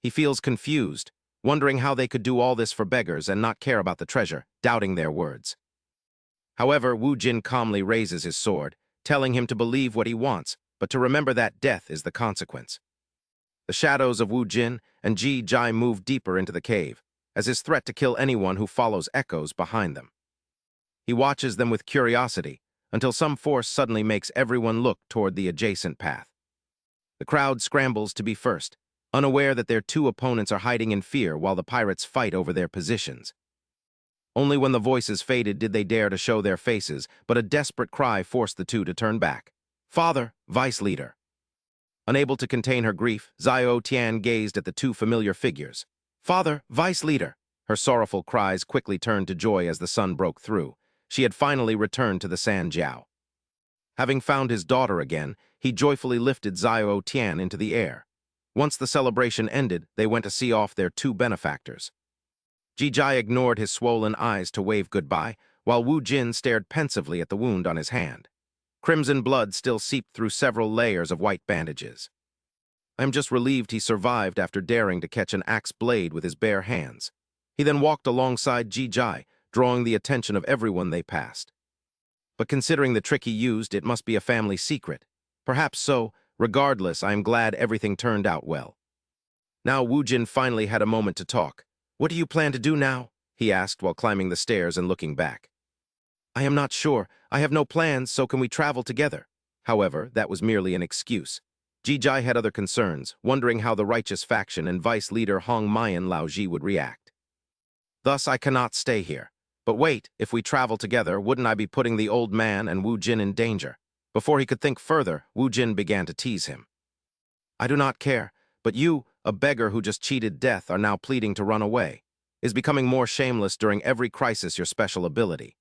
He feels confused, wondering how they could do all this for beggars and not care about the treasure, doubting their words. However, Wu Jin calmly raises his sword, telling him to believe what he wants, but to remember that death is the consequence. The shadows of Wu Jin and Ji-Jai move deeper into the cave, as his threat to kill anyone who follows echoes behind them. He watches them with curiosity, until some force suddenly makes everyone look toward the adjacent path. The crowd scrambles to be first, unaware that their two opponents are hiding in fear while the pirates fight over their positions. Only when the voices faded did they dare to show their faces, but a desperate cry forced the two to turn back. "Father, Vice Leader!" Unable to contain her grief, Xiao Tian gazed at the two familiar figures. "Father, Vice Leader!" Her sorrowful cries quickly turned to joy as the sun broke through. She had finally returned to the Sanjiao. Having found his daughter again, he joyfully lifted Xiao Tian into the air. Once the celebration ended, they went to see off their two benefactors. Jijai ignored his swollen eyes to wave goodbye, while Wu Jin stared pensively at the wound on his hand. Crimson blood still seeped through several layers of white bandages. "I am just relieved he survived after daring to catch an axe blade with his bare hands." He then walked alongside Jijai, drawing the attention of everyone they passed. "But considering the trick he used, it must be a family secret. Perhaps so. Regardless, I am glad everything turned out well." Now Wu Jin finally had a moment to talk. "What do you plan to do now?" he asked while climbing the stairs and looking back. "I am not sure. I have no plans, so can we travel together?" However, that was merely an excuse. Jijai had other concerns, wondering how the righteous faction and vice leader Hong Mayan Laoji would react. "Thus, I cannot stay here. But wait, if we travel together, wouldn't I be putting the old man and Wu Jin in danger?" Before he could think further, Wu Jin began to tease him. "I do not care, but you, a beggar who just cheated death, are now pleading to run away. Is becoming more shameless during every crisis your special ability."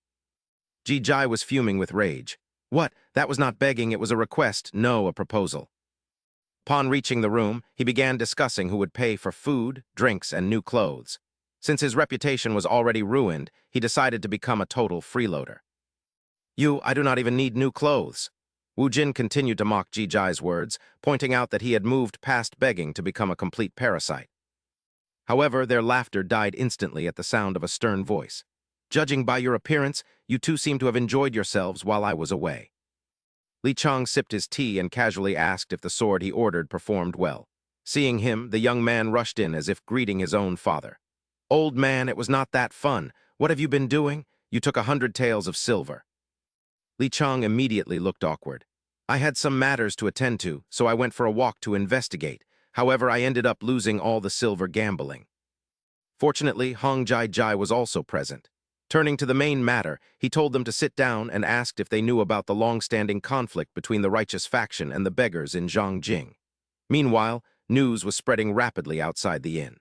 Jijai was fuming with rage. "What? That was not begging, it was a request, no, a proposal." Upon reaching the room, he began discussing who would pay for food, drinks, and new clothes. Since his reputation was already ruined, he decided to become a total freeloader. I do not even need new clothes." Wu Jin continued to mock Jijai's words, pointing out that he had moved past begging to become a complete parasite. However, their laughter died instantly at the sound of a stern voice. "Judging by your appearance, you two seem to have enjoyed yourselves while I was away." Li Chang sipped his tea and casually asked if the sword he ordered performed well. Seeing him, the young man rushed in as if greeting his own father. "Old man, it was not that fun. What have you been doing? You took 100 taels of silver." Li Chang immediately looked awkward. "I had some matters to attend to, so I went for a walk to investigate. However, I ended up losing all the silver gambling." Fortunately, Hong Jai was also present. Turning to the main matter, he told them to sit down and asked if they knew about the long-standing conflict between the righteous faction and the beggars in Zhongjing. Meanwhile, news was spreading rapidly outside the inn.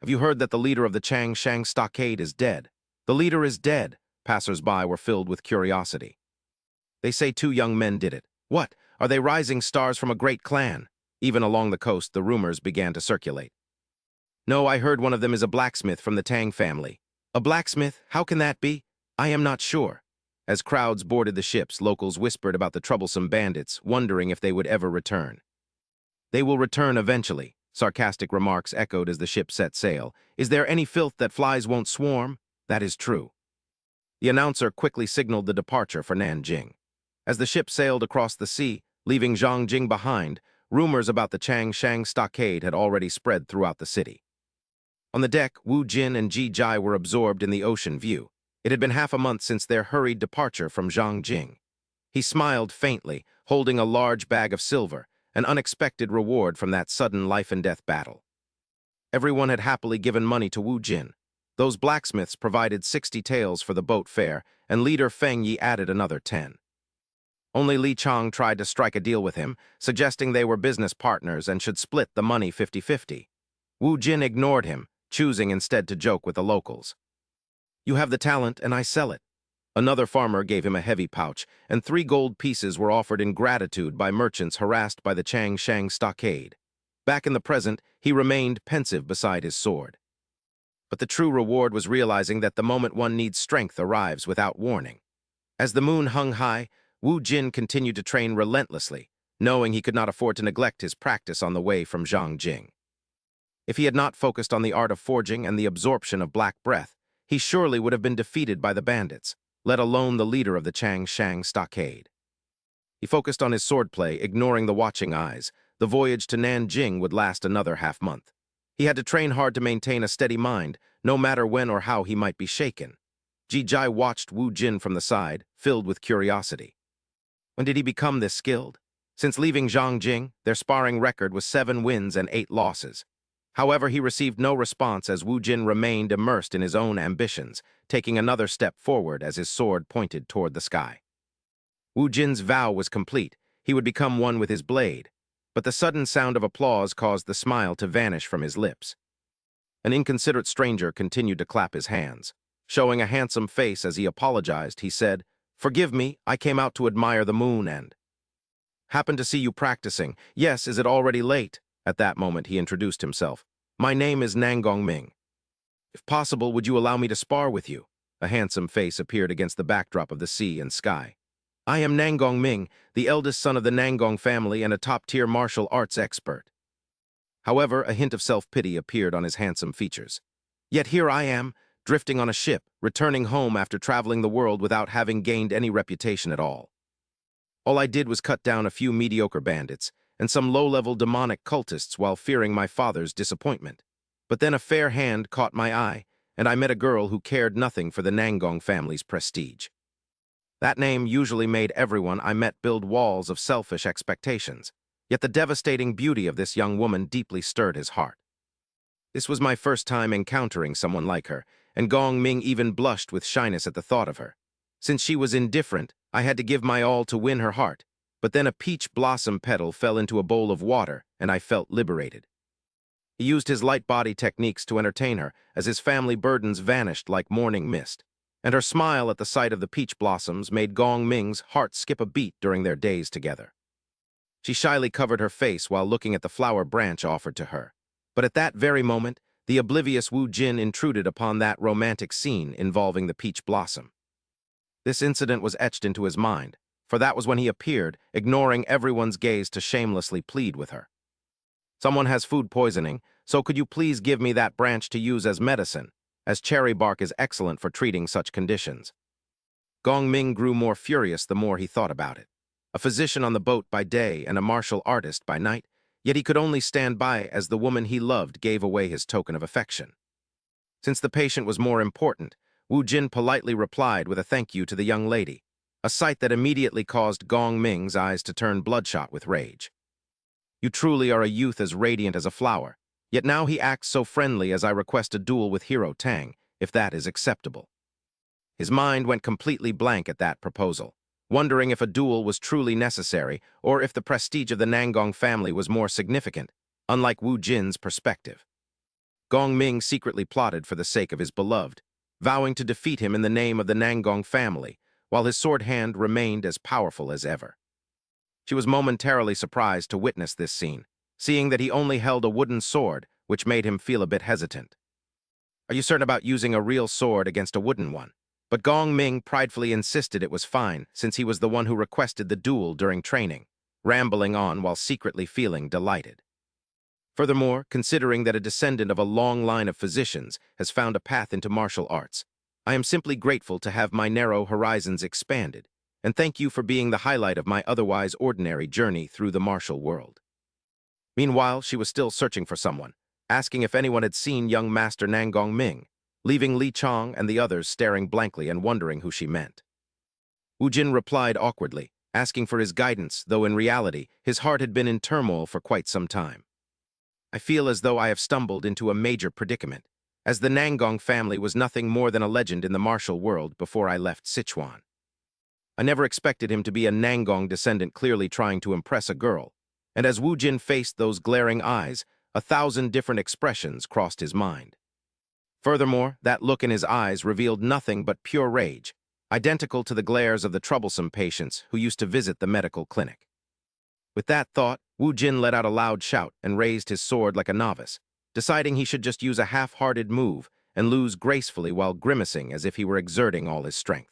"Have you heard that the leader of the Changshang stockade is dead?" "The leader is dead." Passers-by were filled with curiosity. "They say 2 young men did it." "What? Are they rising stars from a great clan?" Even along the coast, the rumors began to circulate. "No, I heard one of them is a blacksmith from the Tang family." "A blacksmith? How can that be?" "I am not sure." As crowds boarded the ships, locals whispered about the troublesome bandits, wondering if they would ever return. "They will return eventually," sarcastic remarks echoed as the ship set sail. "Is there any filth that flies won't swarm?" "That is true." The announcer quickly signaled the departure for Nanjing. As the ship sailed across the sea, leaving Zhongjing behind, rumors about the Changshang stockade had already spread throughout the city. On the deck, Wu Jin and Jijai were absorbed in the ocean view. It had been half a month since their hurried departure from Zhongjing. He smiled faintly, holding a large bag of silver, an unexpected reward from that sudden life-and-death battle. Everyone had happily given money to Wu Jin. Those blacksmiths provided 60 taels for the boat fare, and leader Feng Yi added another 10. Only Li Chang tried to strike a deal with him, suggesting they were business partners and should split the money 50-50. Wu Jin ignored him, choosing instead to joke with the locals. "You have the talent, and I sell it." Another farmer gave him a heavy pouch, and 3 gold pieces were offered in gratitude by merchants harassed by the Changshang stockade. Back in the present, he remained pensive beside his sword. But the true reward was realizing that the moment one needs strength arrives without warning. As the moon hung high, Wu Jin continued to train relentlessly, knowing he could not afford to neglect his practice on the way from Zhongjing. If he had not focused on the art of forging and the absorption of black breath, he surely would have been defeated by the bandits, let alone the leader of the Changshang stockade. He focused on his swordplay, ignoring the watching eyes. The voyage to Nanjing would last another half-month. He had to train hard to maintain a steady mind, no matter when or how he might be shaken. Ji Jai watched Wu Jin from the side, filled with curiosity. When did he become this skilled? Since leaving Zhongjing, their sparring record was 7 wins and 8 losses. However, he received no response as Wu Jin remained immersed in his own ambitions, taking another step forward as his sword pointed toward the sky. Wu Jin's vow was complete. He would become one with his blade. But the sudden sound of applause caused the smile to vanish from his lips. An inconsiderate stranger continued to clap his hands. Showing a handsome face as he apologized, he said, "Forgive me, I came out to admire the moon and happened to see you practicing. Yes, is it already late?" At that moment, he introduced himself. "My name is Nangong Ming. If possible, would you allow me to spar with you?" A handsome face appeared against the backdrop of the sea and sky. "I am Nangong Ming, the eldest son of the Nangong family and a top-tier martial arts expert." However, a hint of self-pity appeared on his handsome features. "Yet here I am, drifting on a ship, returning home after traveling the world without having gained any reputation at all. All I did was cut down a few mediocre bandits and some low-level demonic cultists while fearing my father's disappointment. But then a fair hand caught my eye, and I met a girl who cared nothing for the Nangong family's prestige. That name usually made everyone I met build walls of selfish expectations, yet the devastating beauty of this young woman deeply stirred his heart. This was my first time encountering someone like her, and Gong Ming even blushed with shyness at the thought of her. Since she was indifferent, I had to give my all to win her heart, but then a peach blossom petal fell into a bowl of water, and I felt liberated. He used his light body techniques to entertain her, as his family burdens vanished like morning mist, and her smile at the sight of the peach blossoms made Gong Ming's heart skip a beat during their days together. She shyly covered her face while looking at the flower branch offered to her, but at that very moment, the oblivious Wu Jin intruded upon that romantic scene involving the peach blossom. This incident was etched into his mind, for that was when he appeared, ignoring everyone's gaze to shamelessly plead with her. "Someone has food poisoning, so could you please give me that branch to use as medicine, as cherry bark is excellent for treating such conditions." Gong Ming grew more furious the more he thought about it. A physician on the boat by day and a martial artist by night, yet he could only stand by as the woman he loved gave away his token of affection. Since the patient was more important, Wu Jin politely replied with a thank you to the young lady, a sight that immediately caused Gong Ming's eyes to turn bloodshot with rage. "You truly are a youth as radiant as a flower, yet now he acts so friendly as I request a duel with hero Tang, if that is acceptable." His mind went completely blank at that proposal, wondering if a duel was truly necessary or if the prestige of the Nangong family was more significant, unlike Wu Jin's perspective. Gong Ming secretly plotted for the sake of his beloved, vowing to defeat him in the name of the Nangong family, while his sword hand remained as powerful as ever. She was momentarily surprised to witness this scene, seeing that he only held a wooden sword, which made him feel a bit hesitant. "Are you certain about using a real sword against a wooden one?" But Gong Ming pridefully insisted it was fine, since he was the one who requested the duel during training, rambling on while secretly feeling delighted. Furthermore, considering that a descendant of a long line of physicians has found a path into martial arts, I am simply grateful to have my narrow horizons expanded, and thank you for being the highlight of my otherwise ordinary journey through the martial world. Meanwhile, she was still searching for someone, asking if anyone had seen young Master Nangong Ming, leaving Li Chong and the others staring blankly and wondering who she meant. Wu Jin replied awkwardly, asking for his guidance, though in reality, his heart had been in turmoil for quite some time. "I feel as though I have stumbled into a major predicament, as the Nangong family was nothing more than a legend in the martial world before I left Sichuan. I never expected him to be a Nangong descendant clearly trying to impress a girl, and as Wu Jin faced those glaring eyes, 1,000 different expressions crossed his mind. Furthermore, that look in his eyes revealed nothing but pure rage, identical to the glares of the troublesome patients who used to visit the medical clinic. With that thought, Wu Jin let out a loud shout and raised his sword like a novice, deciding he should just use a half-hearted move and lose gracefully while grimacing as if he were exerting all his strength.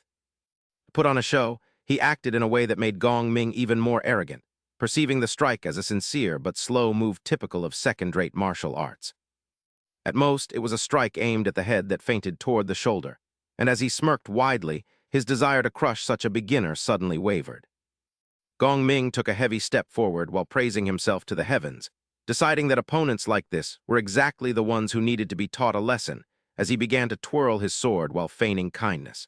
To put on a show, he acted in a way that made Gong Ming even more arrogant, perceiving the strike as a sincere but slow move typical of second-rate martial arts. At most, it was a strike aimed at the head that feinted toward the shoulder, and as he smirked widely, his desire to crush such a beginner suddenly wavered. Gong Ming took a heavy step forward while praising himself to the heavens, deciding that opponents like this were exactly the ones who needed to be taught a lesson, as he began to twirl his sword while feigning kindness.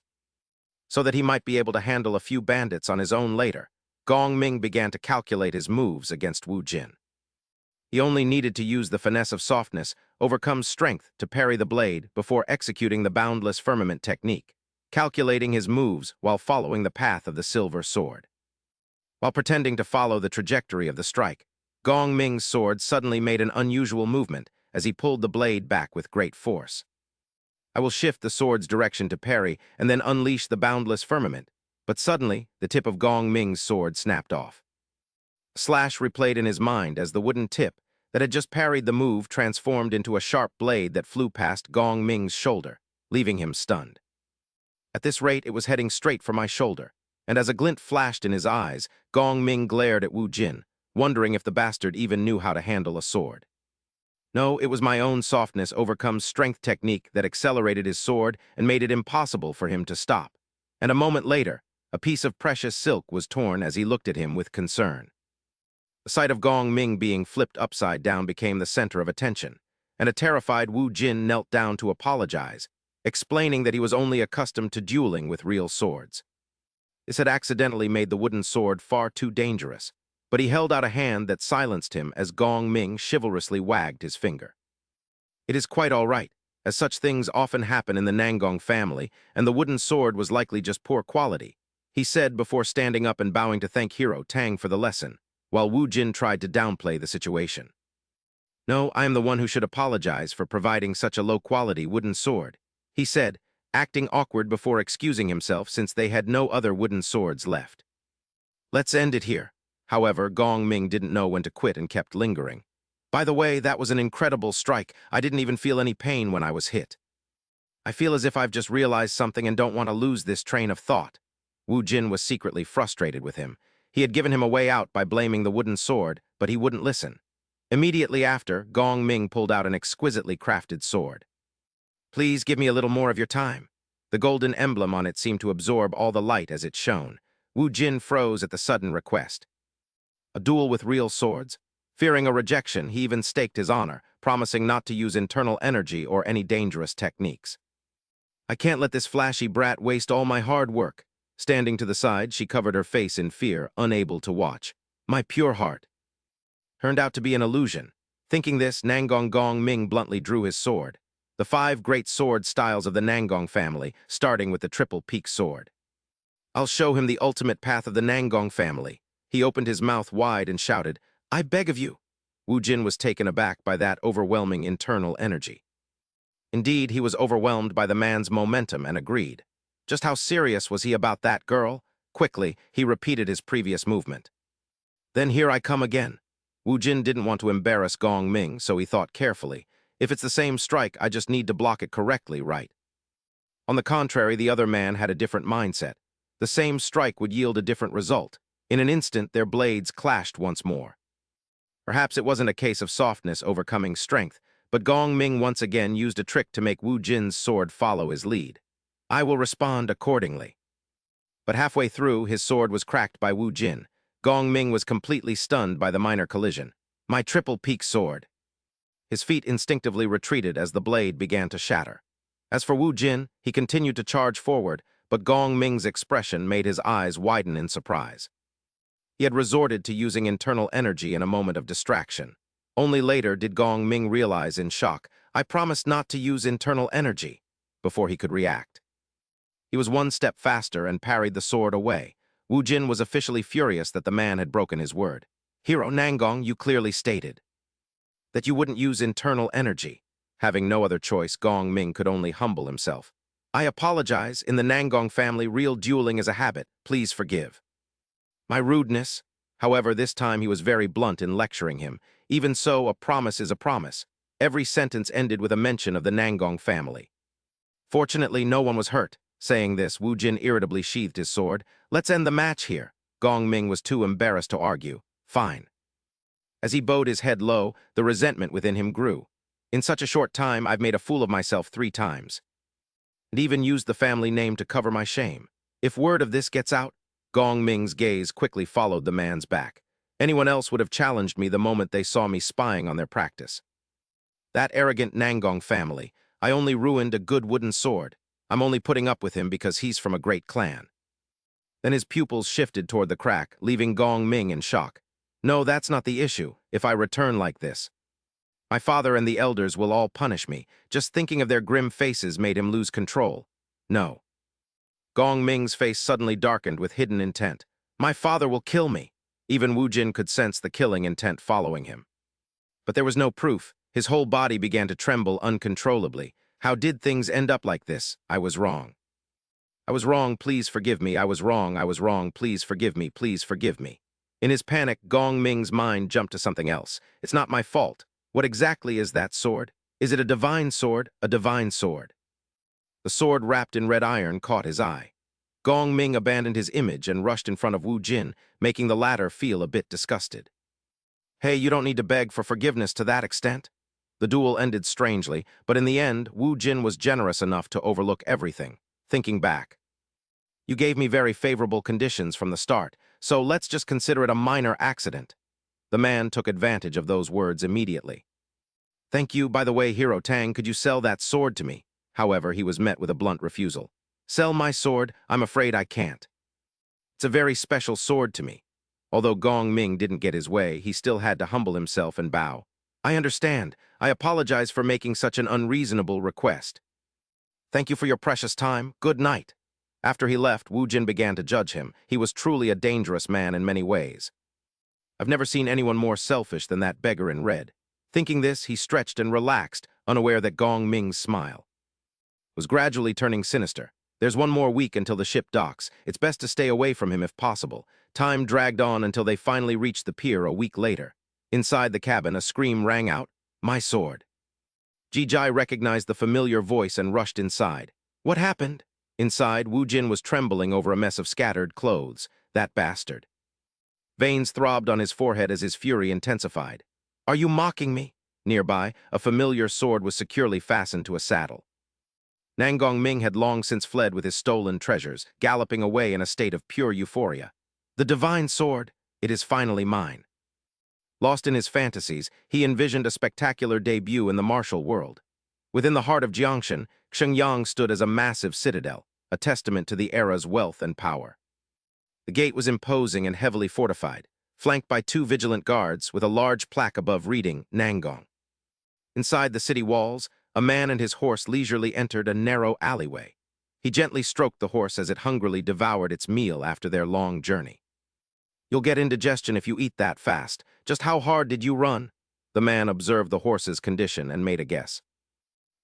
So that he might be able to handle a few bandits on his own later, Gong Ming began to calculate his moves against Wu Jin. He only needed to use the finesse of softness, overcome strength to parry the blade before executing the boundless firmament technique, calculating his moves while following the path of the silver sword. While pretending to follow the trajectory of the strike, Gong Ming's sword suddenly made an unusual movement as he pulled the blade back with great force. I will shift the sword's direction to parry and then unleash the boundless firmament, but suddenly the tip of Gong Ming's sword snapped off. A slash replayed in his mind as the wooden tip that had just parried the move transformed into a sharp blade that flew past Gong Ming's shoulder, leaving him stunned. At this rate, it was heading straight for my shoulder, and as a glint flashed in his eyes, Gong Ming glared at Wu Jin, wondering if the bastard even knew how to handle a sword. No, it was my own softness overcome strength technique that accelerated his sword and made it impossible for him to stop. And a moment later, a piece of precious silk was torn as he looked at him with concern. The sight of Gong Ming being flipped upside down became the center of attention, and a terrified Wu Jin knelt down to apologize, explaining that he was only accustomed to dueling with real swords. This had accidentally made the wooden sword far too dangerous, but he held out a hand that silenced him as Gong Ming chivalrously wagged his finger. It is quite all right, as such things often happen in the Nangong family, and the wooden sword was likely just poor quality, he said before standing up and bowing to thank hero Tang for the lesson, while Wu Jin tried to downplay the situation. No, I am the one who should apologize for providing such a low-quality wooden sword, he said, acting awkward before excusing himself since they had no other wooden swords left. Let's end it here. However, Gong Ming didn't know when to quit and kept lingering. By the way, that was an incredible strike. I didn't even feel any pain when I was hit. I feel as if I've just realized something and don't want to lose this train of thought. Wu Jin was secretly frustrated with him. He had given him a way out by blaming the wooden sword, but he wouldn't listen. Immediately after, Gong Ming pulled out an exquisitely crafted sword. Please give me a little more of your time. The golden emblem on it seemed to absorb all the light as it shone. Wu Jin froze at the sudden request. A duel with real swords? Fearing a rejection, he even staked his honor, promising not to use internal energy or any dangerous techniques. I can't let this flashy brat waste all my hard work. Standing to the side, she covered her face in fear, unable to watch. My pure heart. Turned out to be an illusion. Thinking this, Gong Ming bluntly drew his sword. The 5 great sword styles of the Nangong family, starting with the triple peak sword. I'll show him the ultimate path of the Nangong family. He opened his mouth wide and shouted, I beg of you. Wu Jin was taken aback by that overwhelming internal energy. Indeed, he was overwhelmed by the man's momentum and agreed. Just how serious was he about that girl? Quickly, he repeated his previous movement. Then here I come again. Wu Jin didn't want to embarrass Gong Ming, so he thought carefully. If it's the same strike, I just need to block it correctly, right? On the contrary, the other man had a different mindset. The same strike would yield a different result. In an instant, their blades clashed once more. Perhaps it wasn't a case of softness overcoming strength, but Gong Ming once again used a trick to make Wu Jin's sword follow his lead. I will respond accordingly. But halfway through, his sword was cracked by Wu Jin. Gong Ming was completely stunned by the minor collision. My triple peak sword. His feet instinctively retreated as the blade began to shatter. As for Wu Jin, he continued to charge forward, but Gong Ming's expression made his eyes widen in surprise. He had resorted to using internal energy in a moment of distraction. Only later did Gong Ming realize in shock, I promised not to use internal energy, before he could react. He was one step faster and parried the sword away. Wu Jin was officially furious that the man had broken his word. Hero Nangong, you clearly stated that you wouldn't use internal energy. Having no other choice, Gong Ming could only humble himself. I apologize. In the Nangong family, real dueling is a habit. Please forgive my rudeness. However, this time he was very blunt in lecturing him. Even so, a promise is a promise. Every sentence ended with a mention of the Nangong family. Fortunately, no one was hurt. Saying this, Wu Jin irritably sheathed his sword. Let's end the match here. Gong Ming was too embarrassed to argue. Fine. As he bowed his head low, the resentment within him grew. In such a short time, I've made a fool of myself 3 times. And even used the family name to cover my shame. If word of this gets out, Gong Ming's gaze quickly followed the man's back. Anyone else would have challenged me the moment they saw me spying on their practice. That arrogant Nangong family. I only ruined a good wooden sword. I'm only putting up with him because he's from a great clan. Then his pupils shifted toward the crack, leaving Gong Ming in shock. No, that's not the issue, if I return like this. My father and the elders will all punish me. Just thinking of their grim faces made him lose control. No. Gong Ming's face suddenly darkened with hidden intent. My father will kill me. Even Wu Jin could sense the killing intent following him. But there was no proof. His whole body began to tremble uncontrollably. How did things end up like this? I was wrong. I was wrong, please forgive me. I was wrong, please forgive me, please forgive me. In his panic, Gong Ming's mind jumped to something else. It's not my fault. What exactly is that sword? Is it a divine sword? A divine sword. The sword wrapped in red iron caught his eye. Gong Ming abandoned his image and rushed in front of Wu Jin, making the latter feel a bit disgusted. Hey, you don't need to beg for forgiveness to that extent. The duel ended strangely, but in the end, Wu Jin was generous enough to overlook everything. Thinking back, you gave me very favorable conditions from the start, so let's just consider it a minor accident. The man took advantage of those words immediately. Thank you, by the way, Hero Tang, could you sell that sword to me? However, he was met with a blunt refusal. Sell my sword? I'm afraid I can't. It's a very special sword to me. Although Gong Ming didn't get his way, he still had to humble himself and bow. I understand. I apologize for making such an unreasonable request. Thank you for your precious time. Good night. After he left, Wu Jin began to judge him. He was truly a dangerous man in many ways. I've never seen anyone more selfish than that beggar in red. Thinking this, he stretched and relaxed, unaware that Gong Ming's smile was gradually turning sinister. There's one more week until the ship docks. It's best to stay away from him if possible. Time dragged on until they finally reached the pier a week later. Inside the cabin, a scream rang out, "My sword." Ji Jai recognized the familiar voice and rushed inside. What happened? Inside, Wu Jin was trembling over a mess of scattered clothes. That bastard. Veins throbbed on his forehead as his fury intensified. Are you mocking me? Nearby, a familiar sword was securely fastened to a saddle. Nangong Ming had long since fled with his stolen treasures, galloping away in a state of pure euphoria. The divine sword, it is finally mine. Lost in his fantasies, he envisioned a spectacular debut in the martial world. Within the heart of Jiangshan, Xiangyang stood as a massive citadel, a testament to the era's wealth and power. The gate was imposing and heavily fortified, flanked by 2 vigilant guards with a large plaque above reading, Nangong. Inside the city walls, a man and his horse leisurely entered a narrow alleyway. He gently stroked the horse as it hungrily devoured its meal after their long journey. You'll get indigestion if you eat that fast. Just how hard did you run? The man observed the horse's condition and made a guess.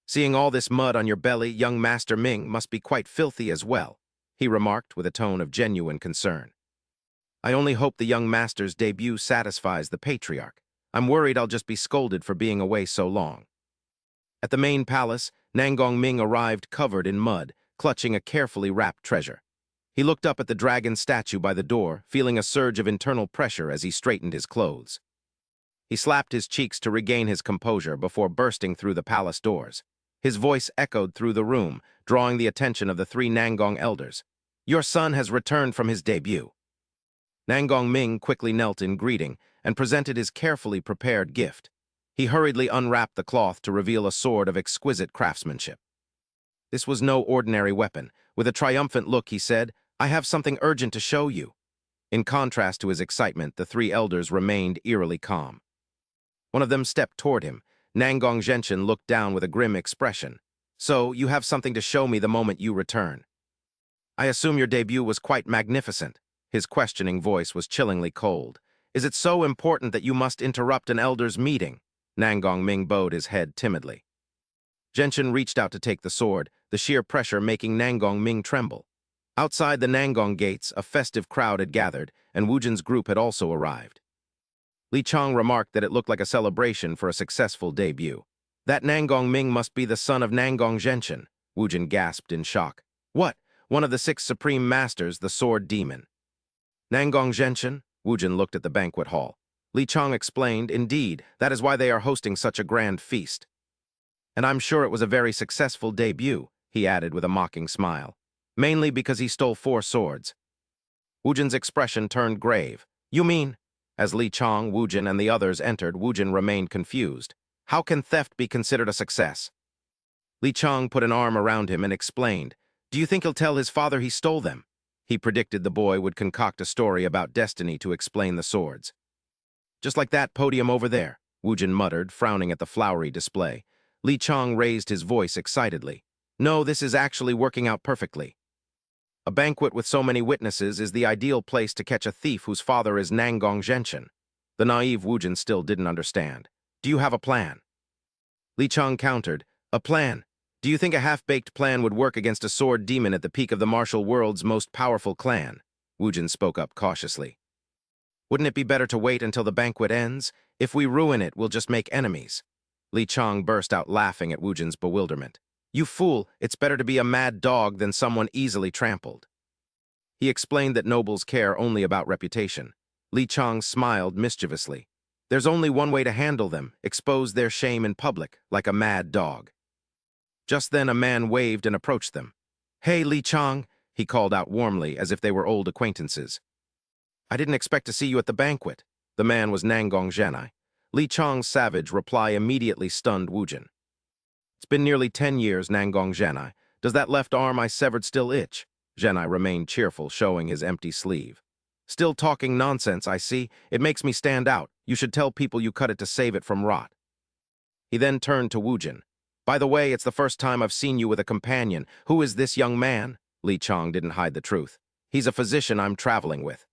Seeing all this mud on your belly, young Master Ming must be quite filthy as well, he remarked with a tone of genuine concern. I only hope the young master's debut satisfies the patriarch. I'm worried I'll just be scolded for being away so long. At the main palace, Nangong Ming arrived covered in mud, clutching a carefully wrapped treasure. He looked up at the dragon statue by the door, feeling a surge of internal pressure as he straightened his clothes. He slapped his cheeks to regain his composure before bursting through the palace doors. His voice echoed through the room, drawing the attention of the 3 Nangong elders. Your son has returned from his debut. Nangong Ming quickly knelt in greeting and presented his carefully prepared gift. He hurriedly unwrapped the cloth to reveal a sword of exquisite craftsmanship. This was no ordinary weapon. With a triumphant look, he said, I have something urgent to show you. In contrast to his excitement, the 3 elders remained eerily calm. One of them stepped toward him. Nangong Zhenshin looked down with a grim expression. So, you have something to show me the moment you return. I assume your debut was quite magnificent. His questioning voice was chillingly cold. Is it so important that you must interrupt an elder's meeting? Nangong Ming bowed his head timidly. Zhenshin reached out to take the sword, the sheer pressure making Nangong Ming tremble. Outside the Nangong gates, a festive crowd had gathered, and Wu Jin's group had also arrived. Li Chang remarked that it looked like a celebration for a successful debut. That Nangong Ming must be the son of Nangong Zhenshin, Wu Jin gasped in shock. What? One of the 6 supreme masters, the sword demon. Nangong Zhenshin? Wu Jin looked at the banquet hall. Li Chang explained, indeed, that is why they are hosting such a grand feast. And I'm sure it was a very successful debut, he added with a mocking smile. Mainly because he stole 4 swords. Wu Jin's expression turned grave. You mean? As Li Chong, Wu Jin, and the others entered, Wu Jin remained confused. How can theft be considered a success? Li Chong put an arm around him and explained, "Do you think he'll tell his father he stole them?" He predicted the boy would concoct a story about destiny to explain the swords. "Just like that podium over there," Wu Jin muttered, frowning at the flowery display. Li Chong raised his voice excitedly. "No, this is actually working out perfectly. A banquet with so many witnesses is the ideal place to catch a thief whose father is Nangong Zhenshin." The naive Wu Jin still didn't understand. "Do you have a plan?" Li Chong countered, "A plan? Do you think a half-baked plan would work against a sword demon at the peak of the martial world's most powerful clan?" Wu Jin spoke up cautiously. "Wouldn't it be better to wait until the banquet ends? If we ruin it, we'll just make enemies." Li Chong burst out laughing at Wu Jin's bewilderment. "You fool, it's better to be a mad dog than someone easily trampled." He explained that nobles care only about reputation. Li Chong smiled mischievously. "There's only one way to handle them, expose their shame in public, like a mad dog." Just then a man waved and approached them. "Hey, Li Chong," he called out warmly, as if they were old acquaintances. "I didn't expect to see you at the banquet." The man was Nangong Zhenai. Li Chong's savage reply immediately stunned Wu Jin. "It's been nearly 10 years, Nangong Zhenai. Does that left arm I severed still itch?" Zhenai remained cheerful, showing his empty sleeve. "Still talking nonsense, I see. It makes me stand out. You should tell people you cut it to save it from rot." He then turned to Wu Jin. "By the way, it's the first time I've seen you with a companion. Who is this young man?" Li Chong didn't hide the truth. "He's a physician I'm traveling with."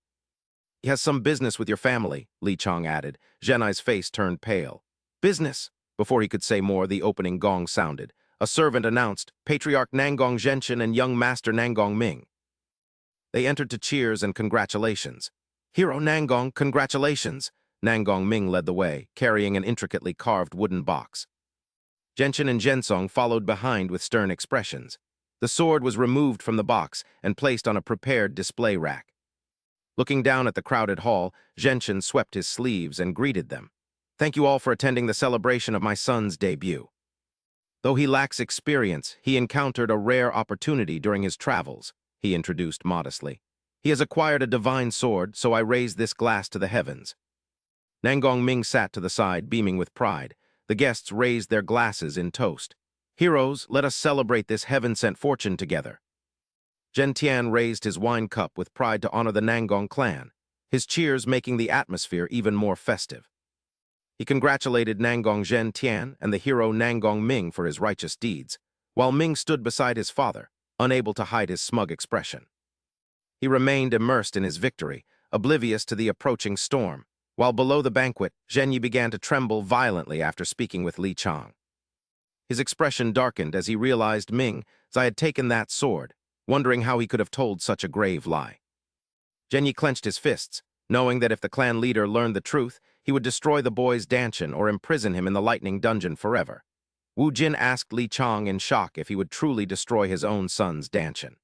"He has some business with your family," Li Chong added. Zhenai's face turned pale. "Business?" Before he could say more, the opening gong sounded. A servant announced, "Patriarch Nangong Zhenshin and young master Nangong Ming." They entered to cheers and congratulations. "Hero Nangong, congratulations!" Nangong Ming led the way, carrying an intricately carved wooden box. Zhenshin and Zhensong followed behind with stern expressions. The sword was removed from the box and placed on a prepared display rack. Looking down at the crowded hall, Zhenshin swept his sleeves and greeted them. "Thank you all for attending the celebration of my son's debut." Though he lacks experience, he encountered a rare opportunity during his travels, he introduced modestly. "He has acquired a divine sword, so I raise this glass to the heavens." Nangong Ming sat to the side, beaming with pride. The guests raised their glasses in toast. "Heroes, let us celebrate this heaven-sent fortune together." Zhen Tian raised his wine cup with pride to honor the Nangong clan, his cheers making the atmosphere even more festive. He congratulated Nangong Zhen Tian and the hero Nangong Ming for his righteous deeds, while Ming stood beside his father, unable to hide his smug expression. He remained immersed in his victory, oblivious to the approaching storm, while below the banquet, Zhenyi began to tremble violently after speaking with Li Chong. His expression darkened as he realized Ming had taken that sword, wondering how he could have told such a grave lie. Zhenyi clenched his fists, knowing that if the clan leader learned the truth, he would destroy the boy's dantian or imprison him in the lightning dungeon forever. Wu Jin asked Li Chong in shock if he would truly destroy his own son's dantian.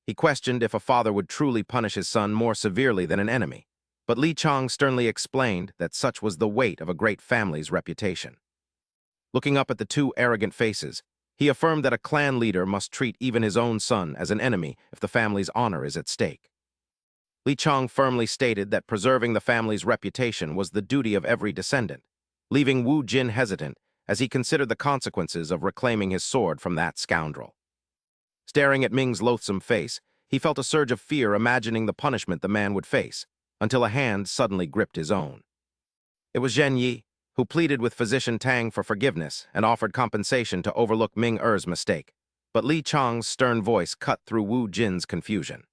He questioned if a father would truly punish his son more severely than an enemy, but Li Chong sternly explained that such was the weight of a great family's reputation. Looking up at the two arrogant faces, he affirmed that a clan leader must treat even his own son as an enemy if the family's honor is at stake. Li Chong firmly stated that preserving the family's reputation was the duty of every descendant, leaving Wu Jin hesitant as he considered the consequences of reclaiming his sword from that scoundrel. Staring at Ming's loathsome face, he felt a surge of fear imagining the punishment the man would face, until a hand suddenly gripped his own. It was Zhen Yi, who pleaded with physician Tang for forgiveness and offered compensation to overlook Ming Er's mistake, but Li Chong's stern voice cut through Wu Jin's confusion.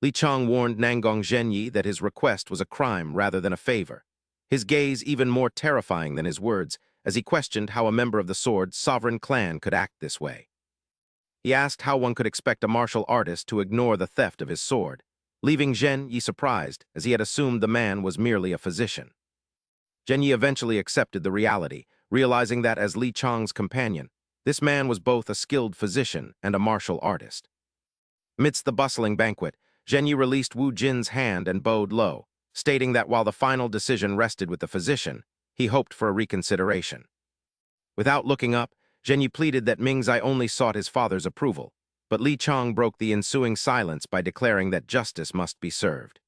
Li Chong warned Nangong Zhenyi that his request was a crime rather than a favor, his gaze even more terrifying than his words as he questioned how a member of the sword's sovereign clan could act this way. He asked how one could expect a martial artist to ignore the theft of his sword, leaving Zhenyi surprised as he had assumed the man was merely a physician. Zhenyi eventually accepted the reality, realizing that as Li Chong's companion, this man was both a skilled physician and a martial artist. Amidst the bustling banquet, Zhenyi released Wu Jin's hand and bowed low, stating that while the final decision rested with the physician, he hoped for a reconsideration. Without looking up, Zhenyi pleaded that Mingzai only sought his father's approval, but Li Chong broke the ensuing silence by declaring that justice must be served.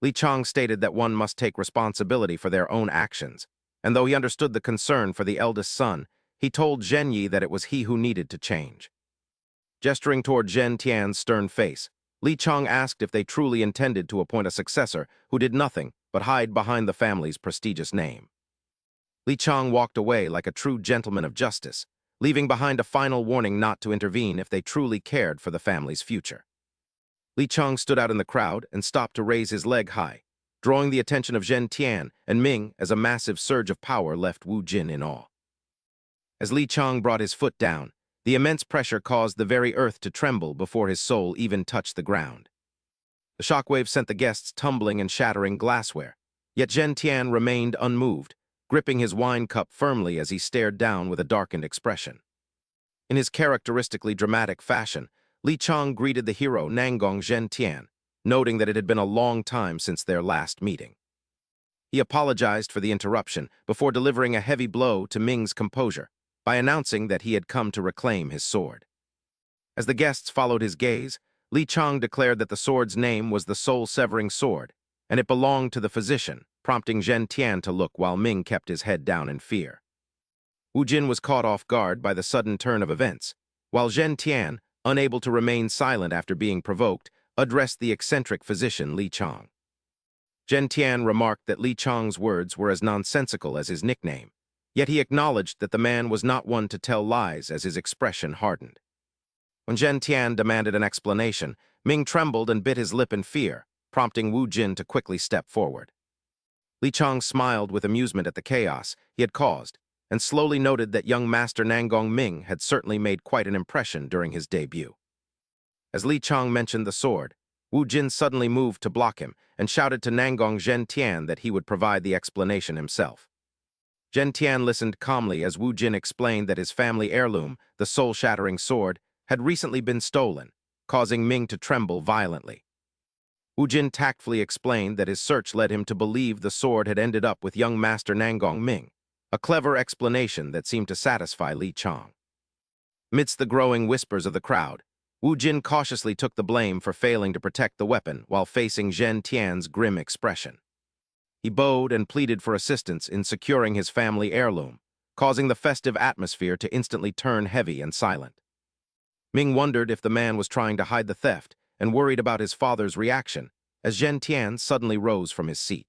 Li Chang stated that one must take responsibility for their own actions, and though he understood the concern for the eldest son, he told Zhen Yi that it was he who needed to change. Gesturing toward Zhen Tian's stern face, Li Chang asked if they truly intended to appoint a successor who did nothing but hide behind the family's prestigious name. Li Chang walked away like a true gentleman of justice, leaving behind a final warning not to intervene if they truly cared for the family's future. Li Chang stood out in the crowd and stopped to raise his leg high, drawing the attention of Zhen Tian and Ming as a massive surge of power left Wu Jin in awe. As Li Chang brought his foot down, the immense pressure caused the very earth to tremble before his soul even touched the ground. The shockwave sent the guests tumbling and shattering glassware, yet Zhen Tian remained unmoved, gripping his wine cup firmly as he stared down with a darkened expression. In his characteristically dramatic fashion, Li Chang greeted the hero Nanggong Zhen Tian, noting that it had been a long time since their last meeting. He apologized for the interruption before delivering a heavy blow to Ming's composure by announcing that he had come to reclaim his sword. As the guests followed his gaze, Li Chang declared that the sword's name was the soul-severing sword, and it belonged to the physician, prompting Zhen Tian to look while Ming kept his head down in fear. Wu Jin was caught off guard by the sudden turn of events, while Zhen Tian, unable to remain silent after being provoked, addressed the eccentric physician Li Chang. Zhen Tian remarked that Li Chang's words were as nonsensical as his nickname, yet he acknowledged that the man was not one to tell lies as his expression hardened. When Zhen Tian demanded an explanation, Ming trembled and bit his lip in fear, prompting Wu Jin to quickly step forward. Li Chang smiled with amusement at the chaos he had caused, and slowly noted that young Master Nanggong Ming had certainly made quite an impression during his debut. As Li Chang mentioned the sword, Wu Jin suddenly moved to block him and shouted to Nanggong Zhen Tian that he would provide the explanation himself. Zhen Tian listened calmly as Wu Jin explained that his family heirloom, the soul-shattering sword, had recently been stolen, causing Ming to tremble violently. Wu Jin tactfully explained that his search led him to believe the sword had ended up with young Master Nanggong Ming, a clever explanation that seemed to satisfy Li Chang. Amidst the growing whispers of the crowd, Wu Jin cautiously took the blame for failing to protect the weapon while facing Zhen Tian's grim expression. He bowed and pleaded for assistance in securing his family heirloom, causing the festive atmosphere to instantly turn heavy and silent. Ming wondered if the man was trying to hide the theft and worried about his father's reaction as Zhen Tian suddenly rose from his seat.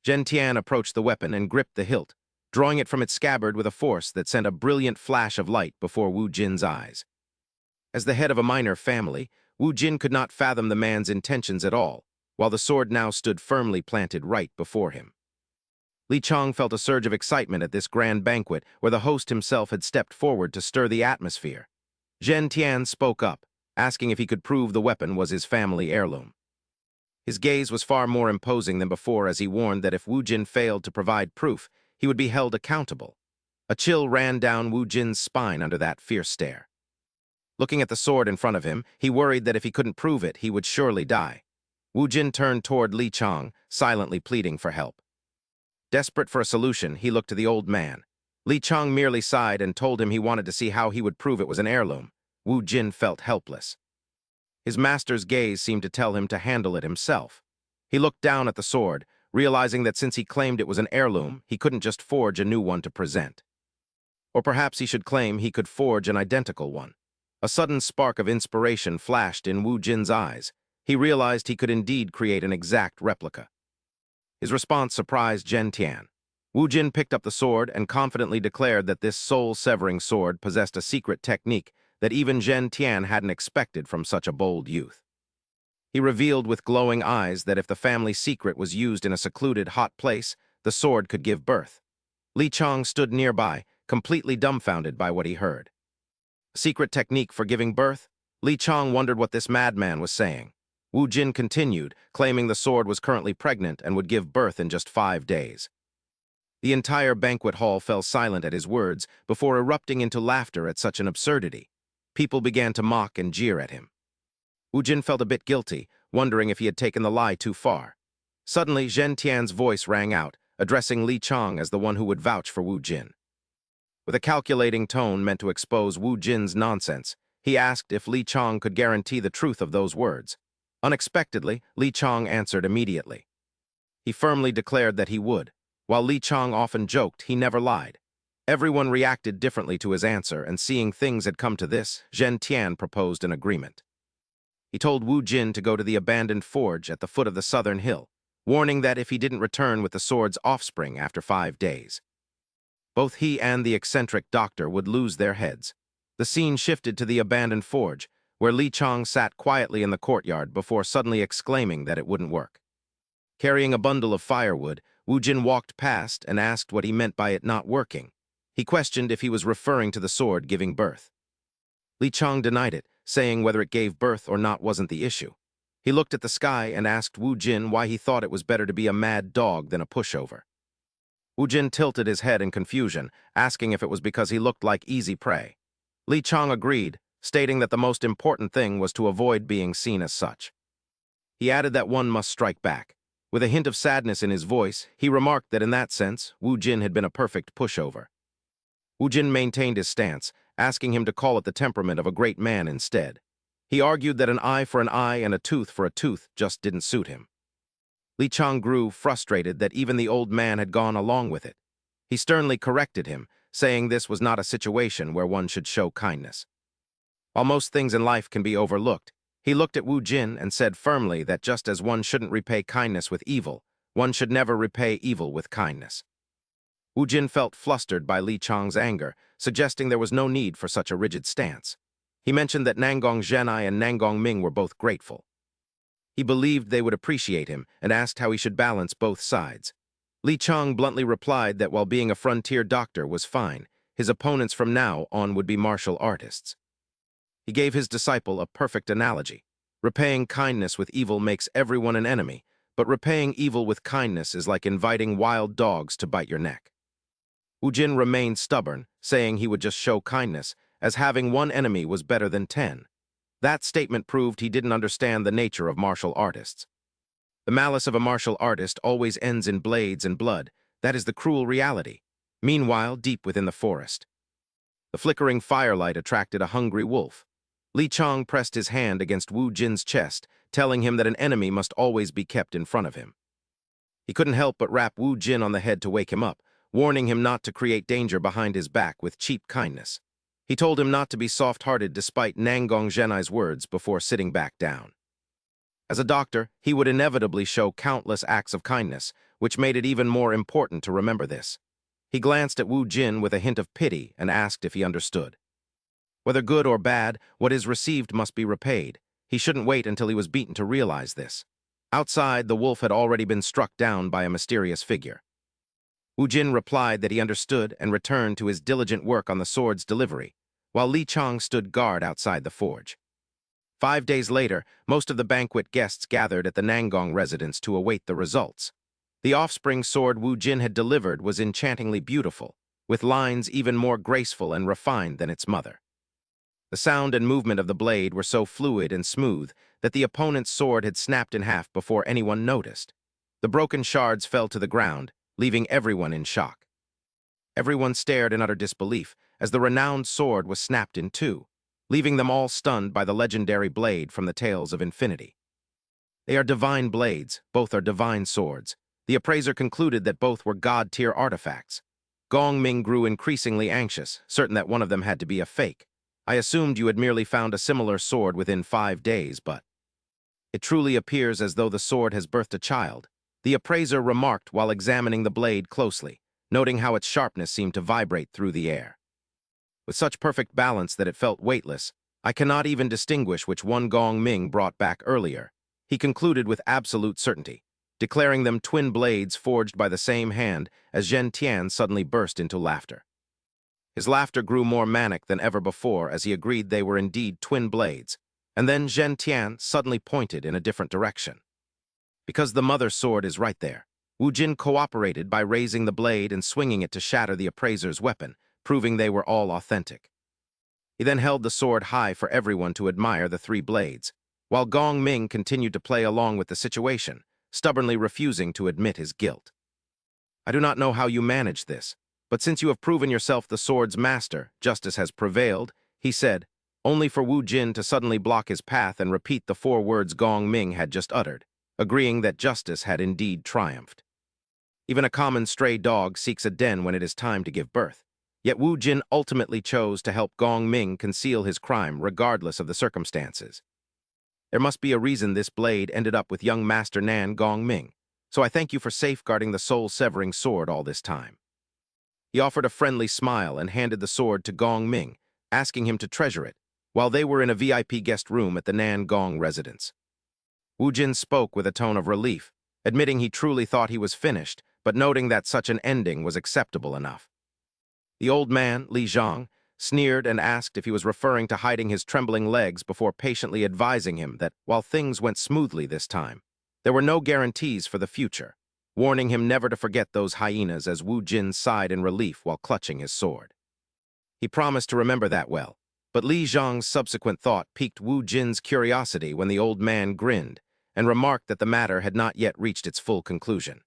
Zhen Tian approached the weapon and gripped the hilt, drawing it from its scabbard with a force that sent a brilliant flash of light before Wu Jin's eyes. As the head of a minor family, Wu Jin could not fathom the man's intentions at all, while the sword now stood firmly planted right before him. Li Chang felt a surge of excitement at this grand banquet where the host himself had stepped forward to stir the atmosphere. Zhen Tian spoke up, asking if he could prove the weapon was his family heirloom. His gaze was far more imposing than before as he warned that if Wu Jin failed to provide proof, he would be held accountable. A chill ran down Wu Jin's spine under that fierce stare. Looking at the sword in front of him, he worried that if he couldn't prove it, he would surely die. Wu Jin turned toward Li Chang, silently pleading for help. Desperate for a solution, he looked to the old man. Li Chang merely sighed and told him he wanted to see how he would prove it was an heirloom. Wu Jin felt helpless. His master's gaze seemed to tell him to handle it himself. He looked down at the sword, realizing that since he claimed it was an heirloom, he couldn't just forge a new one to present. Or perhaps he should claim he could forge an identical one. A sudden spark of inspiration flashed in Wu Jin's eyes. He realized he could indeed create an exact replica. His response surprised Zhen Tian. Wu Jin picked up the sword and confidently declared that this soul-severing sword possessed a secret technique that even Zhen Tian hadn't expected from such a bold youth. He revealed with glowing eyes that if the family secret was used in a secluded, hot place, the sword could give birth. Li Chang stood nearby, completely dumbfounded by what he heard. A secret technique for giving birth? Li Chang wondered what this madman was saying. Wu Jin continued, claiming the sword was currently pregnant and would give birth in just 5 days. The entire banquet hall fell silent at his words before erupting into laughter at such an absurdity. People began to mock and jeer at him. Wu Jin felt a bit guilty, wondering if he had taken the lie too far. Suddenly, Zhen Tian's voice rang out, addressing Li Chang as the one who would vouch for Wu Jin. With a calculating tone meant to expose Wu Jin's nonsense, he asked if Li Chang could guarantee the truth of those words. Unexpectedly, Li Chang answered immediately. He firmly declared that he would. While Li Chang often joked, he never lied. Everyone reacted differently to his answer, and seeing things had come to this, Zhen Tian proposed an agreement. He told Wu Jin to go to the abandoned forge at the foot of the southern hill, warning that if he didn't return with the sword's offspring after 5 days, both he and the eccentric doctor would lose their heads. The scene shifted to the abandoned forge, where Li Chang sat quietly in the courtyard before suddenly exclaiming that it wouldn't work. Carrying a bundle of firewood, Wu Jin walked past and asked what he meant by it not working. He questioned if he was referring to the sword giving birth. Li Chang denied it, saying whether it gave birth or not wasn't the issue. He looked at the sky and asked Wu Jin why he thought it was better to be a mad dog than a pushover. Wu Jin tilted his head in confusion, asking if it was because he looked like easy prey. Li Chang agreed, stating that the most important thing was to avoid being seen as such. He added that one must strike back. With a hint of sadness in his voice, he remarked that in that sense, Wu Jin had been a perfect pushover. Wu Jin maintained his stance, asking him to call it the temperament of a great man instead. He argued that an eye for an eye and a tooth for a tooth just didn't suit him. Li Chang grew frustrated that even the old man had gone along with it. He sternly corrected him, saying this was not a situation where one should show kindness. While most things in life can be overlooked, he looked at Wu Jin and said firmly that just as one shouldn't repay kindness with evil, one should never repay evil with kindness. Wu Jin felt flustered by Li Chang's anger, suggesting there was no need for such a rigid stance. He mentioned that Nangong Zhenai and Nangong Ming were both grateful. He believed they would appreciate him and asked how he should balance both sides. Li Chang bluntly replied that while being a frontier doctor was fine, his opponents from now on would be martial artists. He gave his disciple a perfect analogy. Repaying kindness with evil makes everyone an enemy, but repaying evil with kindness is like inviting wild dogs to bite your neck. Wu Jin remained stubborn, saying he would just show kindness, as having one enemy was better than 10. That statement proved he didn't understand the nature of martial artists. The malice of a martial artist always ends in blades and blood. That is the cruel reality. Meanwhile, deep within the forest, the flickering firelight attracted a hungry wolf. Li Chang pressed his hand against Wu Jin's chest, telling him that an enemy must always be kept in front of him. He couldn't help but rap Wu Jin on the head to wake him up, warning him not to create danger behind his back with cheap kindness. He told him not to be soft-hearted despite Nangong Zhenai's words before sitting back down. As a doctor, he would inevitably show countless acts of kindness, which made it even more important to remember this. He glanced at Wu Jin with a hint of pity and asked if he understood. Whether good or bad, what is received must be repaid. He shouldn't wait until he was beaten to realize this. Outside, the wolf had already been struck down by a mysterious figure. Wu Jin replied that he understood and returned to his diligent work on the sword's delivery, while Li Chang stood guard outside the forge. 5 days later, most of the banquet guests gathered at the Nangong residence to await the results. The offspring sword Wu Jin had delivered was enchantingly beautiful, with lines even more graceful and refined than its mother. The sound and movement of the blade were so fluid and smooth that the opponent's sword had snapped in half before anyone noticed. The broken shards fell to the ground, leaving everyone in shock. Everyone stared in utter disbelief as the renowned sword was snapped in two, leaving them all stunned by the legendary blade from the Tales of Infinity. They are divine blades, both are divine swords. The appraiser concluded that both were god-tier artifacts. Gong Ming grew increasingly anxious, certain that one of them had to be a fake. I assumed you had merely found a similar sword within 5 days, but it truly appears as though the sword has birthed a child, the appraiser remarked while examining the blade closely, noting how its sharpness seemed to vibrate through the air. With such perfect balance that it felt weightless, I cannot even distinguish which one Gong Ming brought back earlier, he concluded with absolute certainty, declaring them twin blades forged by the same hand as Zhen Tian suddenly burst into laughter. His laughter grew more manic than ever before as he agreed they were indeed twin blades, and then Zhen Tian suddenly pointed in a different direction. Because the mother sword is right there, Wu Jin cooperated by raising the blade and swinging it to shatter the appraiser's weapon, proving they were all authentic. He then held the sword high for everyone to admire the 3 blades, while Gong Ming continued to play along with the situation, stubbornly refusing to admit his guilt. I do not know how you managed this, but since you have proven yourself the sword's master, justice has prevailed, he said. only for Wu Jin to suddenly block his path and repeat the 4 words Gong Ming had just uttered, agreeing that justice had indeed triumphed. Even a common stray dog seeks a den when it is time to give birth. Yet Wu Jin ultimately chose to help Gong Ming conceal his crime regardless of the circumstances. There must be a reason this blade ended up with young Master Nan Gong Ming, so I thank you for safeguarding the soul-severing sword all this time. He offered a friendly smile and handed the sword to Gong Ming, asking him to treasure it, while they were in a VIP guest room at the Nan Gong residence. Wu Jin spoke with a tone of relief, admitting he truly thought he was finished, but noting that such an ending was acceptable enough. The old man, Li Zhang, sneered and asked if he was referring to hiding his trembling legs before patiently advising him that while things went smoothly this time, there were no guarantees for the future, warning him never to forget those hyenas as Wu Jin sighed in relief while clutching his sword. He promised to remember that well, but Li Zhang's subsequent thought piqued Wu Jin's curiosity when the old man grinned and remarked that the matter had not yet reached its full conclusion.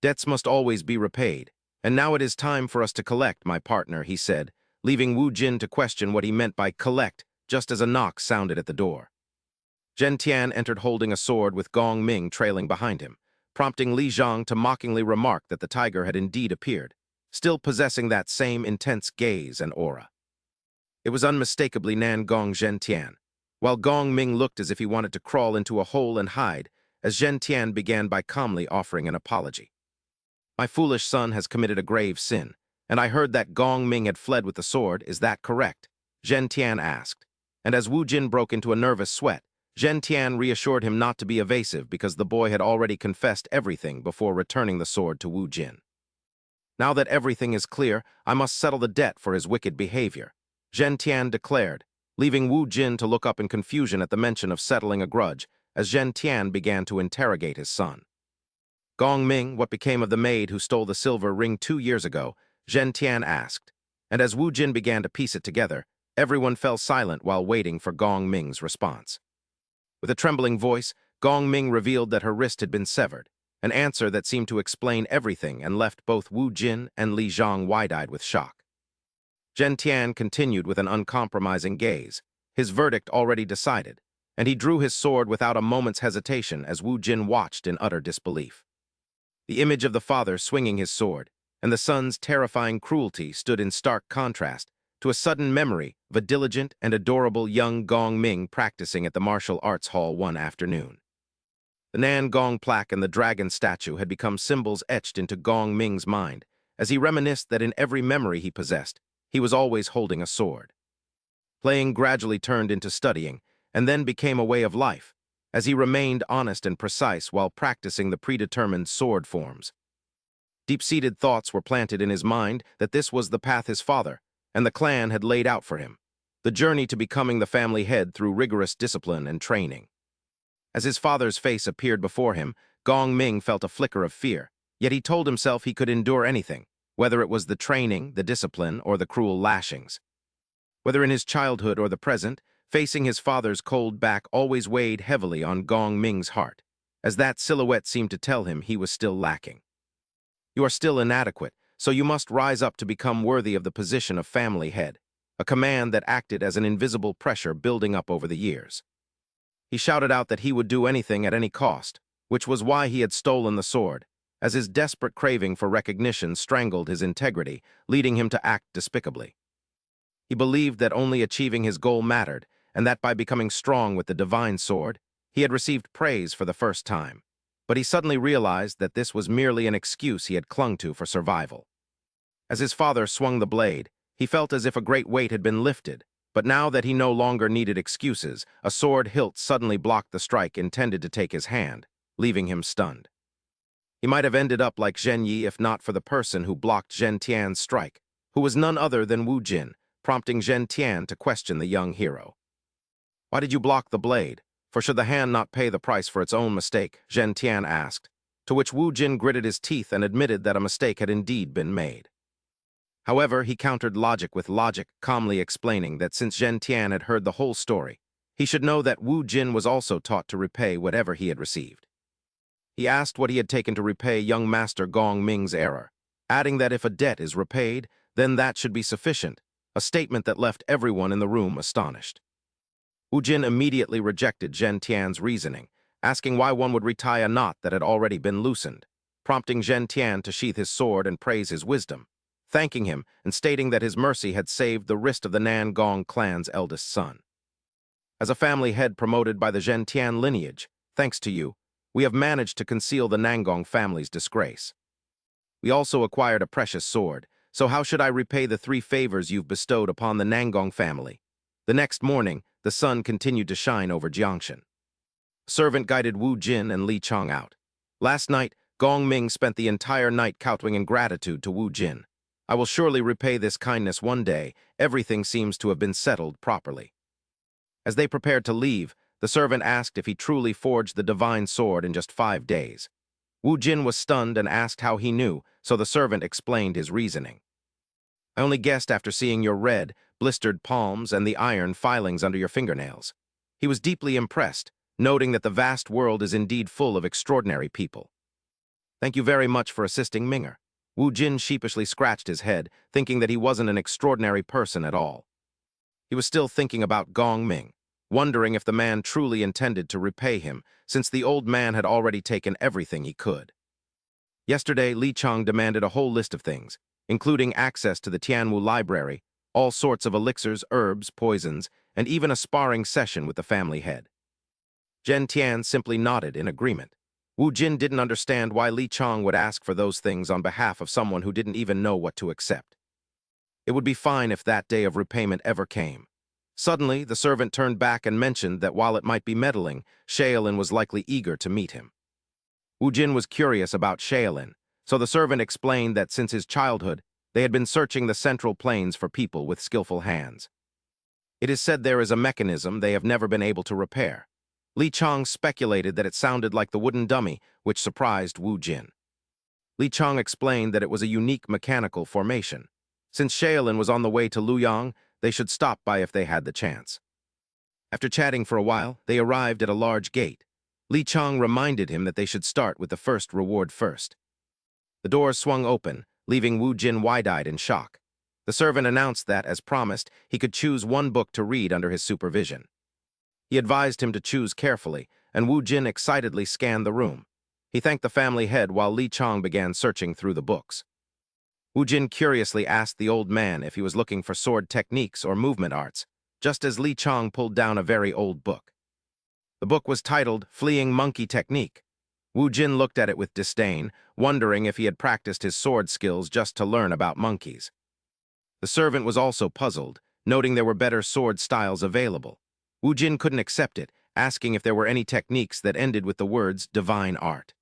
Debts must always be repaid, and now it is time for us to collect, my partner, he said, leaving Wu Jin to question what he meant by collect just as a knock sounded at the door. Zhen Tian entered holding a sword with Gong Ming trailing behind him, prompting Li Zhang to mockingly remark that the tiger had indeed appeared, still possessing that same intense gaze and aura. It was unmistakably Nan Gong Zhen Tian, while Gong Ming looked as if he wanted to crawl into a hole and hide, as Zhen Tian began by calmly offering an apology. My foolish son has committed a grave sin, and I heard that Gong Ming had fled with the sword, is that correct? Zhen Tian asked, and as Wu Jin broke into a nervous sweat, Zhen Tian reassured him not to be evasive because the boy had already confessed everything before returning the sword to Wu Jin. Now that everything is clear, I must settle the debt for his wicked behavior, Zhen Tian declared, leaving Wu Jin to look up in confusion at the mention of settling a grudge as Zhen Tian began to interrogate his son. Gong Ming, what became of the maid who stole the silver ring 2 years ago? Zhen Tian asked, and as Wu Jin began to piece it together, everyone fell silent while waiting for Gong Ming's response. With a trembling voice, Gong Ming revealed that her wrist had been severed, an answer that seemed to explain everything and left both Wu Jin and Li Zhang wide-eyed with shock. Zhen Tian continued with an uncompromising gaze, his verdict already decided, and he drew his sword without a moment's hesitation as Wu Jin watched in utter disbelief. The image of the father swinging his sword and the son's terrifying cruelty stood in stark contrast to a sudden memory of a diligent and adorable young Gong Ming practicing at the martial arts hall one afternoon. The Nan Gong plaque and the dragon statue had become symbols etched into Gong Ming's mind as he reminisced that in every memory he possessed, he was always holding a sword. Playing gradually turned into studying and then became a way of life, as he remained honest and precise while practicing the predetermined sword forms. Deep-seated thoughts were planted in his mind that this was the path his father and the clan had laid out for him, the journey to becoming the family head through rigorous discipline and training. As his father's face appeared before him, Gong Ming felt a flicker of fear, yet he told himself he could endure anything, whether it was the training, the discipline, or the cruel lashings. Whether in his childhood or the present, facing his father's cold back always weighed heavily on Gong Ming's heart, as that silhouette seemed to tell him he was still lacking. You are still inadequate, so you must rise up to become worthy of the position of family head, a command that acted as an invisible pressure building up over the years. He shouted out that he would do anything at any cost, which was why he had stolen the sword, as his desperate craving for recognition strangled his integrity, leading him to act despicably. He believed that only achieving his goal mattered, and that by becoming strong with the divine sword, he had received praise for the first time. But he suddenly realized that this was merely an excuse he had clung to for survival. As his father swung the blade, he felt as if a great weight had been lifted, but now that he no longer needed excuses, a sword hilt suddenly blocked the strike intended to take his hand, leaving him stunned. He might have ended up like Zhen Yi if not for the person who blocked Zhen Tian's strike, who was none other than Wu Jin, prompting Zhen Tian to question the young hero. "Why did you block the blade? For should the hand not pay the price for its own mistake?" Zhen Tian asked, to which Wu Jin gritted his teeth and admitted that a mistake had indeed been made. However, he countered logic with logic, calmly explaining that since Zhen Tian had heard the whole story, he should know that Wu Jin was also taught to repay whatever he had received. He asked what he had taken to repay young Master Gong Ming's error, adding that if a debt is repaid, then that should be sufficient, a statement that left everyone in the room astonished. Wu Jin immediately rejected Zhen Tian's reasoning, asking why one would retie a knot that had already been loosened, prompting Zhen Tian to sheath his sword and praise his wisdom, thanking him and stating that his mercy had saved the wrist of the Nan Gong clan's eldest son. As a family head promoted by the Zhen Tian lineage, thanks to you, we have managed to conceal the Nangong family's disgrace. We also acquired a precious sword, so how should I repay the 3 favors you've bestowed upon the Nangong family? The next morning, the sun continued to shine over Jiangshan. Servant guided Wu Jin and Li Chang out. Last night, Gong Ming spent the entire night kowtowing in gratitude to Wu Jin. I will surely repay this kindness one day. Everything seems to have been settled properly. As they prepared to leave, the servant asked if he truly forged the divine sword in just 5 days. Wu Jin was stunned and asked how he knew, so the servant explained his reasoning. I only guessed after seeing your red, blistered palms and the iron filings under your fingernails. He was deeply impressed, noting that the vast world is indeed full of extraordinary people. Thank you very much for assisting Minger. Wu Jin sheepishly scratched his head, thinking that he wasn't an extraordinary person at all. He was still thinking about Gong Ming, wondering if the man truly intended to repay him, since the old man had already taken everything he could. Yesterday, Li Chang demanded a whole list of things, including access to the Tianwu library, all sorts of elixirs, herbs, poisons, and even a sparring session with the family head. Zhen Tian simply nodded in agreement. Wu Jin didn't understand why Li Chang would ask for those things on behalf of someone who didn't even know what to accept. It would be fine if that day of repayment ever came. Suddenly, the servant turned back and mentioned that while it might be meddling, Shaolin was likely eager to meet him. Wu Jin was curious about Shaolin, so the servant explained that since his childhood, they had been searching the Central Plains for people with skillful hands. It is said there is a mechanism they have never been able to repair. Li Chang speculated that it sounded like the wooden dummy, which surprised Wu Jin. Li Chang explained that it was a unique mechanical formation. Since Shaolin was on the way to Luoyang, they should stop by if they had the chance. After chatting for a while, they arrived at a large gate. Li Chang reminded him that they should start with the first reward first. The doors swung open, leaving Wu Jin wide-eyed in shock. The servant announced that, as promised, he could choose one book to read under his supervision. He advised him to choose carefully, and Wu Jin excitedly scanned the room. He thanked the family head while Li Chang began searching through the books. Wu Jin curiously asked the old man if he was looking for sword techniques or movement arts, just as Li Chang pulled down a very old book. The book was titled Fleeing Monkey Technique. Wu Jin looked at it with disdain, wondering if he had practiced his sword skills just to learn about monkeys. The servant was also puzzled, noting there were better sword styles available. Wu Jin couldn't accept it, asking if there were any techniques that ended with the words divine art.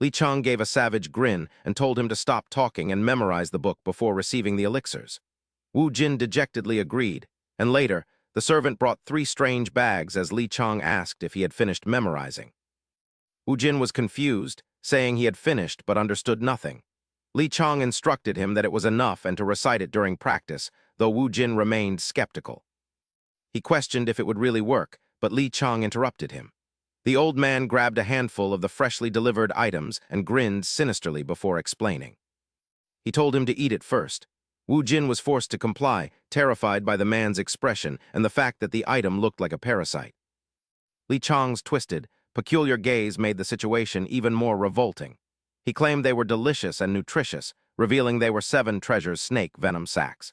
Li Chang gave a savage grin and told him to stop talking and memorize the book before receiving the elixirs. Wu Jin dejectedly agreed, and later, the servant brought 3 strange bags as Li Chang asked if he had finished memorizing. Wu Jin was confused, saying he had finished but understood nothing. Li Chang instructed him that it was enough and to recite it during practice, though Wu Jin remained skeptical. He questioned if it would really work, but Li Chang interrupted him. The old man grabbed a handful of the freshly delivered items and grinned sinisterly before explaining. He told him to eat it first. Wu Jin was forced to comply, terrified by the man's expression and the fact that the item looked like a parasite. Li Chang's twisted, peculiar gaze made the situation even more revolting. He claimed they were delicious and nutritious, revealing they were 7 treasures snake venom sacs.